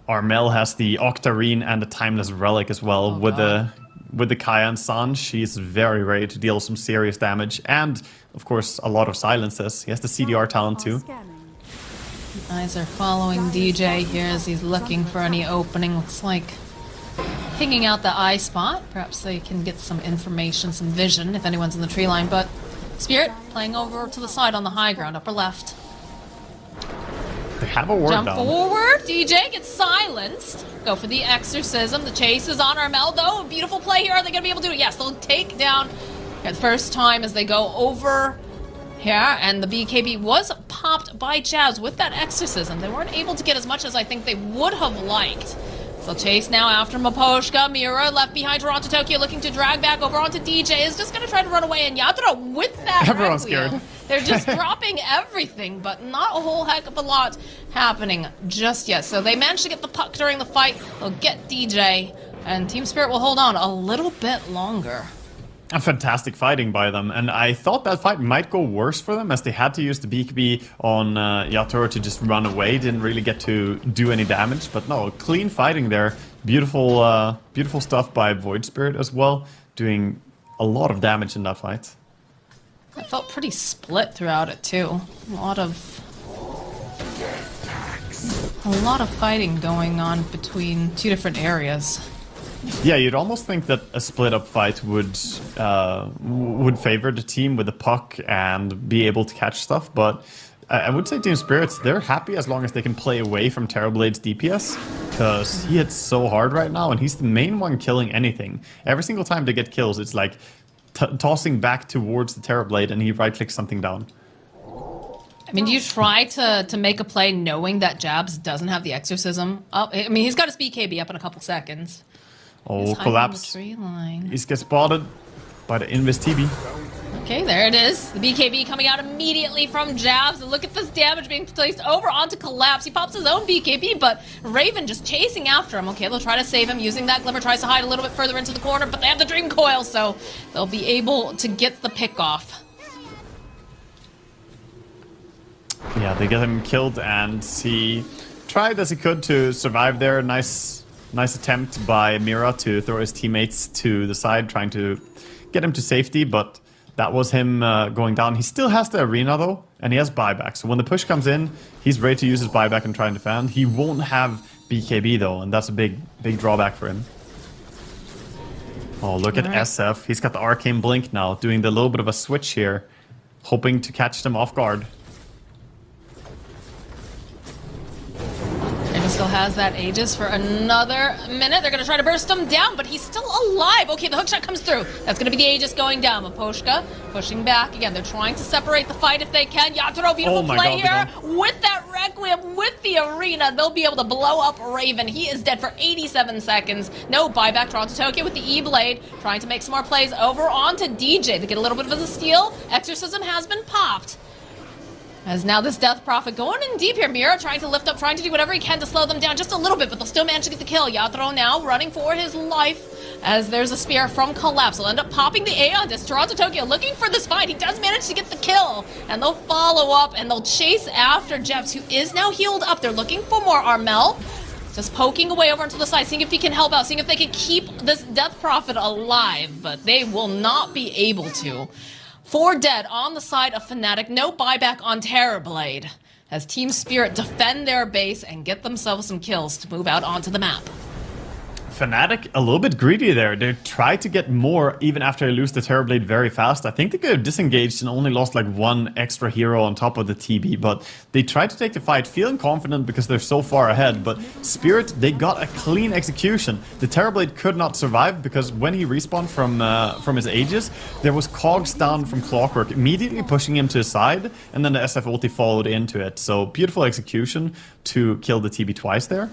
Armel has the Octarine and the Timeless Relic as well. Oh, with the Kaya and San, she's very ready to deal some serious damage. And, of course, a lot of silences. He has the CDR talent too. Eyes are following DJ here as he's looking for any opening. Looks like pinging out the eye spot. Perhaps they can get some information, some vision, if anyone's in the tree line. But Spirit playing over to the side on the high ground, upper left. They have a ward Jump down. forward. DJ gets silenced. Go for the exorcism. The chase is on Armel, though. A beautiful play here. Are they going to be able to do it? Yes, they'll take down at the first time as they go over here. And the BKB was popped by Jazz with that exorcism. They weren't able to get as much as I think they would have liked. So chase now after Maposhka. Mira left behind Toronto Tokyo looking to drag back over onto DJ. Is just going to try to run away. And Yatoro with that Everyone's Requiem. scared. They're just dropping everything, but not a whole heck of a lot happening just yet. So they managed to get the puck during the fight. They'll get DJ, and Team Spirit will hold on a little bit longer. A fantastic fighting by them, and I thought that fight might go worse for them as they had to use the BKB on Yatoro to just run away. Didn't really get to do any damage, but no, clean fighting there. Beautiful, beautiful stuff by Void Spirit as well, doing a lot of damage in that fight. I felt pretty split throughout it too. A lot of fighting going on between two different areas. Yeah, you'd almost think that a split-up fight would favor the team with the puck and be able to catch stuff, but I would say Team Spirits, they're happy as long as they can play away from Terrorblade's DPS, because he hits so hard right now, and he's the main one killing anything. Every single time they get kills, it's like tossing back towards the Terrorblade, and he right-clicks something down. I mean, do you try to make a play knowing that Jabs doesn't have the exorcism up? I mean, he's got his BKB up in a couple seconds. Oh, collapse. He's gets spotted by the Invis TB. Okay, there it is. The BKB coming out immediately from Jabs. And look at this damage being placed over onto Collapse. He pops his own BKB, but Raven just chasing after him. Okay, they'll try to save him using that. Glimmer tries to hide a little bit further into the corner, but they have the Dream Coil, so they'll be able to get the pick off. Yeah, they get him killed, and he tried as he could to survive there. Nice attempt by Mira to throw his teammates to the side, trying to get him to safety, but that was him going down. He still has the arena, though, and he has buyback. So when the push comes in, he's ready to use his buyback and try and defend. He won't have BKB, though, and that's a big drawback for him. Oh, look at SF. He's got the Arcane Blink now, doing the little bit of a switch here, hoping to catch them off guard. Still has that Aegis for another minute. They're going to try to burst him down, but he's still alive. Okay, the hookshot comes through. That's going to be the Aegis going down. Maposhka pushing back. Again, they're trying to separate the fight if they can. Yatoro, beautiful play here. With that Requiem, with the arena, they'll be able to blow up Raven. He is dead for 87 seconds. No buyback. Toronto Tokyo with the E-Blade. Trying to make some more plays over onto DJ. They get a little bit of a steal. Exorcism has been popped. As now this Death Prophet going in deep here. Mira trying to lift up, trying to do whatever he can to slow them down just a little bit, but they'll still manage to get the kill. Yatoro now running for his life as there's a spear from Collapse. He'll end up popping the Aeon Disc. Toronto Tokyo looking for this fight. He does manage to get the kill, and they'll follow up, and they'll chase after Jeps, who is now healed up. They're looking for more. Armel just poking away over to the side, seeing if he can help out, seeing if they can keep this Death Prophet alive, but they will not be able to. 4 dead on the side of Fnatic. No buyback on Terrorblade as Team Spirit defend their base and get themselves some kills to move out onto the map. Fnatic a little bit greedy there. They tried to get more even after they lose the Terrorblade very fast. I think they could have disengaged and only lost like 1 extra hero on top of the TB, but they tried to take the fight feeling confident because they're so far ahead, but Spirit, they got a clean execution. The Terrorblade could not survive because when he respawned from his Aegis, there was cogs down from Clockwork, immediately pushing him to his side, and then the SF ulti followed into it. So beautiful execution to kill the TB twice there.